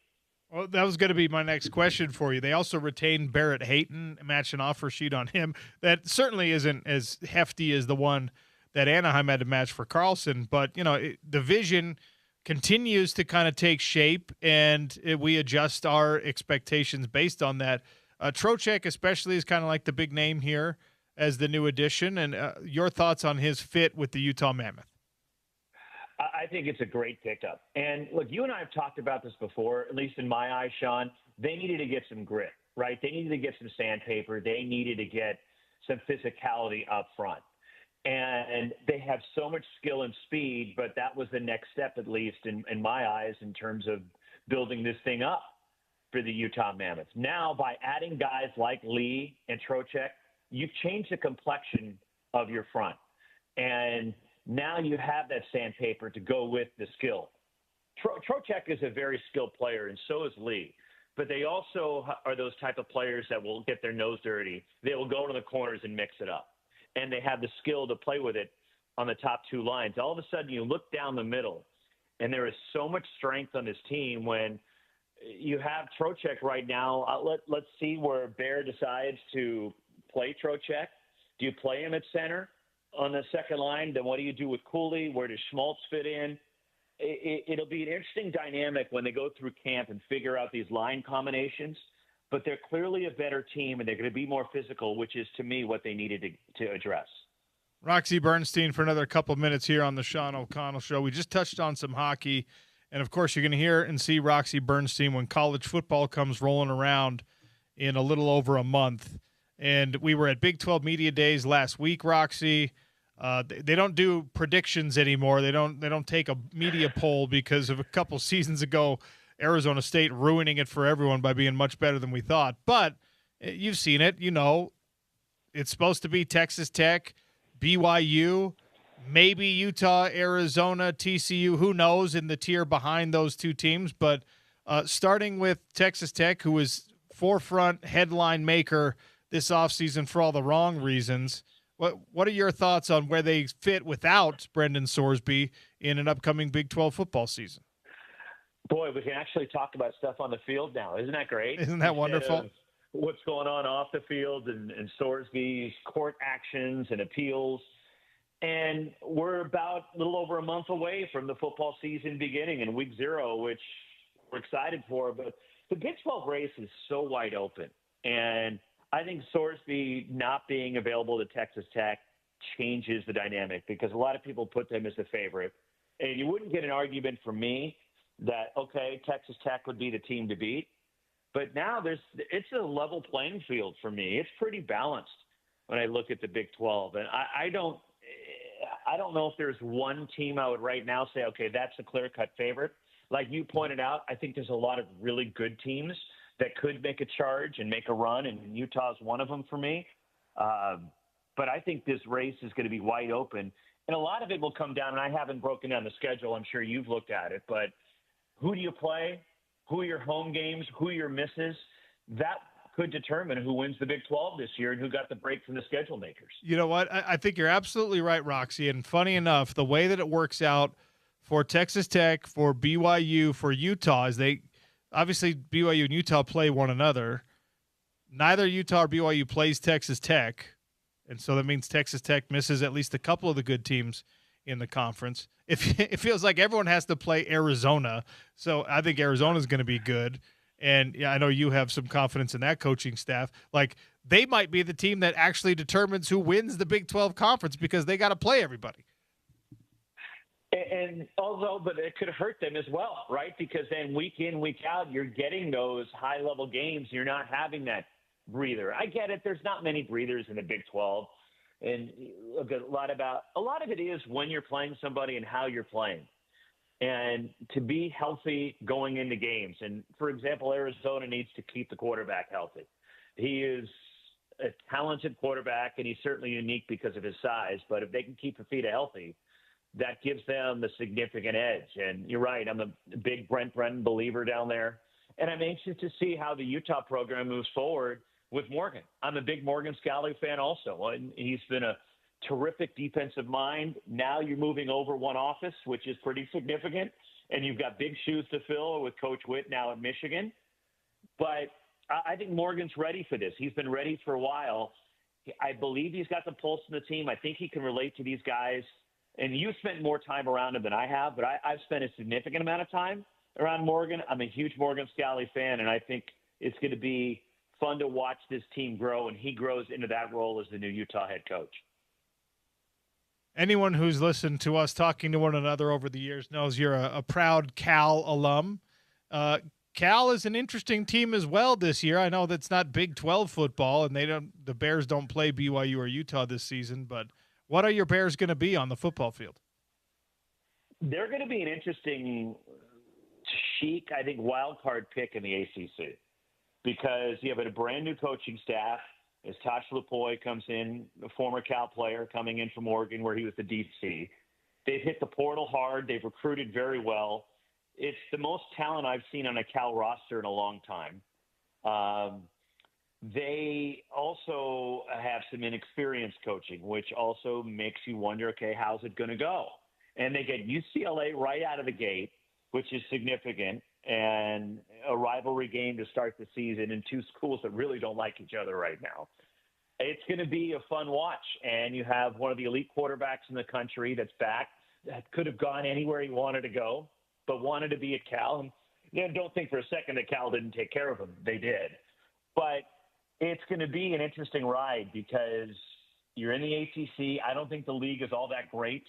Well, that was going to be my next question for you. They also retained Barrett Hayton, matched an offer sheet on him. That certainly isn't as hefty as the one that Anaheim had to match for Carlson. But, the vision continues to kind of take shape, and we adjust our expectations based on that. Trocheck especially is kind of like the big name here as the new addition. And your thoughts on his fit with the Utah Mammoth? I think it's a great pickup. And look, you and I have talked about this before, at least in my eyes, Sean. They needed to get some grit, right? They needed to get some sandpaper. They needed to get some physicality up front. And they have so much skill and speed, but that was the next step, at least in my eyes, in terms of building this thing up for the Utah Mammoth. Now, by adding guys like Lee and Trocheck, you've changed the complexion of your front. And now you have that sandpaper to go with the skill. Trocheck is a very skilled player, and so is Lee. But they also are those type of players that will get their nose dirty. They will go to the corners and mix it up. And they have the skill to play with it on the top 2 lines. All of a sudden, you look down the middle, and there is so much strength on this team when you have Trocheck right now. Let's see where Bear decides to play Trocheck. Do you play him at center on the second line? Then what do you do with Cooley? Where does Schmaltz fit in? It'll be an interesting dynamic when they go through camp and figure out these line combinations. But they're clearly a better team, and they're going to be more physical, which is, to me, what they needed to address. Roxy Bernstein for another couple of minutes here on the Sean O'Connell Show. We just touched on some hockey, and, of course, you're going to hear and see Roxy Bernstein when college football comes rolling around in a little over a month. And we were at Big 12 Media Days last week, Roxy. They don't do predictions anymore. They don't take a media poll because of a couple seasons ago, Arizona State ruining it for everyone by being much better than we thought. But you've seen it, It's supposed to be Texas Tech, BYU, maybe Utah, Arizona, TCU, who knows, in the tier behind those two teams. But starting with Texas Tech, who is forefront headline maker this offseason for all the wrong reasons, what are your thoughts on where they fit without Brendan Sorsby in an upcoming Big 12 football season? Boy, we can actually talk about stuff on the field now. Isn't that great? Isn't that wonderful? What's going on off the field and Sorsby's court actions and appeals. And we're about a little over a month away from the football season beginning in week 0, which we're excited for. But the Big 12 race is so wide open. And I think Sorsby not being available to Texas Tech changes the dynamic because a lot of people put them as the favorite. And you wouldn't get an argument from me that, okay, Texas Tech would be the team to beat. But now it's a level playing field for me. It's pretty balanced when I look at the Big 12. And I don't know if there's one team I would right now say, okay, that's a clear-cut favorite. Like you pointed out, I think there's a lot of really good teams that could make a charge and make a run, and Utah's one of them for me. But I think this race is going to be wide open. And a lot of it will come down, and I haven't broken down the schedule. I'm sure you've looked at it. But who do you play? Who are your home games? Who are your misses? That could determine who wins the Big 12 this year and who got the break from the schedule makers. You know what? I think you're absolutely right, Roxy. And funny enough, the way that it works out for Texas Tech, for BYU, for Utah is obviously BYU and Utah play one another. Neither Utah or BYU plays Texas Tech, and so that means Texas Tech misses at least a couple of the good teams in the conference. It feels like everyone has to play Arizona, so I think Arizona's going to be good. And yeah, I know you have some confidence in that coaching staff. Like, they might be the team that actually determines who wins the Big 12 conference because they got to play everybody. And but it could hurt them as well, right? Because then week in, week out, you're getting those high-level games. You're not having that breather. I get it. There's not many breathers in the Big 12. And a lot of it is when you're playing somebody and how you're playing. And to be healthy going into games. And, for example, Arizona needs to keep the quarterback healthy. He is a talented quarterback, and he's certainly unique because of his size. But if they can keep Fafita healthy, that gives them the significant edge. And you're right, I'm a big Brent Brennan believer down there. And I'm anxious to see how the Utah program moves forward with Morgan. I'm a big Morgan Scalley fan also. And he's been a terrific defensive mind. Now you're moving over one office, which is pretty significant. And you've got big shoes to fill with Coach Witt now at Michigan. But I think Morgan's ready for this. He's been ready for a while. I believe he's got the pulse in the team. I think he can relate to these guys. And you've spent more time around him than I have, but I've spent a significant amount of time around Morgan. I'm a huge Morgan Scalley fan, and I think it's going to be fun to watch this team grow, and he grows into that role as the new Utah head coach. Anyone who's listened to us talking to one another over the years knows you're a proud Cal alum. Cal is an interesting team as well this year. I know that's not Big 12 football, and the Bears don't play BYU or Utah this season, but what are your Bears going to be on the football field? They're going to be an interesting, chic, I think, wild card pick in the ACC because you have a brand new coaching staff. As Tosh Lupoy comes in, a former Cal player coming in from Oregon where he was the DC. They've hit the portal hard. They've recruited very well. It's the most talent I've seen on a Cal roster in a long time. They also have some inexperienced coaching, which also makes you wonder, okay, how's it going to go? And they get UCLA right out of the gate, which is significant, and a rivalry game to start the season in two schools that really don't like each other right now. It's going to be a fun watch, and you have one of the elite quarterbacks in the country that's back that could have gone anywhere he wanted to go, but wanted to be at Cal. And don't think for a second that Cal didn't take care of him. They did. But it's going to be an interesting ride because you're in the ACC. I don't think the league is all that great.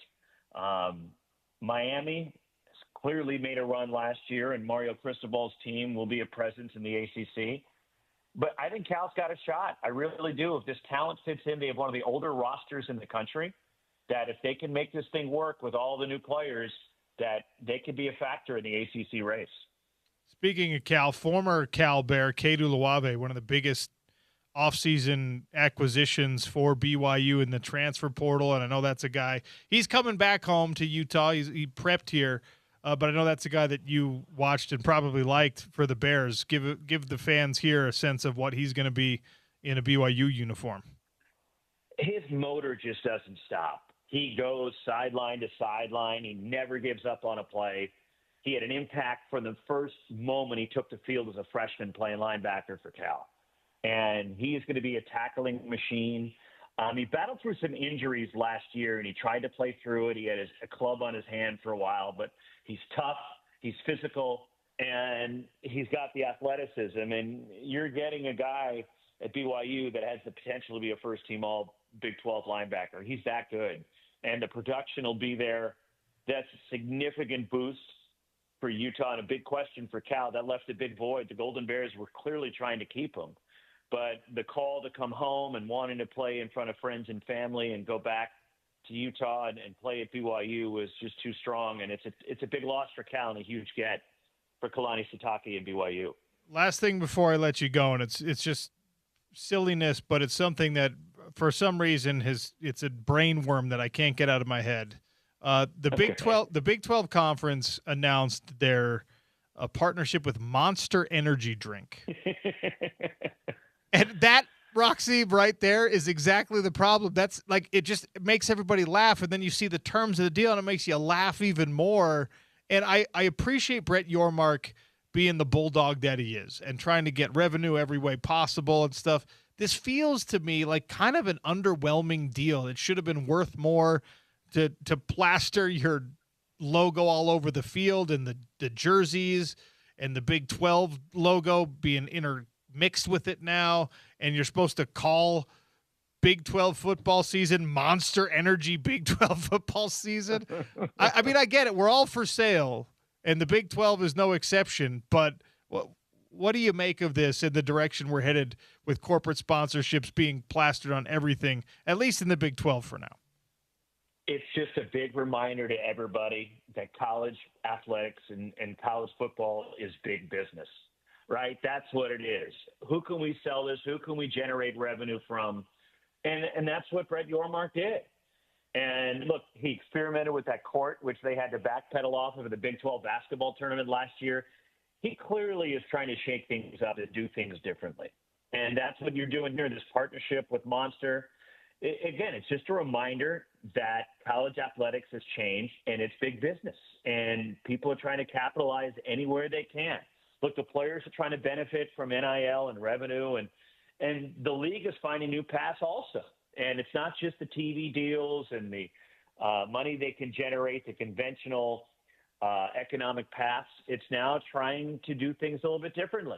Miami has clearly made a run last year, and Mario Cristobal's team will be a presence in the ACC. But I think Cal's got a shot. I really do. If this talent fits in, they have one of the older rosters in the country, that if they can make this thing work with all the new players, that they could be a factor in the ACC race. Speaking of Cal, former Cal Bear, Kedu Luave, one of the biggest offseason acquisitions for BYU in the transfer portal, and I know that's a guy. He's coming back home to Utah. He prepped here, but I know that's a guy that you watched and probably liked for the Bears. Give the fans here a sense of what he's going to be in a BYU uniform. His motor just doesn't stop. He goes sideline to sideline. He never gives up on a play. He had an impact from the first moment he took the field as a freshman playing linebacker for Cal. And he is going to be a tackling machine. He battled through some injuries last year, and he tried to play through it. He had a club on his hand for a while, but he's tough, he's physical, and he's got the athleticism. And you're getting a guy at BYU that has the potential to be a first-team All-Big 12 linebacker. He's that good. And the production will be there. That's a significant boost for Utah, and a big question for Cal. That left a big void. The Golden Bears were clearly trying to keep him. But the call to come home and wanting to play in front of friends and family and go back to Utah and play at BYU was just too strong. And it's a big loss for Cal and a huge get for Kalani Sitake and BYU. Last thing before I let you go, and it's just silliness, but it's something that for some reason it's a brain worm that I can't get out of my head. The Big 12 Conference announced their partnership with Monster Energy drink. And that, Roxy, right there is exactly the problem. That's like, it makes everybody laugh. And then you see the terms of the deal and it makes you laugh even more. And I appreciate Brett Yormark being the bulldog that he is and trying to get revenue every way possible and stuff. This feels to me like kind of an underwhelming deal. It should have been worth more to plaster your logo all over the field and the jerseys and the Big 12 logo being intermixed with it now, and you're supposed to call Big 12 football season Monster Energy Big 12 football season. I mean, I get it. We're all for sale, and the Big 12 is no exception, but what do you make of this in the direction we're headed with corporate sponsorships being plastered on everything, at least in the Big 12 for now? It's just a big reminder to everybody that college athletics and college football is big business, right? That's what it is. Who can we sell this? Who can we generate revenue from? And that's what Brett Yormark did. And look, he experimented with that court, which they had to backpedal off of the Big 12 basketball tournament last year. He clearly is trying to shake things up and do things differently. And that's what you're doing here, this partnership with Monster. Again, it's just a reminder that college athletics has changed and it's big business, and people are trying to capitalize anywhere they can. Look, the players are trying to benefit from NIL and revenue, and the league is finding new paths also. And it's not just the TV deals and the money they can generate, the conventional economic paths. It's now trying to do things a little bit differently.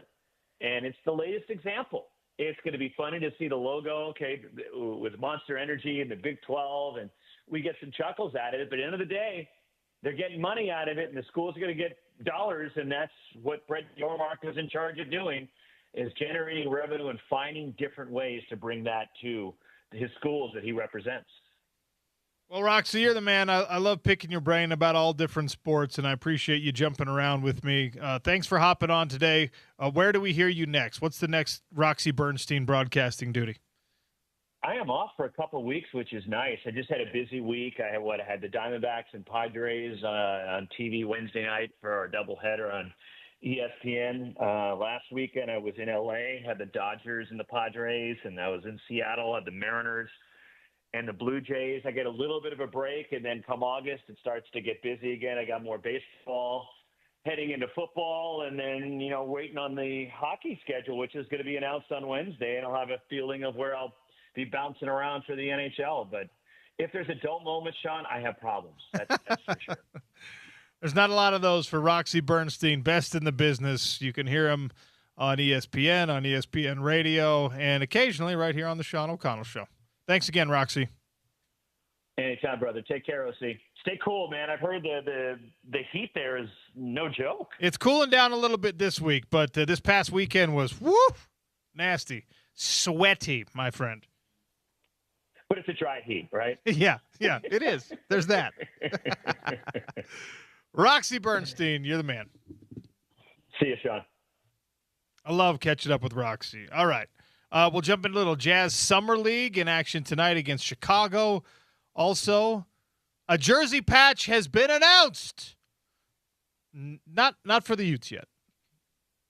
And it's the latest example. It's going to be funny to see the logo, okay, with Monster Energy and the Big 12, and we get some chuckles at it. But at the end of the day, they're getting money out of it, and the schools are going to get dollars, and that's what Brett Yormark is in charge of doing, is generating revenue and finding different ways to bring that to his schools that he represents. Well, Roxy, you're the man. I love picking your brain about all different sports, and I appreciate you jumping around with me. Thanks for hopping on today. Where do we hear you next? What's the next Roxy Bernstein broadcasting duty? I am off for a couple of weeks, which is nice. I just had a busy week. I had the Diamondbacks and Padres on TV Wednesday night for our doubleheader on ESPN. Last weekend I was in LA, had the Dodgers and the Padres, and I was in Seattle, had the Mariners and the Blue Jays. I get a little bit of a break, and then come August, it starts to get busy again. I got more baseball, heading into football, and then, waiting on the hockey schedule, which is going to be announced on Wednesday, and I'll have a feeling of where I'll be bouncing around for the NHL. But if there's a dull moment, Sean, I have problems. That's for sure. There's not a lot of those for Roxy Bernstein, best in the business. You can hear him on ESPN, on ESPN Radio, and occasionally right here on the Sean O'Connell Show. Thanks again, Roxy. Anytime, brother. Take care, OC. Stay cool, man. I've heard the heat there is no joke. It's cooling down a little bit this week, but this past weekend was nasty, sweaty, my friend. But it's a dry heat, right? Yeah, it is. There's that. Roxy Bernstein, you're the man. See you, Sean. I love catching up with Roxy. All right. We'll jump into a little Jazz Summer League in action tonight against Chicago. Also, a jersey patch has been announced. Not for the Utes yet,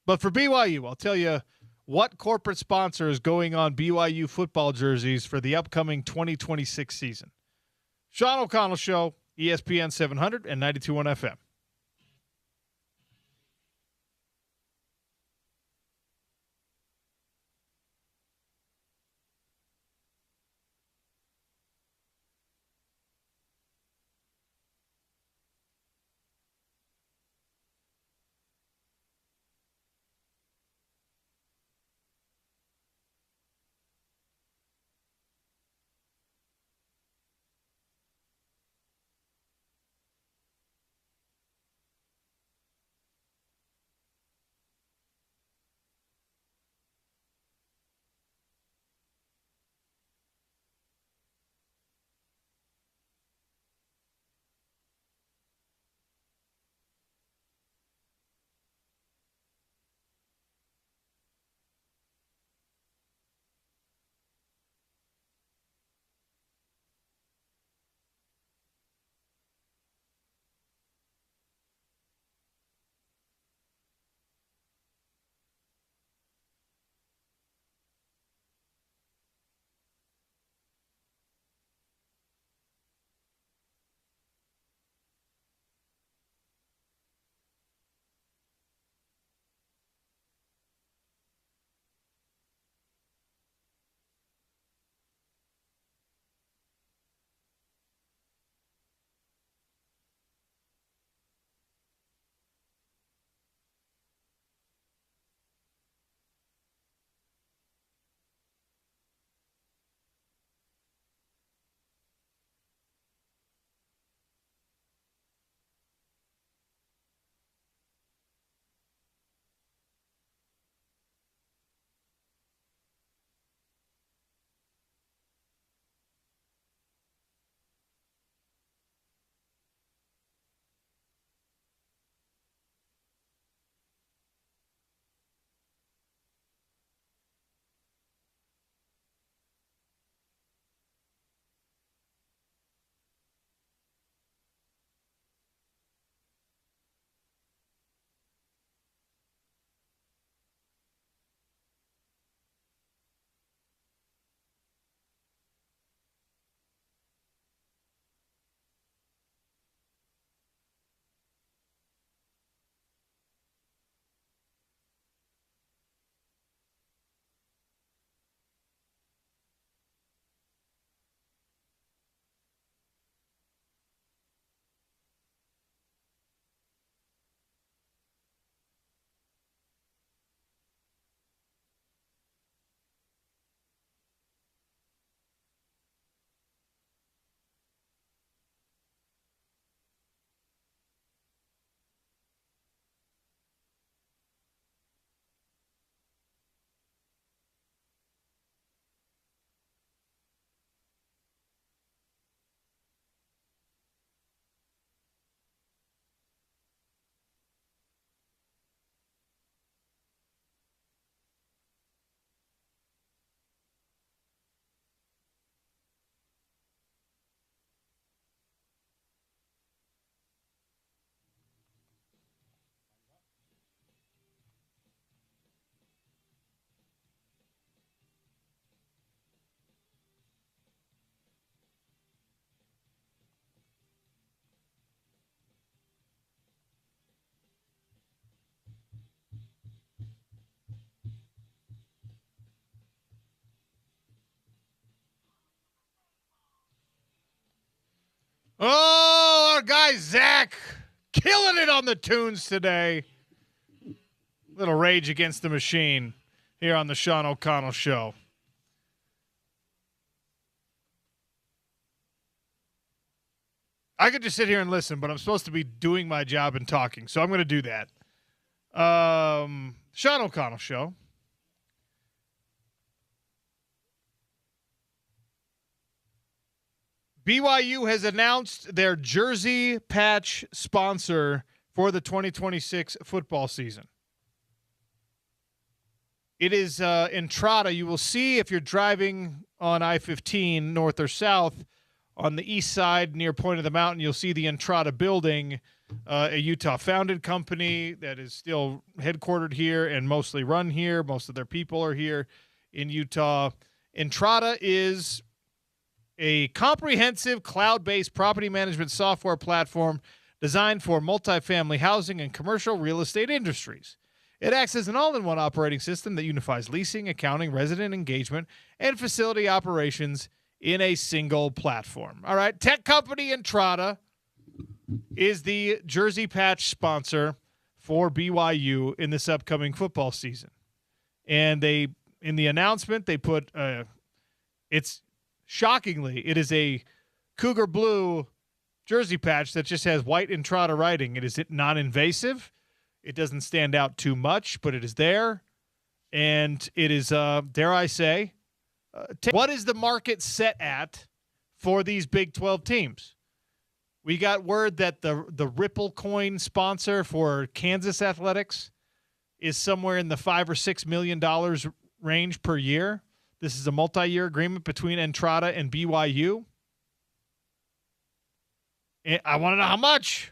but for BYU. I'll tell you what corporate sponsor is going on BYU football jerseys for the upcoming 2026 season. Sean O'Connell Show, ESPN 700 and 92.1 FM. Oh, our guy Zach killing it on the tunes today. Little Rage Against the Machine here on the Sean O'Connell Show. I could just sit here and listen, but I'm supposed to be doing my job and talking, so I'm going to do that. Sean O'Connell Show. BYU has announced their jersey patch sponsor for the 2026 football season. It is Entrada. You will see if you're driving on I-15 north or south on the east side near Point of the Mountain, you'll see the Entrada building, a Utah-founded company that is still headquartered here and mostly run here. Most of their people are here in Utah. Entrada is a comprehensive cloud-based property management software platform designed for multifamily housing and commercial real estate industries. It acts as an all-in-one operating system that unifies leasing, accounting, resident engagement, and facility operations in a single platform. All right, tech company Entrada is the jersey patch sponsor for BYU in this upcoming football season. And in the announcement, they put, it's shockingly, it is a Cougar Blue jersey patch that just has white Entrada writing. It is non-invasive. It doesn't stand out too much, but it is there. And it is, dare I say, what is the market set at for these Big 12 teams? We got word that the Ripple coin sponsor for Kansas Athletics is somewhere in the $5 or $6 million range per year. This is a multi-year agreement between Entrada and BYU. And I want to know how much.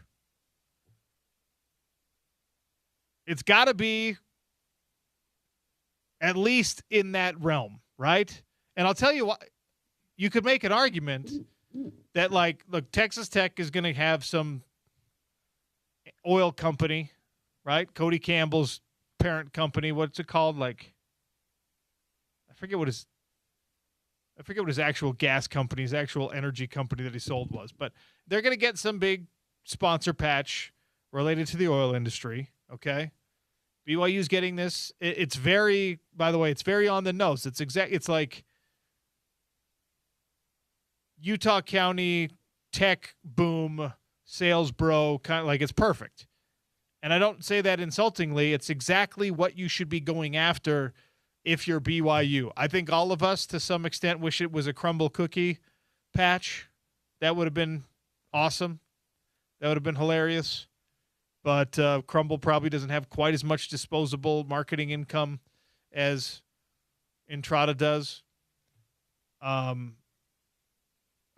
It's got to be at least in that realm, right? And I'll tell you what, you could make an argument that, like, look, Texas Tech is going to have some oil company, right? Cody Campbell's parent company. What's it called? Like, I forget what his actual gas company, his actual energy company that he sold was. But they're going to get some big sponsor patch related to the oil industry. Okay. BYU's getting this. It's very, by the way, it's very on the nose. It's like Utah County tech boom sales bro, kind of like, it's perfect. And I don't say that insultingly. It's exactly what you should be going after if you're BYU. I think all of us to some extent wish it was a crumble cookie patch. That would have been awesome. That would have been hilarious. But Crumble probably doesn't have quite as much disposable marketing income as Entrada does. I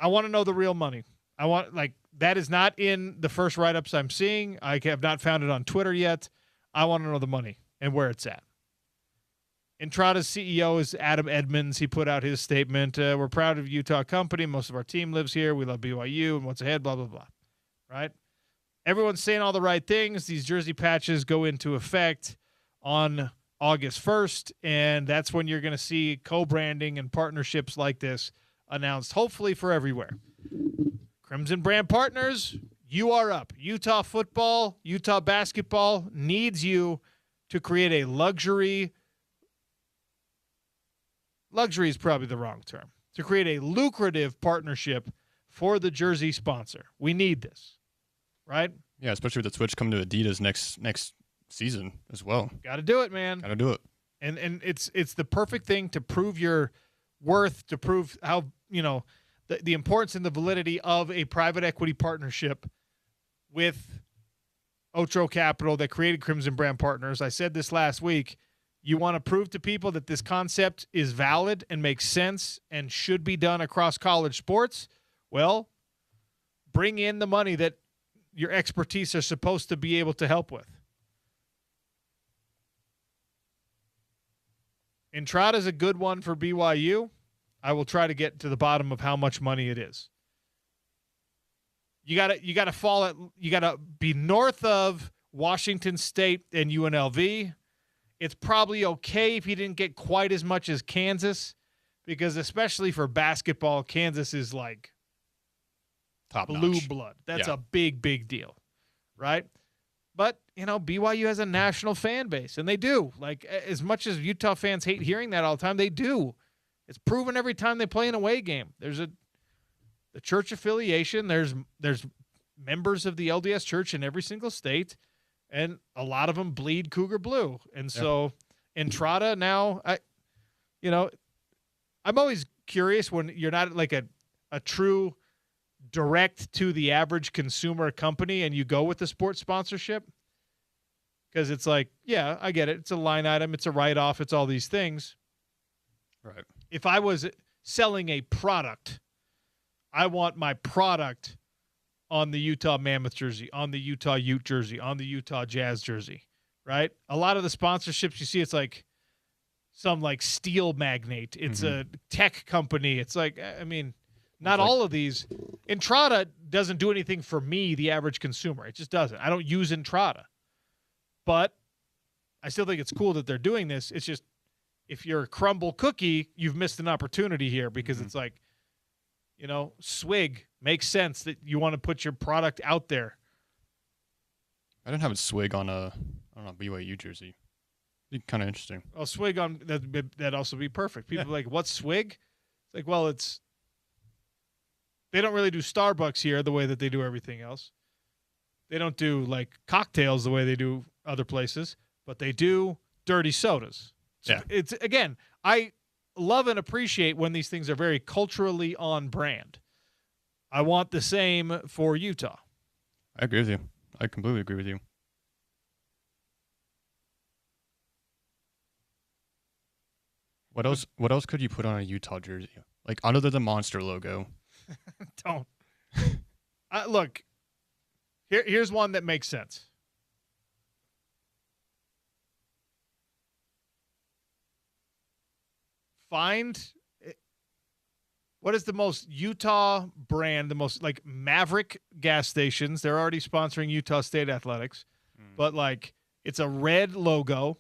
want to know the real money. That is not in the first write-ups I'm seeing. I have not found it on Twitter yet. I want to know the money and where it's at. Entrada's CEO is Adam Edmonds. He put out his statement. We're proud of Utah company. Most of our team lives here. We love BYU and what's ahead, blah, blah, blah. Right? Everyone's saying all the right things. These jersey patches go into effect on August 1st, and that's when you're going to see co-branding and partnerships like this announced, hopefully for everywhere. Crimson Brand Partners, you are up. Utah football, Utah basketball needs you to create a luxury is probably the wrong term, to create a lucrative partnership for the jersey sponsor. We need this. Right? Yeah, especially with the switch coming to Adidas next season as well. Got to do it, man. Got to do it. And it's the perfect thing to prove your worth, to prove how, the importance and the validity of a private equity partnership with Otro Capital that created Crimson Brand Partners. I said this last week. You want to prove to people that this concept is valid and makes sense and should be done across college sports? Well, bring in the money that your expertise are supposed to be able to help with. Entrada is a good one for BYU. I will try to get to the bottom of how much money it is. You gotta be north of Washington State and UNLV. It's probably okay if you didn't get quite as much as Kansas, because especially for basketball, Kansas is like top blue notch. blood. That's a big, big deal, right? But, BYU has a national fan base, and they do. Like, as much as Utah fans hate hearing that all the time, they do. It's proven every time they play an away game. There's the church affiliation. There's members of the LDS church in every single state, and a lot of them bleed Cougar blue. And so Entrada now, I'm always curious when you're not like a true direct to the average consumer company and you go with the sports sponsorship, because it's like, yeah, I get it. It's a line item. It's a write-off. It's all these things. Right. If I was selling a product, I want my product on the Utah Mammoth jersey, on the Utah Ute jersey, on the Utah Jazz jersey, right? A lot of the sponsorships you see, it's like some like steel magnate. It's a tech company. It's like, I mean, not all of these. Entrada doesn't do anything for me, the average consumer. It just doesn't. I don't use Entrada. But I still think it's cool that they're doing this. It's just, if you're a Crumble cookie, you've missed an opportunity here because it's like, you know, swig makes sense that you want to put your product out there. I didn't have a swig on a BYU jersey. Be kind of interesting. Oh, swig on that'd also be perfect. People are like, what's swig? It's like, well, they don't really do Starbucks here the way that they do everything else. They don't do like cocktails the way they do other places, but they do dirty sodas. Yeah. It's again, I love and appreciate when these things are very culturally on brand. I want the same for Utah. I agree with you. I completely agree with you. What else could you put on a Utah jersey? Like under the Monster logo. Don't. Look, here's one that makes sense. Find what is the most Utah brand, the most like Maverick gas stations. They're already sponsoring Utah State athletics, but like it's a red logo.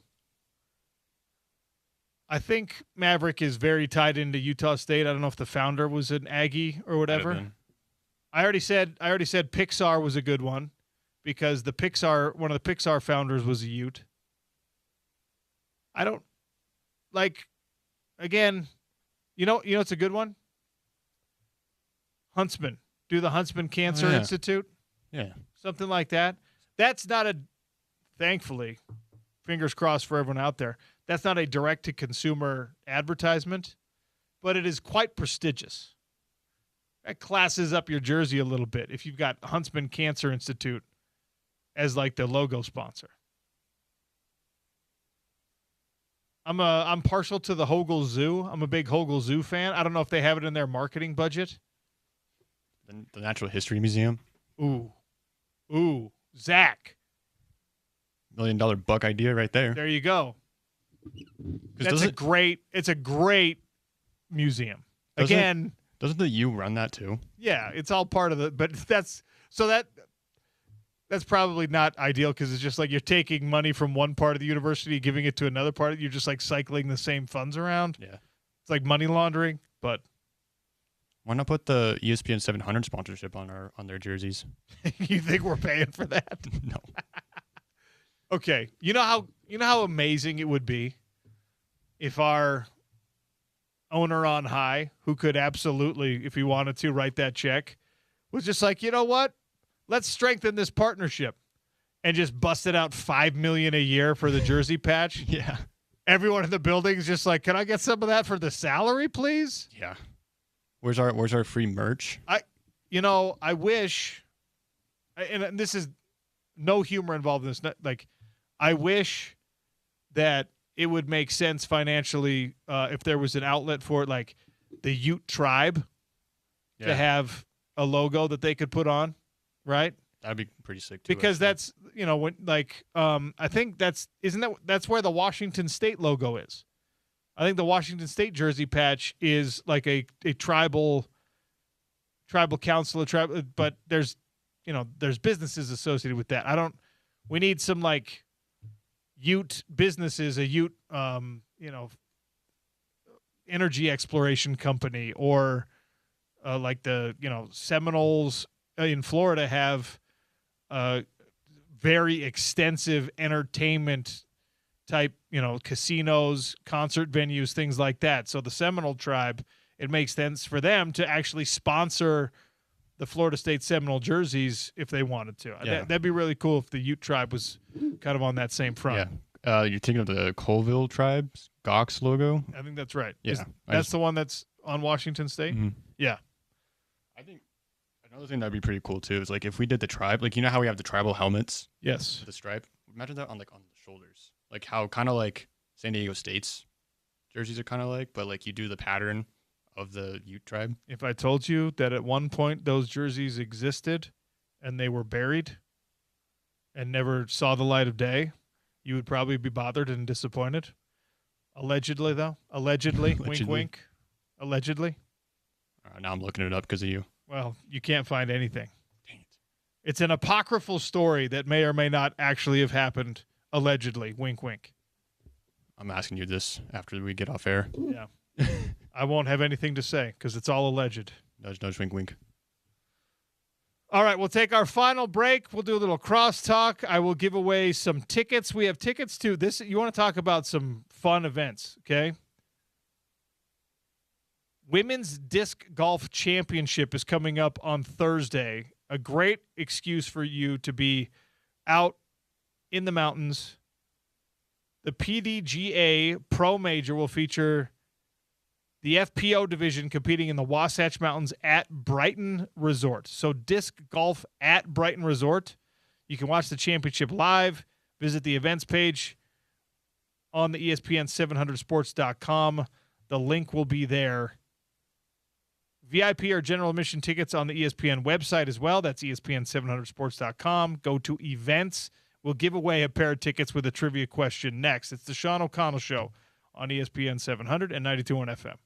I think Maverick is very tied into Utah State. I don't know if the founder was an Aggie or whatever. I already said Pixar was a good one because one of the Pixar founders was a Ute. I don't like, again, you know it's a good one? Huntsman. Do the Huntsman Cancer Institute. Yeah. Something like that. That's not thankfully, fingers crossed for everyone out there, that's not a direct-to-consumer advertisement, but it is quite prestigious. That classes up your jersey a little bit if you've got Huntsman Cancer Institute as like the logo sponsor. I'm partial to the Hogle Zoo. I'm a big Hogle Zoo fan. I don't know if they have it in their marketing budget. The Natural History Museum. Ooh, Zach. $1 million buck idea right there. There you go. It's a great museum. Again, doesn't the U run that too? Yeah, it's all part of it. But that's probably not ideal because it's just like you're taking money from one part of the university, giving it to another part. You're just like cycling the same funds around. Yeah, it's like money laundering. But why not put the ESPN 700 sponsorship on their jerseys? You think we're paying for that? No. Okay, you know how amazing it would be if our owner on high, who could absolutely, if he wanted to, write that check, was just like, you know what? Let's strengthen this partnership and just busted out $5 million a year for the jersey patch. Yeah, everyone in the building is just like, can I get some of that for the salary, please? Yeah. Where's our free merch? I wish, and this is no humor involved in this. Like, I wish that it would make sense financially if there was an outlet for it, like the Ute tribe, to have a logo that they could put on, right? That'd be pretty sick too. Because that's, when I think that's where the Washington State logo is. I think the Washington State jersey patch is like a tribal council, but there's businesses associated with that. We need some like Ute businesses, a Ute, energy exploration company, or like the, Seminoles in Florida have very extensive entertainment type, casinos, concert venues, things like that. So the Seminole tribe, it makes sense for them to actually sponsor the Florida State Seminole jerseys if they wanted to. Yeah. That'd be really cool if the Ute tribe was kind of on that same front. Yeah. You're thinking of the Colville tribe's Gox logo? I think that's right. Yeah. That's the one that's on Washington State? Mm-hmm. Yeah. I think another thing that'd be pretty cool too is like if we did the tribe, like how we have the tribal helmets? Yes. The stripe. Imagine that on the shoulders, like how kind of like San Diego State's jerseys are kind of like, but like you do the pattern of the Ute tribe. If I told you that at one point those jerseys existed and they were buried and never saw the light of day, you would probably be bothered and disappointed. Allegedly, though. Allegedly. Wink, wink. Allegedly. Now I'm looking it up because of you. Well, you can't find anything. Dang it. It's an apocryphal story that may or may not actually have happened. Allegedly. Wink, wink. I'm asking you this after we get off air. Yeah. I won't have anything to say because it's all alleged. Nudge, nudge, wink, wink. All right, we'll take our final break. We'll do a little crosstalk. I will give away some tickets. We have tickets to this. You want to talk about some fun events, okay? Women's Disc Golf Championship is coming up on Thursday. A great excuse for you to be out in the mountains. The PDGA Pro Major will feature the FPO division competing in the Wasatch Mountains at Brighton Resort. So disc golf at Brighton Resort. You can watch the championship live. Visit the events page on the ESPN700sports.com. The link will be there. VIP or general admission tickets on the ESPN website as well. That's ESPN700sports.com. Go to events. We'll give away a pair of tickets with a trivia question next. It's the Sean O'Connell Show on ESPN 700 and 92.1 FM.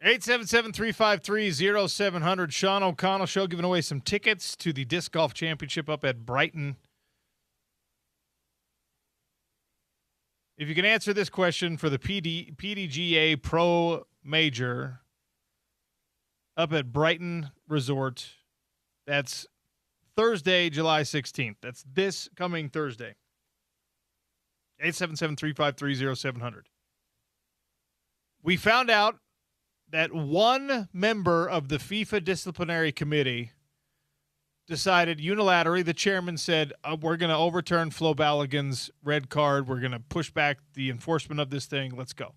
Eight seven seven 353 Sean O'Connell Show giving away some tickets to the Disc Golf Championship up at Brighton. If you can answer this question for the PDGA Pro Major up at Brighton Resort, that's Thursday, July 16th. That's this coming Thursday. 877-353-0700. We found out that one member of the FIFA disciplinary committee decided unilaterally, the chairman said, we're going to overturn Flo Balogun's red card. We're going to push back the enforcement of this thing. Let's go.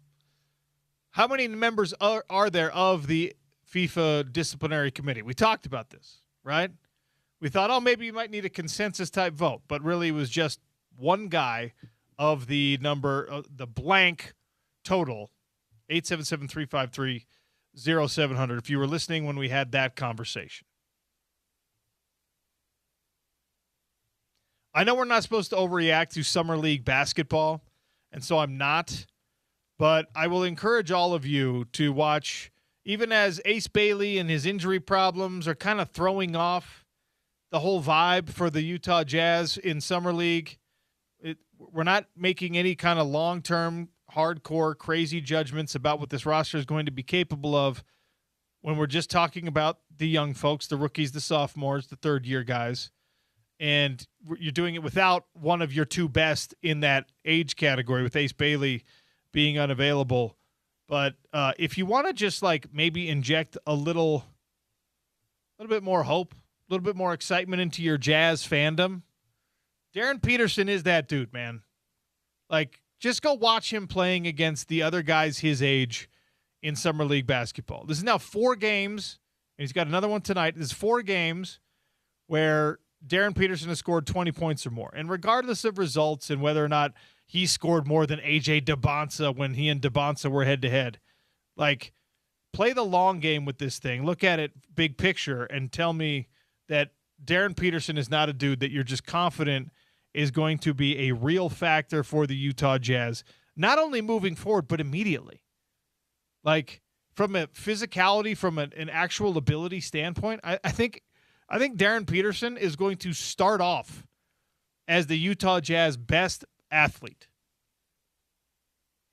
How many members are there of the FIFA disciplinary committee? We talked about this, right? We thought, maybe you might need a consensus type vote, but really it was just one guy of the number, the blank total, 877-353-0700, if you were listening when we had that conversation. I know we're not supposed to overreact to Summer League basketball, and so I'm not, but I will encourage all of you to watch, even as Ace Bailey and his injury problems are kind of throwing off the whole vibe for the Utah Jazz in Summer League. We're not making any kind of long-term, hardcore, crazy judgments about what this roster is going to be capable of when we're just talking about the young folks, the rookies, the sophomores, the third-year guys. And you're doing it without one of your two best in that age category, with Ace Bailey being unavailable. But if you want to just maybe inject a little bit more hope, a little bit more excitement into your Jazz fandom, Darren Peterson is that dude, man. Just go watch him playing against the other guys his age in Summer League basketball. This is now 4 games, and he's got another one tonight. This is 4 games where Darren Peterson has scored 20 points or more. And regardless of results and whether or not he scored more than A.J. DeBonsa when he and DeBonsa were head-to-head, play the long game with this thing. Look at it big picture and tell me that Darren Peterson is not a dude that you're just confident is going to be a real factor for the Utah Jazz, not only moving forward, but immediately. From a physicality, from an actual ability standpoint, I think Darren Peterson is going to start off as the Utah Jazz best athlete.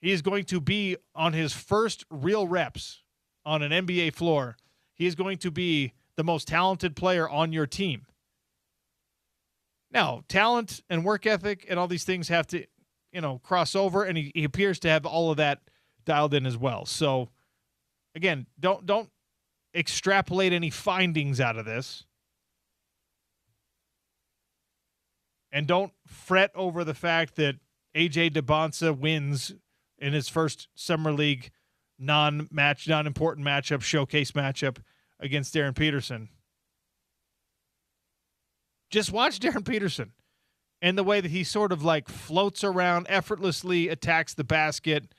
He is going to be on his first real reps on an NBA floor. He is going to be the most talented player on your team. Now, talent and work ethic and all these things have to, cross over, and he appears to have all of that dialed in as well. So, again, don't extrapolate any findings out of this. And don't fret over the fact that A.J. DeBonsa wins in his first Summer League non-important matchup, showcase matchup against Darren Peterson. Just watch Darren Peterson and the way that he sort of floats around, effortlessly attacks the basket,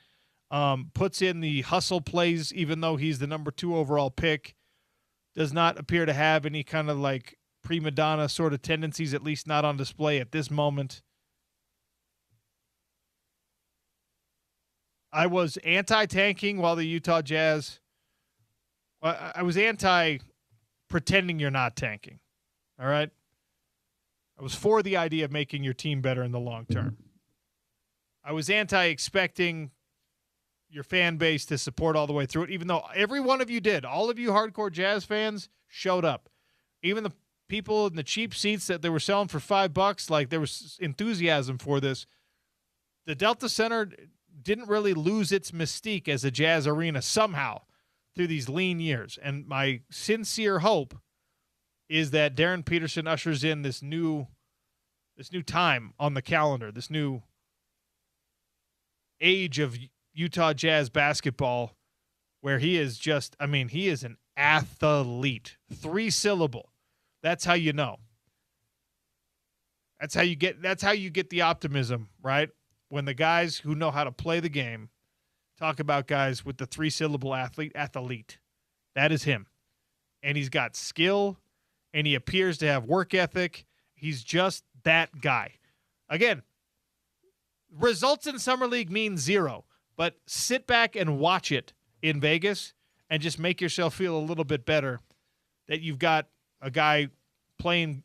puts in the hustle plays, even though he's the number 2 overall pick, does not appear to have any kind of prima donna sort of tendencies, at least not on display at this moment. I was anti-tanking while the Utah Jazz, I was anti-pretending you're not tanking. All right? I was for the idea of making your team better in the long term. I was anti-expecting your fan base to support all the way through it, even though every one of you did. All of you hardcore Jazz fans showed up. Even the people in the cheap seats that they were selling for $5, there was enthusiasm for this. The Delta Center didn't really lose its mystique as a Jazz arena somehow through these lean years. And my sincere hope is that Darren Peterson ushers in this new time on the calendar, this new age of Utah Jazz basketball, where he is just, he is an athlete. 3-syllable. That's how you know. That's how you get the optimism, right? When the guys who know how to play the game talk about guys with the 3-syllable athlete. That is him. And he's got skill, and he appears to have work ethic. He's just that guy. Again, results in Summer League mean 0, but sit back and watch it in Vegas and just make yourself feel a little bit better that you've got a guy playing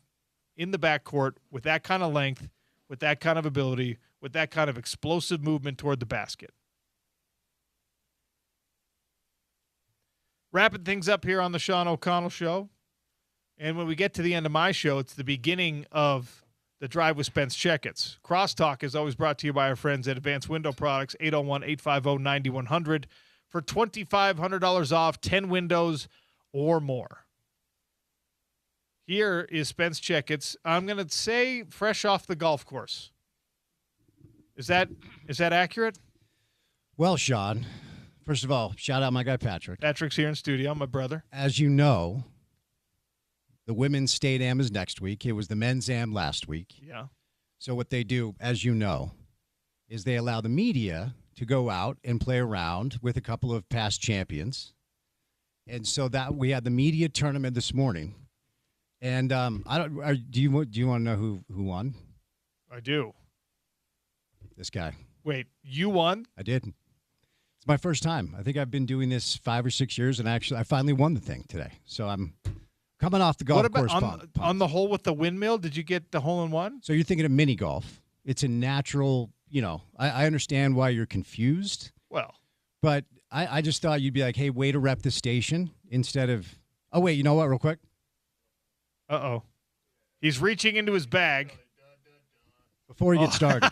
in the backcourt with that kind of length, with that kind of ability, with that kind of explosive movement toward the basket. Wrapping things up here on the Sean O'Connell Show. And when we get to the end of my show, it's the beginning of the Drive with Spence Checketts. Crosstalk is always brought to you by our friends at Advanced Window Products, 801-850-9100 for $2,500 off 10 windows or more. Here is Spence Checketts. I'm going to say fresh off the golf course. Is that accurate? Well, Sean, first of all, shout out my guy Patrick. Patrick's here in studio, my brother. As you know, the women's state am is next week. It was the men's am last week. Yeah. So what they do, as you know, is they allow the media to go out and play around with a couple of past champions. And so that we had the media tournament this morning. And do you want to know who won? I do. This guy. Wait, you won? I did. It's my first time. I think I've been doing this 5 or 6 years, and actually I finally won the thing today. So I'm coming off the golf course. On the hole with the windmill, did you get the hole-in-one? So you're thinking of mini golf. It's a natural, I understand why you're confused. Well. But I just thought you'd be like, hey, way to rep the station instead of, oh, wait, you know what, real quick? Uh-oh. He's reaching into his bag. Before you get started.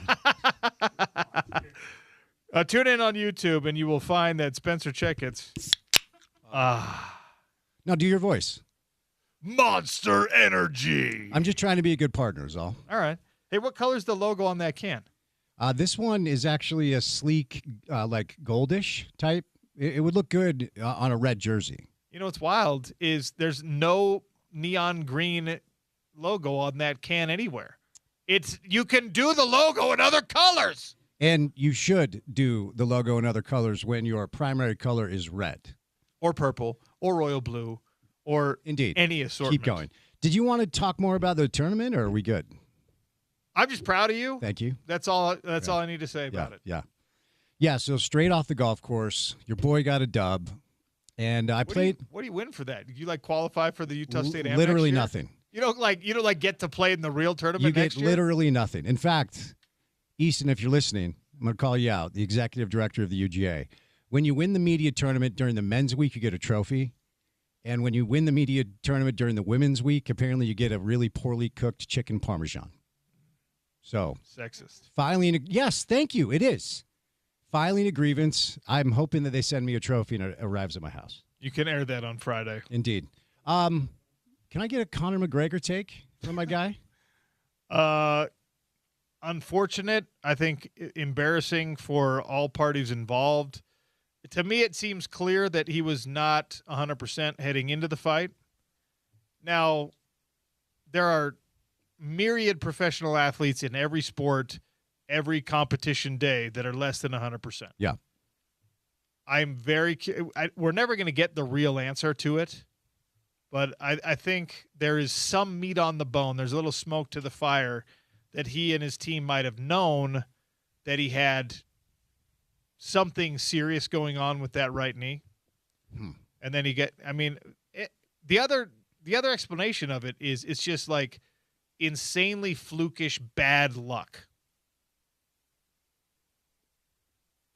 Tune in on YouTube, and you will find that Spencer Checketts. Now do your voice. Monster Energy. I'm just trying to be a good partner is all. All right. Hey, what color's the logo on that can? This one is actually a sleek, like goldish type. It would look good on a red jersey. You know what's wild is there's no neon green logo on that can anywhere. You can do the logo in other colors. And you should do the logo in other colors when your primary color is red. Or purple, or royal blue, or indeed any assortment. Keep going. Did you want to talk more about the tournament, or are we good? I'm just proud of you. Thank you. That's all I need to say about it. Yeah, so straight off the golf course, your boy got a dub, and I played. What do you win for that? Did you qualify for the Utah State Am literally next year? Nothing. You don't get to play in the real tournament next year? You get literally nothing. In fact, Easton, if you're listening, I'm going to call you out, the executive director of the UGA. When you win the media tournament during the men's week, you get a trophy. And when you win the media tournament during the women's week, apparently you get a really poorly cooked chicken parmesan. So sexist. Yes, thank you. It is. Filing a grievance. I'm hoping that they send me a trophy and it arrives at my house. You can air that on Friday. Indeed. Can I get a Conor McGregor take from my guy? Unfortunate. I think embarrassing for all parties involved. To me, it seems clear that he was not 100% heading into the fight. Now, there are myriad professional athletes in every sport, every competition day that are less than 100%. Yeah. We're never going to get the real answer to it, but I think there is some meat on the bone. There's a little smoke to the fire that he and his team might have known that he had something serious going on with that right knee. And then the other explanation of it is it's just like insanely flukish bad luck.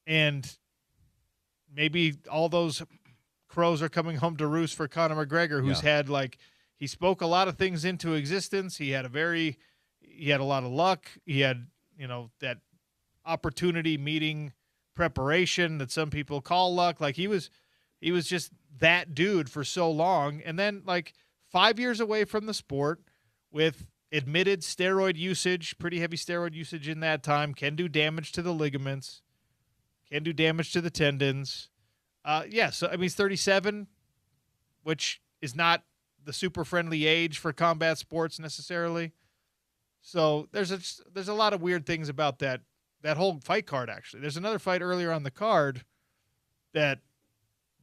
And maybe all those crows are coming home to roost for Conor McGregor, who's had he spoke a lot of things into existence. He had a lot of luck. He had, that opportunity meeting preparation that some people call luck. He was just that dude for so long. And then 5 years away from the sport with admitted steroid usage, pretty heavy steroid usage in that time, can do damage to the ligaments, can do damage to the tendons. So he's 37, which is not the super friendly age for combat sports necessarily. So there's a lot of weird things about that whole fight card, actually. There's another fight earlier on the card that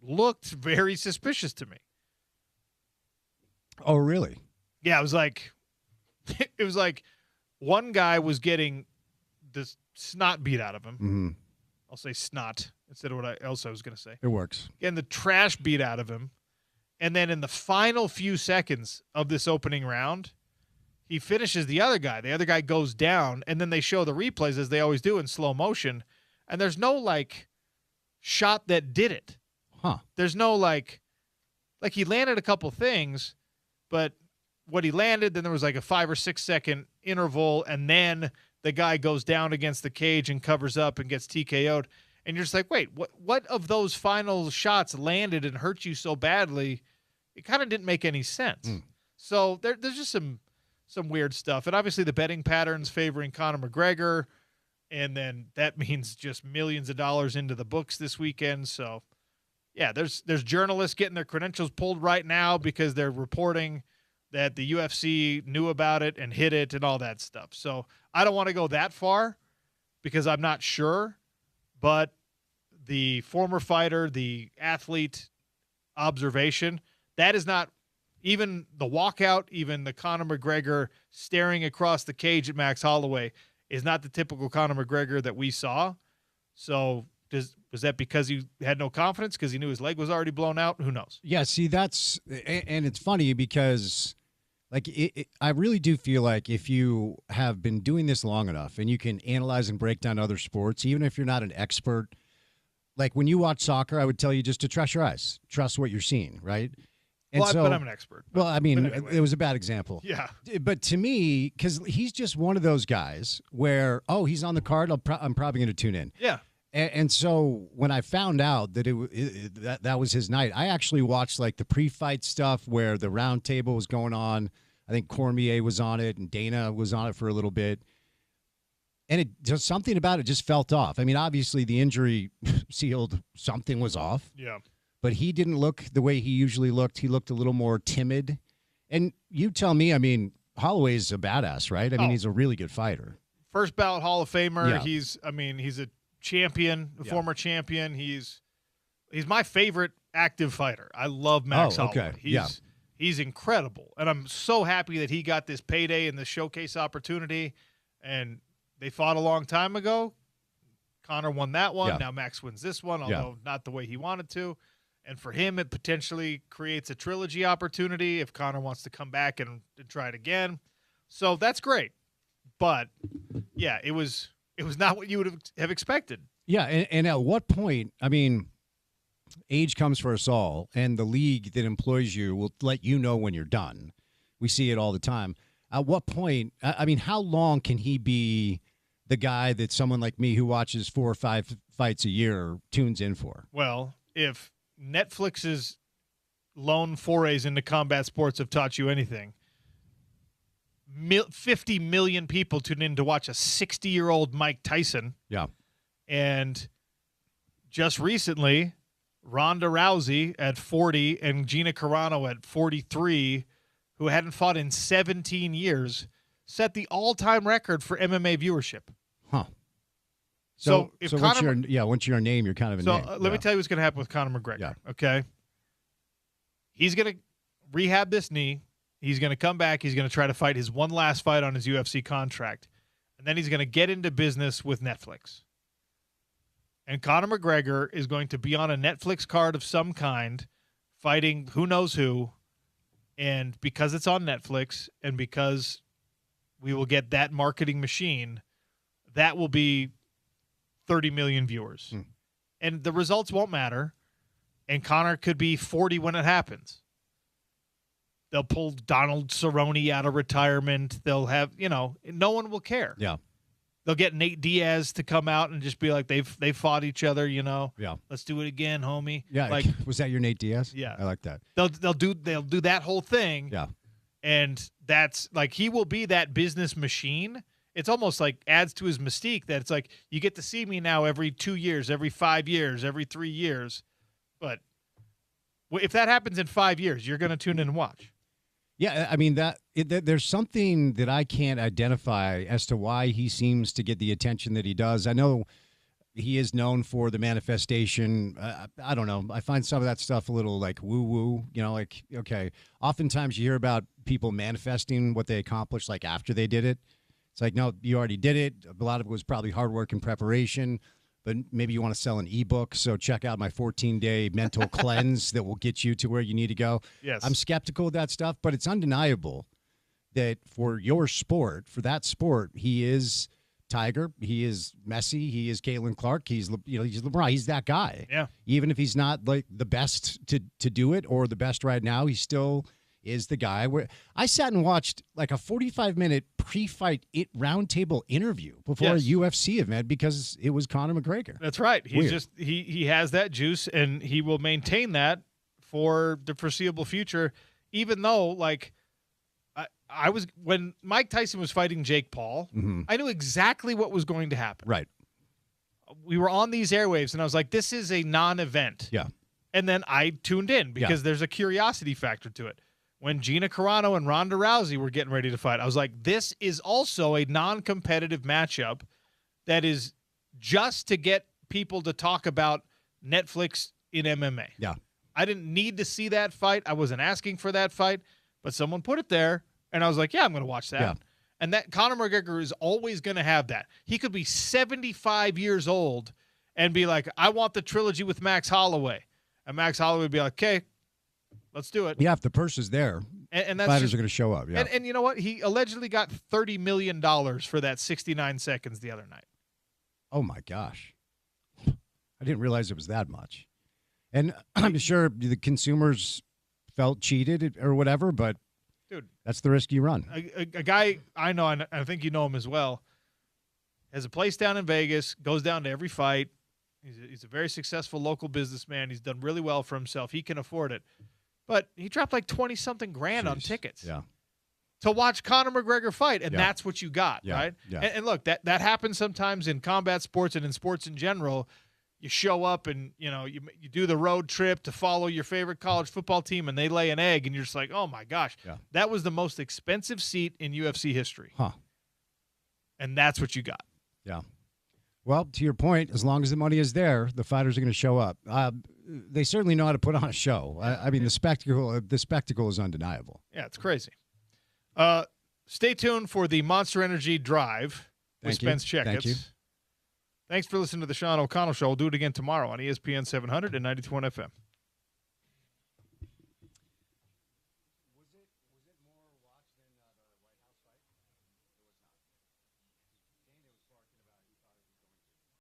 looked very suspicious to me. Oh, really? Yeah, it was like one guy was getting this snot beat out of him. Mm-hmm. I'll say snot instead of what else I was going to say. It works. Getting the trash beat out of him. And then in the final few seconds of this opening round, he finishes the other guy. The other guy goes down, and then they show the replays as they always do in slow motion, and there's no like shot that did it. Huh. There's no like he landed a couple things, but what he landed, then there was like a 5 or 6 second interval, and then the guy goes down against the cage and covers up and gets TKO'd. And you're just like, wait, what of those final shots landed and hurt you so badly? It kind of didn't make any sense. So there's just some weird stuff. And obviously the betting patterns favoring Conor McGregor, and then that means just millions of dollars into the books this weekend. So, yeah, there's journalists getting their credentials pulled right now because they're reporting that the UFC knew about it and hid it and all that stuff. So I don't want to go that far because I'm not sure. But the former fighter, the athlete observation, that is not even the walkout, even the Conor McGregor staring across the cage at Max Holloway is not the typical Conor McGregor that we saw. So was that because he had no confidence because he knew his leg was already blown out? Who knows? Yeah, see, and it's funny because like I really do feel like if you have been doing this long enough and you can analyze and break down other sports, even if you're not an expert, like when you watch soccer, I would tell you just to trust your eyes, trust what you're seeing, right? And but I'm an expert. Well, I mean, anyway. it was a bad example. Yeah. But to me, because he's just one of those guys where, he's on the card, I'm probably going to tune in. Yeah. And so when I found out that that was his night, I actually watched like the pre-fight stuff where the round table was going on. I think Cormier was on it and Dana was on it for a little bit. And it just something about it just felt off. I mean, obviously the injury sealed something was off. Yeah. But he didn't look the way he usually looked. He looked a little more timid. And you tell me, I mean, Holloway's a badass, right? I mean, he's a really good fighter. First ballot Hall of Famer. Yeah. He's a champion, a former champion. He's my favorite active fighter. I love Max Holloway. Okay. He's incredible. And I'm so happy that he got this payday and the showcase opportunity. And they fought a long time ago. Conor won that one. Yeah. Now Max wins this one, although not the way he wanted to. And for him, it potentially creates a trilogy opportunity if Conor wants to come back and try it again. So that's great. But, yeah, it was not what you would have expected. Yeah, and at what point, I mean, age comes for us all, and the league that employs you will let you know when you're done. We see it all the time. At what point, I mean, how long can he be the guy that someone like me who watches 4 or 5 fights a year tunes in for? Well, if Netflix's lone forays into combat sports have taught you anything, 50 million people tune in to watch a 60-year-old Mike Tyson. Yeah. And just recently, Ronda Rousey at 40 and Gina Carano at 43, who hadn't fought in 17 years, set the all-time record for MMA viewership. Huh. So once you're a name, you're kind of a name. Let me tell you what's going to happen with Conor McGregor. Yeah. Okay. He's going to rehab this knee. He's going to come back. He's going to try to fight his one last fight on his UFC contract. And then he's going to get into business with Netflix. And Conor McGregor is going to be on a Netflix card of some kind, fighting who knows who. And because it's on Netflix and because we will get that marketing machine, that will be 30 million viewers. And the results won't matter. And Conor could be 40 when it happens. They'll pull Donald Cerrone out of retirement. They'll have, no one will care. Yeah. They'll get Nate Diaz to come out and just be like, they've fought each other, Yeah. Let's do it again, homie. Yeah. Like, was that your Nate Diaz? Yeah. I like that. They'll do that whole thing. Yeah. And that's like, he will be that business machine. It's almost like adds to his mystique that it's like, you get to see me now every 2 years, every 5 years, every 3 years. But if that happens in 5 years, you're going to tune in and watch. Yeah, I mean, there's something that I can't identify as to why he seems to get the attention that he does. I know he is known for the manifestation. I don't know. I find some of that stuff a little like woo-woo. Like, okay, oftentimes you hear about people manifesting what they accomplished like after they did it. It's like, no, you already did it. A lot of it was probably hard work and preparation. But maybe you want to sell an ebook, so check out my 14-day mental cleanse that will get you to where you need to go. Yes. I'm skeptical of that stuff, but it's undeniable that for your sport, for that sport, he is Tiger, he is Messi, he is Caitlin Clark, he's LeBron, he's that guy. Yeah. Even if he's not like the best to do it or the best right now, he still is the guy. Where I sat and watched like a 45-minute pre-fight roundtable interview before a UFC event because it was Conor McGregor. That's right. He's Weird. just he has that juice, and he will maintain that for the foreseeable future. Even though, like, I was when Mike Tyson was fighting Jake Paul, I knew exactly what was going to happen. Right. We were on these airwaves, and I was like, "This is a non-event." Yeah. And then I tuned in because there's a curiosity factor to it. When Gina Carano and Ronda Rousey were getting ready to fight, I was like, this is also a non-competitive matchup that is just to get people to talk about Netflix in MMA. Yeah. I didn't need to see that fight. I wasn't asking for that fight, but someone put it there, and I was like, yeah, I'm going to watch that. Yeah. And that Conor McGregor is always going to have that. He could be 75 years old and be like, I want the trilogy with Max Holloway. And Max Holloway would be like, okay, let's do it. Yeah, if the purse is there, and that's fighters are going to show up. Yeah. And you know what? He allegedly got $30 million for that 69 seconds the other night. Oh, my gosh. I didn't realize it was that much. And I'm sure the consumers felt cheated or whatever, but dude, that's the risk you run. A guy I know, and I think you know him as well, has a place down in Vegas, goes down to every fight. He's a very successful local businessman. He's done really well for himself. He can afford it. But he dropped like 20-something grand on tickets to watch Conor McGregor fight, and that's what you got, right? Yeah. And look, that happens sometimes in combat sports and in sports in general. You show up and, you do the road trip to follow your favorite college football team, and they lay an egg, and you're just like, oh, my gosh. Yeah. That was the most expensive seat in UFC history. Huh. And that's what you got. Yeah. Well, to your point, as long as the money is there, the fighters are going to show up. They certainly know how to put on a show. I mean, the spectacle is undeniable. Yeah, it's crazy. Stay tuned for the Monster Energy Drive with Spence Checketts. Thank you. Thanks for listening to the Sean O'Connell Show. We'll do it again tomorrow on ESPN 700 and 92.1 FM.